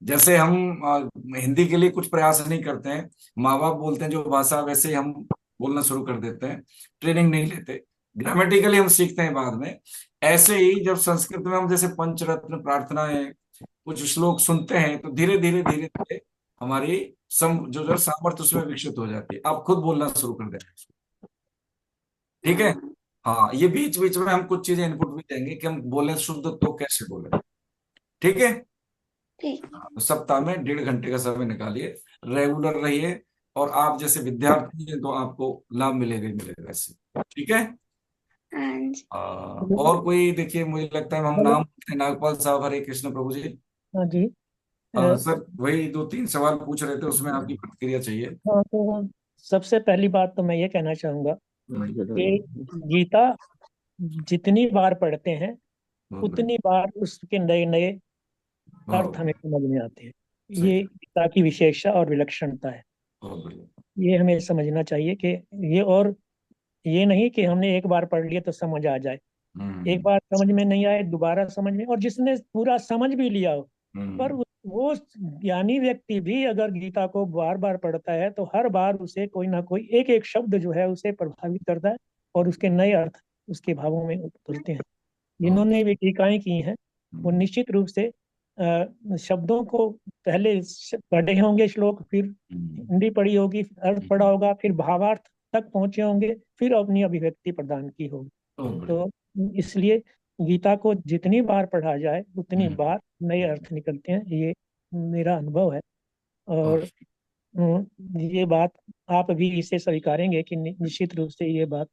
जैसे हम हिंदी के लिए कुछ प्रयास नहीं करते हैं, माँ बाप बोलते हैं जो भाषा, वैसे ही हम बोलना शुरू कर देते हैं, ट्रेनिंग नहीं लेते, ग्रामेटिकली हम सीखते हैं बाद में। ऐसे ही जब संस्कृत में हम जैसे पंचरत्न प्रार्थनाएं कुछ श्लोक सुनते हैं तो धीरे धीरे धीरे धीरे हमारी जो जो सामर्थ्य उसमें विकसित हो जाती है, आप खुद बोलना शुरू कर देंगे। ठीक है। हाँ, ये बीच बीच में हम कुछ चीजें इनपुट भी देंगे कि हम बोले शुद्ध तो कैसे बोले। ठीक है। ठीक। तो सप्ताह में 1.5 घंटे का समय निकालिए, रेगुलर रहिए, और आप जैसे विद्यार्थी हैं तो आपको लाभ मिलेगा ही मिलेगा इससे। ठीक है। हाँ जी। और कोई, देखिए मुझे लगता है हम हेलो। नाम, नागपाल साहब, हरे कृष्ण प्रभु जी। हाँ जी। सर वही 2-3 सवाल पूछ रहे थे, उसमें आपकी प्रतिक्रिया चाहिए। हाँ, तो सबसे पहली बात तो मैं ये कहना चाहूंगा कि गीता जितनी बार पढ़ते हैं बहुत बढ़िया, उतनी बार उसके नए नए अर्थ बहुत हमें समझ में आते हैं। सही, ये गीता की विशेषता और विलक्षणता है। बहुत बढ़िया। ये हमें समझना चाहिए कि ये, और ये नहीं कि हमने एक बार पढ़ लिया तो समझ आ जाए। एक हम्म बार समझ में नहीं आए, दोबारा समझ में, और जिसने पूरा समझ भी लिया हो, पर हम्म वो ज्ञानी व्यक्ति भी अगर गीता को बार बार पढ़ता है तो हर बार उसे कोई ना कोई एक एक शब्द जो है उसे प्रभावित करता है, और उसके नए अर्थ उसके भावों में उतरते हैं। बहुत जिन्होंने भी टीकाएं की हैं वो हम्म निश्चित रूप से शब्दों को पहले पढ़े होंगे श्लोक, फिर हम्म, हिंदी पढ़ी होगी, अर्थ पढ़ा होगा, फिर भावार्थ तक पहुंचे होंगे, फिर अपनी अभिव्यक्ति प्रदान की होगी। बहुत बढ़िया। तो इसलिए गीता को जितनी बार पढ़ा जाए उतनी हम्म, बार नए अर्थ निकलते हैं, ये मेरा अनुभव है। और बहुत ये बात आप भी इसे स्वीकारेंगे कि निश्चित रूप से ये बात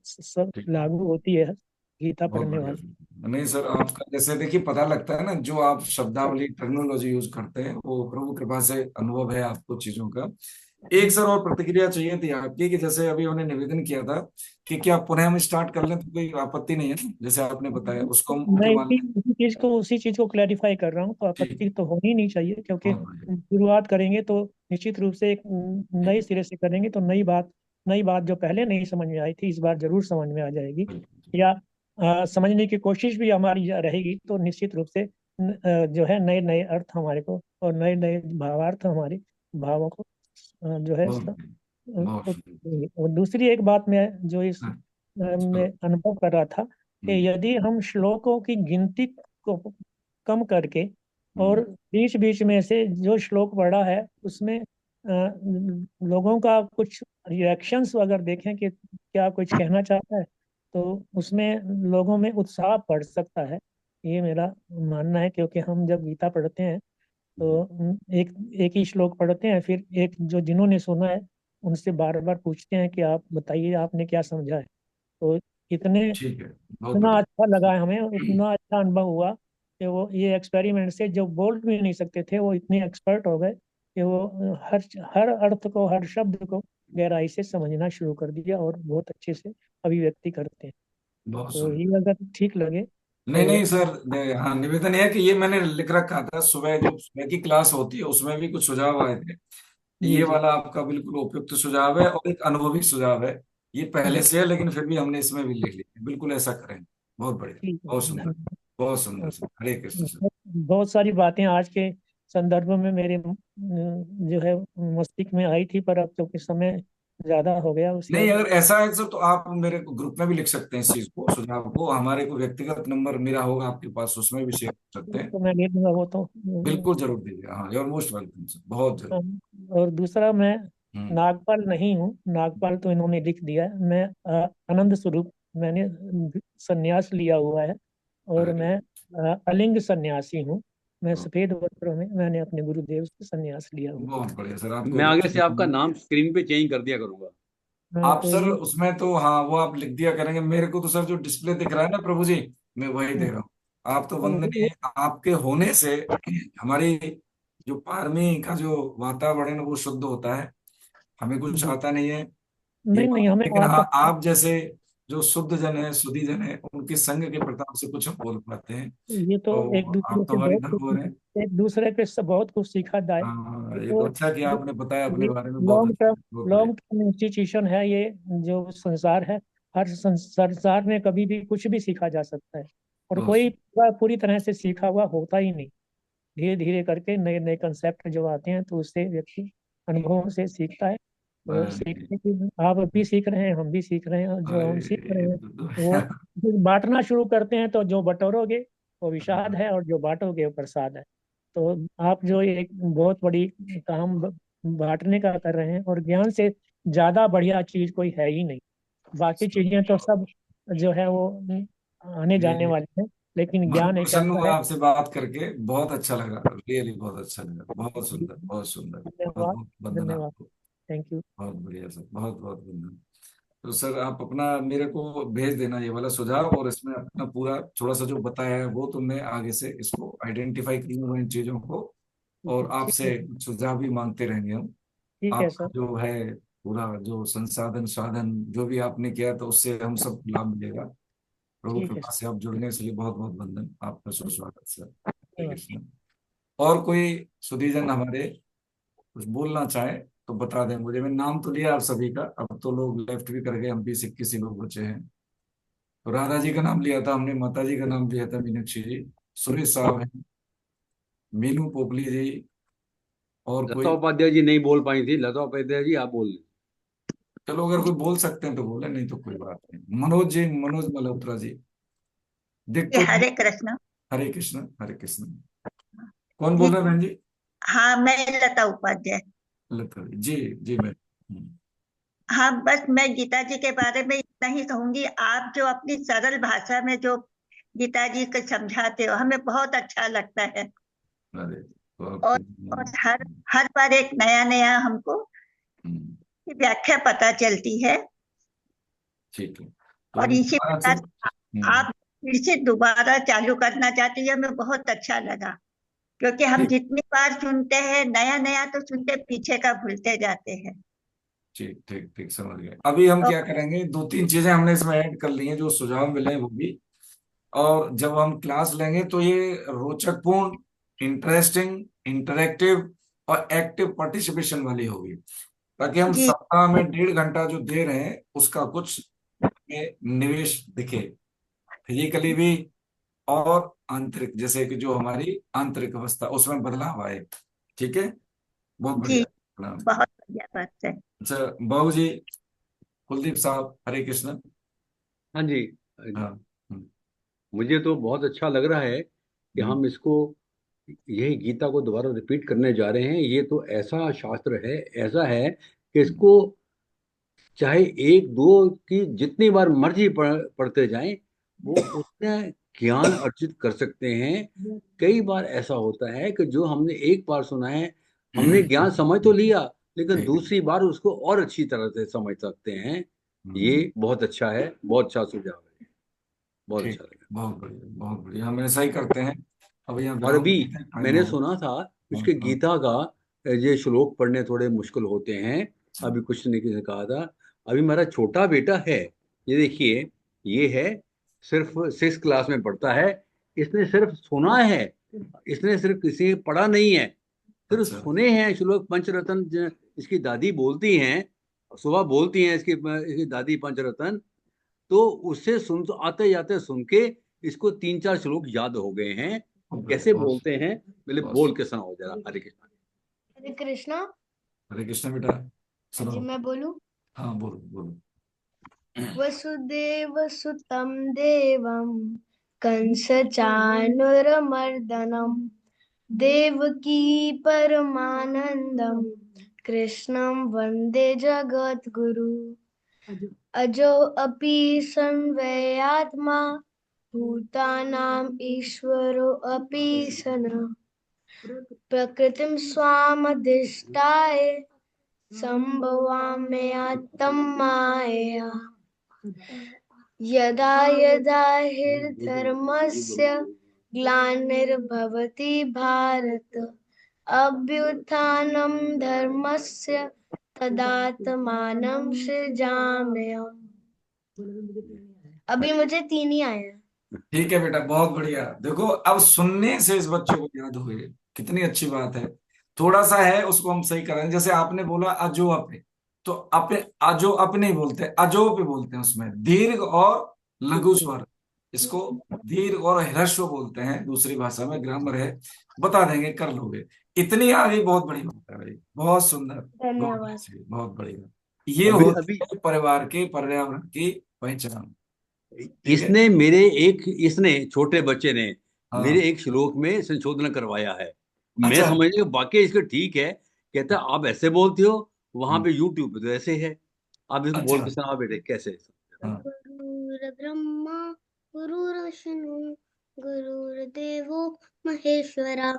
सब ठीक, लागू होती है गीता बहुत पढ़ने बढ़िया। वाले। नहीं सर, आपका जैसे देखिए पता लगता है ना, जो आप शब्दावली टर्मिनोलॉजी यूज करते हैं वो प्रभु कृपा से अनुभव है आपको चीजों का। एक सर और प्रतिक्रिया चाहिए थी आपकी, कि जैसे अभी उन्होंने निवेदन किया था कि क्या पुनः हम स्टार्ट कर लें, तो कोई आपत्ति नहीं है ना, जैसे आपने बताया उसको हम ओके मैं मान लें। उसी चीज को क्लैरिफाई कर रहा हूँ, तो ठीक, आपत्ति तो होनी नहीं चाहिए, क्योंकि बहुत बढ़िया। शुरुआत करेंगे तो निश्चित रूप से एक नए सिरे से करेंगे, तो नई बात जो पहले नहीं समझ में आई थी इस बार जरूर समझ में आ जाएगी, या समझने की कोशिश भी हमारी रहेगी, तो निश्चित रूप से जो है नए नए अर्थ हमारे को और नए नए भावार्थ हमारे भावों को जो है बहुत इसका बढ़िया, बहुत बढ़िया। और दूसरी एक बात मैं जो इस हाँ, में चलो। अनुभव कर रहा था कि हम्म यदि हम श्लोकों की गिनती को कम करके और हम्म बीच बीच में से जो श्लोक पढ़ा है उसमें लोगों का कुछ रिएक्शंस अगर देखें कि क्या कुछ कहना चाहता है, तो उसमें लोगों में उत्साह बढ़ सकता है। ये मेरा मानना है, क्योंकि हम जब गीता पढ़ते हैं तो एक एक ही श्लोक पढ़ते हैं, फिर एक जो जिन्होंने सुना है उनसे बार बार पूछते हैं कि आप बताइए आपने क्या समझा है। तो इतने ठीक है, बहुत इतना बढ़िया। अच्छा लगा है हमें, इतना अच्छा अनुभव हुआ कि वो ये एक्सपेरिमेंट से जो बोल भी नहीं सकते थे वो इतने एक्सपर्ट हो गए कि वो हर हर अर्थ को, हर शब्द को गहराई से समझना शुरू कर दिया और बहुत अच्छे से अभिव्यक्ति करते हैं। बहुत तो सुंदर। ये अगर ठीक लगे नहीं तो नहीं सर, हाँ निवेदन यह है कि ये मैंने लिख रखा था, सुबह जो सुबह की क्लास होती है उसमें भी कुछ सुझाव आए थे। जी ये जी। वाला आपका बिल्कुल उपयुक्त सुझाव है, और एक अनुभवी सुझाव है। ये पहले से है लेकिन फिर भी हमने इसमें भी लिख लिया, बिल्कुल ऐसा करें। बहुत बढ़िया, ठीक बहुत है, सुंदर, बहुत सुंदर सर, हरे कृष्ण सर। बहुत सारी बातें आज के संदर्भ में मेरे जो है मस्तिष्क में आई थी, पर अब तो कुछ समय ज्यादा हो गया उसके नहीं, बाद। अगर ऐसा है सर तो आप मेरे को ग्रुप में भी लिख सकते हैं इस चीज को, सुझाव को, हमारे को व्यक्तिगत नंबर मेरा होगा आपके पास, उसमें भी शेयर कर सकते हैं। तो मैं ले लूंगा वो तो। बिल्कुल जरूर दीजिए, हाँ, you are most welcome sir, बहुत जरूर। और दूसरा मैं नागपाल नहीं हूँ, नागपाल तो इन्होंने लिख दिया है। मैं आनंद स्वरूप, मैंने संन्यास लिया हुआ है और मैं अलिंग सन्यासी हूँ। मैं सफेद वस्त्रों में मैंने अपने गुरुदेव से संन्यास लिया हुआ बहुत बढ़िया सर, आपको मैं आगे से आपका नाम स्क्रीन पे चेंज कर दिया करूंगा। है। आप तो सर ये उसमें तो हाँ वो आप लिख दिया करेंगे। मेरे को तो सर जो डिस्प्ले दिख रहा है ना प्रभु जी, मैं वही दे रहा हूँ। आप तो वंदनीय हैं। आपके होने से हमारी जो पारमी का जो वातावरण है वो शुद्ध होता है। हमें कुछ जी, आता नहीं है ये नहीं बात, नहीं, हमें लेकिन आता हाँ आप जैसे जो शुद्ध जन है, शुद्धि जन है, उनके संग के प्रताप से कुछ हम बोल पाते हैं। ये तो एक तो दूसरे आप तो से हमारी बहुत धरोहर है। कुछ, एक दूसरे के से बहुत कुछ सीखा जाए। हाँ ये तो तो अच्छा किया आपने बताया अपने बारे में, बहुत लॉन्ग अच्छा, टर्म बहुत बढ़िया। लॉन्ग टर्म इंस्टीट्यूशन है ये, जो संसार है। हर संसार में कभी भी कुछ भी सीखा जा सकता है, और बहुत कोई पूरी तरह से सीखा हुआ होता ही नहीं। धीरे धीरे करके नए नए कंसेप्ट जो आते हैं तो उससे व्यक्ति अनुभवों से सीखता है। तो अरे सीखने की, आप भी सीख रहे हैं, हम भी सीख रहे हैं, और जो हम सीख रहे अरे हैं वो जो बांटना शुरू करते हैं, तो जो बटोरोगे वो विषाद है, और जो बांटोगे वो प्रसाद है। तो आप जो एक बहुत बड़ी काम बांटने का कर रहे हैं, और ज्ञान से ज्यादा बढ़िया चीज कोई है ही नहीं। बाकी चीजें तो सब जो है वो आने जाने नहीं, वाली है, लेकिन बहुत ज्ञान एक प्रसन्न ऐसा हुआ है। आपसे बात करके, बहुत अच्छा लगा, रियली बहुत अच्छा लगा, बहुत सुंदर, बहुत सुंदर। बहुत धन्यवाद। बहुत वंदना धन्यवाद। आपको। Thank you. बहुत बढ़िया सर, बहुत बहुत वंदना। तो सर आप अपना मेरे को भेज देना ये वाला सुझाव, और इसमें अपना पूरा थोड़ा सा जो बताया है वो, तो मैं आगे से इसको आइडेंटिफाई करूंगा इन चीजों को, और ठीक है आपसे सर। सुझाव भी मांगते रहेंगे हम। ठीक है आपका सर। जो है पूरा जो संसाधन साधन जो भी आपने किया, तो उससे हम सब लाभ मिलेगा। प्रभु ठीक है कृपा से आप जुड़ने के लिए बहुत बहुत वंदन, आपका सुस्वागत सर। हरे सर। कृष्ण। और कोई सुधीजन हमारे कुछ बोलना चाहे तो बता दें मुझे। मैं नाम तो लिया आप सभी का, अब तो लोग लेफ्ट भी कर गए, हम भी 21 ही लोग बचे हैं। तो राधा जी का नाम लिया था हमने, माता जी का नाम लिया था मीनाक्षी जी, सुरेश साहब हैं, मीनू पोपली जी, और लता कोई। उपाध्याय जी नहीं बोल पाई थी, लता उपाध्याय जी आप बोल दें। चलो अगर कोई बोल सकते हैं तो बोले, नहीं तो कोई बात नहीं। मनोज जी, मनोज मल्होत्रा जी, दिख तो। हरे कृष्ण। हरे कृष्ण, हरे कृष्ण। कौन बोल रहे हैं बहन जी? हाँ, मैं लता उपाध्याय। लता जी, जी मैं। हाँ, बस मैं गीता जी के बारे में इतना ही कहूंगी। आप जो अपनी सरल भाषा में जो गीता जी को समझाते हो, हमें बहुत अच्छा लगता है। अरे तो और आपको और हर बार एक नया नया हमको व्याख्या पता चलती है। ठीक है। तो और हम इसी दोबारा से प्रकार आप फिर से दोबारा चालू करना चाहते हैं, हमें बहुत अच्छा लगा। क्योंकि हम ठीक जितनी बार सुनते हैं नया नया तो सुनते, पीछे का भूलते जाते हैं। ठीक ठीक ठीक, समझ गए। अभी हम तो क्या करेंगे, दो तीन चीजें हमने इसमें ऐड कर ली हैं, जो सुझाव मिले हैं वो भी। और जब हम क्लास लेंगे तो ये रोचकपूर्ण, इंटरेस्टिंग, इंटरेक्टिव और एक्टिव पार्टिसिपेशन वाली होगी, ताकि हम जी सप्ताह में 1.5 घंटा जो दे रहे हैं उसका कुछ में निवेश दिखे, फिजिकली भी और आंतरिक, जैसे कि जो हमारी आंतरिक अवस्था उसमें बदलाव आए। ठीक है, बहुत जी, बढ़िया, प्रणाम। बहुत बढ़िया बात है। अच्छा बाबू जी, कुलदीप साहब, हरे कृष्ण। हाँ जी। हाँ। हम्म, मुझे तो बहुत अच्छा लग रहा है कि हम्म, हम इसको, यही गीता को दोबारा रिपीट करने जा रहे हैं। ये तो ऐसा शास्त्र है, ऐसा है कि इसको चाहे एक दो की जितनी बार मर्जी पढ़ते जाएं, वो उतना ज्ञान अर्जित कर सकते हैं। कई बार ऐसा होता है कि जो हमने एक बार सुना है, हमने ज्ञान समझ तो लिया, लेकिन ठीक है। दूसरी बार उसको और अच्छी तरह से समझ सकते हैं। ये बहुत अच्छा है, बहुत अच्छा सुझाव है, बहुत ठीक, अच्छा लगा। बहुत बढ़िया, बहुत बढ़िया, हम ऐसा ही करते हैं। अभी यहाँ और विराम अभी लेते हैं, टाइम मैंने हो सुना था गया। उसके हाँ, गीता का ये श्लोक पढ़ने थोड़े मुश्किल होते हैं। हाँ, अभी कुछ ने किसी ने कहा था। अभी मेरा छोटा बेटा है, ये देखिए, ये है, सिर्फ 6 क्लास में पढ़ता है। इसने सिर्फ सुना है, इसने सिर्फ किसी पढ़ा नहीं है, सिर्फ अच्छा, सुने हैं श्लोक पंचरत्न। इसकी दादी बोलती हैं, सुबह बोलती हैं इसकी दादी पंचरत्न। तो उससे सुन आते जाते सुन के इसको 3-4 श्लोक याद हो गए हैं। बहुत बढ़िया, कैसे बहुत बोलते हैं, पहले बहुत। बोल के सुनाओ जरा। हरे कृष्ण। हरे कृष्णा। हरे कृष्ण बेटा, जी सुनो। मैं बोलूं। हाँ बोलो बोलो। वसुदेव सुतं देवं कंस चाणूरमर्दनम देवकी परमानंदम कृष्णं वन्दे जगद्गुरु अजो अपि संवेयात्मा भूतानाम् ईश्वरो अपि सन् प्रकृतिं स्वामधिष्ठाय सम्भवाम्यात्तं मायया यदा यदा हि धर्मस्य ग्लानिर्भवति भारत अभ्युत्थानं धर्मस्य तदात्मानं सृजाम्यहम्। अभी मुझे 3 ही आए हैं। ठीक है बेटा, बहुत बढ़िया। देखो अब सुनने से इस बच्चे को याद हुए, कितनी अच्छी बात है। थोड़ा सा है उसको हम सही करें। जैसे आपने बोला अजो अपे, तो अपे अजो अप नहीं बोलते, अजो पे बोलते हैं। उसमें दीर्घ और लघु स्वर, इसको दीर्घ और ह्रस्व बोलते हैं। दूसरी भाषा में ग्रामर है, बता देंगे, कर लोगे। इतनी आगे बहुत बड़ी बात है भाई, बहुत सुंदर, धन्यवाद। बहुत बढ़िया। ये अभी होती है परिवार के पर्यावरण की पहचान। इसने इसने छोटे बच्चे ने मेरे एक श्लोक में संशोधन करवाया है। मैं अच्छा। समझ लिया वाकई इसका ठीक है। कहता आप ऐसे बोलते हो, वहां पे यूट्यूब पे तो ऐसे है। आप इसको बोल के सुना बेटे कैसे। गुरुर् ब्रह्मा गुरुर्विष्णु गुरुर्देवो महेश्वरा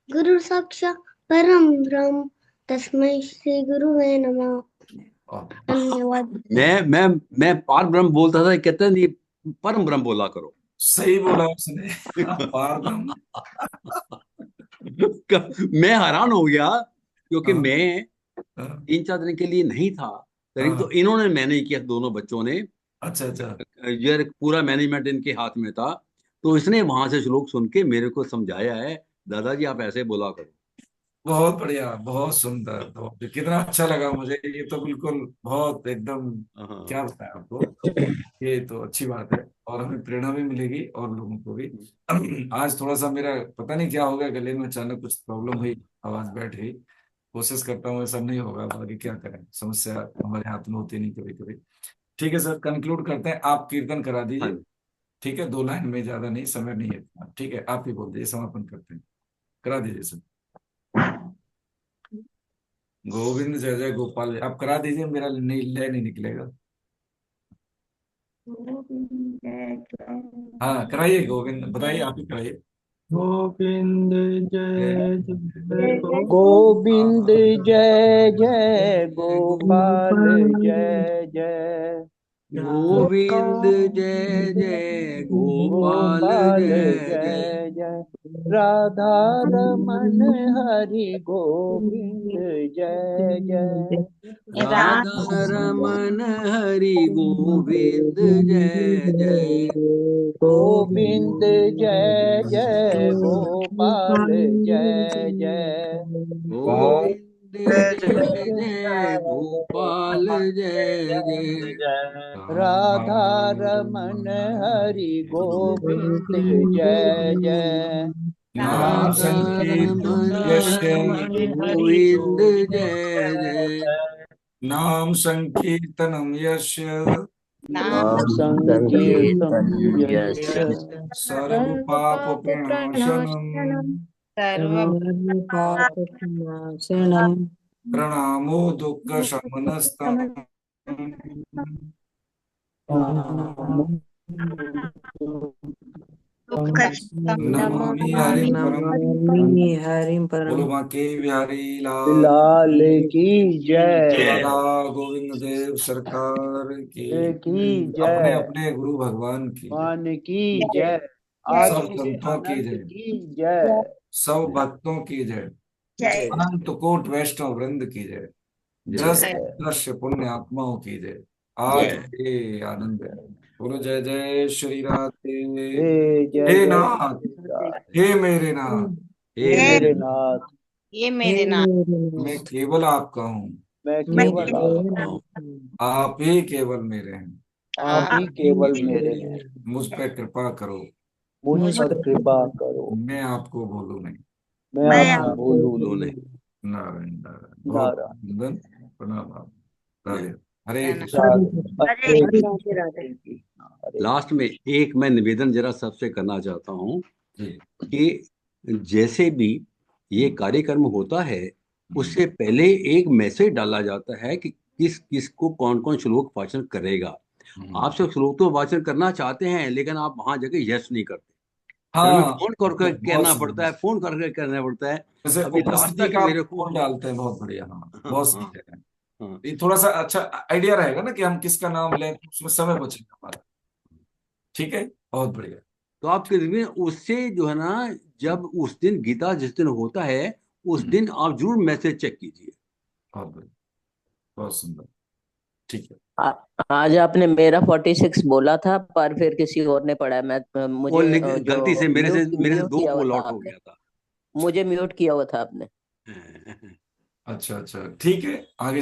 गुरु साक्षात् परम ब्रह्म तस्मै श्री गुरुवे नमः। धन्यवाद। मैं पार ब्रह्म बोलता था, कहता नहीं परम ब्रह्म बोला करो। सही बोला उसने, पार ब्रह्म। मैं हैरान हो गया क्योंकि मैं 3-4 दिन के लिए नहीं था करीब, तो इन्होंने मैनेज किया, दोनों बच्चों ने। अच्छा अच्छा। यार पूरा मैनेजमेंट इनके हाथ में था, तो इसने वहां से श्लोक सुन के मेरे को समझाया है, दादाजी आप ऐसे बोला करो। बहुत बढ़िया, बहुत सुंदर। तो कितना अच्छा लगा मुझे। ये तो बिल्कुल बहुत एकदम, क्या बताया आपको। ये तो अच्छी बात है, और हमें प्रेरणा भी मिलेगी और लोगों को भी। आज थोड़ा सा मेरा पता नहीं क्या हो गया, गले में अचानक कुछ प्रॉब्लम हुई, आवाज बैठ गई। कोशिश करता हूँ ऐसा नहीं होगा, बाकी क्या करें, समस्या हमारे हाथ में होती नहीं कभी कभी। ठीक है सर, कंक्लूड करते हैं। आप कीर्तन करा दीजिए। ठीक है, 2 लाइन में, ज्यादा नहीं, समय नहीं है। ठीक है, आप ही बोल दीजिए, समापन करते हैं। करा दीजिए सर। गोविंद जय जय गोपाल, आप करा दीजिए, मेरा नहीं लय नहीं निकलेगा। हाँ कराइए गोविंद, बताइए, आप ही कराइए। गोविंद जय जय गोविंद जय जय गोपाल जय जय गोविंद जय जय गोपाल जय जय राधा रमन हरि गोविंद जय जय राधा रमन हरि गोविंद जय जय गोविंद जय जय गोपाल जय जय गोविंद जय जय गोपाल जय जय राधा रमन हरि गोविंद जय जय नाम संकीर्तन यस्य गोविंद जय जय नाम संकीर्तनम यस्य नाम संकीर्तन यस्य सर्व पाप प्रणाशनम प्रणामो दुःख शमनस्तम नमामि हरिं परम। बोलो माँ के बिहारी लाल की जय। राधा गोविंद देव सरकार की जय। अपने अपने गुरु भगवान की जय। सब संतों की जय, जय। सब भक्तों की जय, अनंत कोट वैष्णव वृंद की जय, दृश्य पुण्य आत्माओं की जय। आज के आनंद बोलो जय जय श्री राधे। हे नाथ, हे मेरे नाथ, हे मेरे नाथ, ये मेरे नाम मैं केवल आपका हूँ, मैं केवल आपका हूँ, आप ही केवल मेरे हैं, आप ही केवल मेरे हैं। मुझ पर कृपा करो, मुझ पर कृपा करो, मैं आपको भूलूं नहीं, मैं आपको भूलूं नहीं। नारायण नारायण। बहुत वंदन, प्रणाम आप। राधे, हरे लास्ट में एक मैं निवेदन जरा सबसे करना चाहता हूँ कि जैसे भी ये कार्यक्रम होता है उससे पहले एक मैसेज डाला जाता है कि किस किस को कौन कौन श्लोक वाचन करेगा। आप सब श्लोक तो वाचन करना चाहते हैं, लेकिन आप वहां जाके यस नहीं करते। फिर हमें हाँ फोन करके बहुत कहना सही। पड़ता है, फोन करके कहना पड़ता है। जैसे अभी लास्ट उपस्थिति तक का मेरे को फोन डालते हैं, बहुत बढ़िया। हाँ हाँ बहुत हाँ सही है। हाँ ये थोड़ा सा अच्छा आइडिया रहेगा ना कि हम किसका नाम लें, उसमें समय बचेगा हमारा। ठीक है, बहुत बढ़िया। तो आप कहते उससे जो है ना, जब उस दिन गीता जिस दिन होता है उस दिन आप जरूर मैसेज चेक कीजिए। बहुत बढ़िया, बहुत सुंदर। ठीक है। आज आपने मेरा 46 बोला था, पर फिर किसी और ने पढ़ा। मैं मुझे गलती जो से मेरे से म्यूट दो किया हुआ कॉल था आउट हो आपने, गया था। मुझे म्यूट किया हुआ था आपने। अच्छा अच्छा, ठीक है, आगे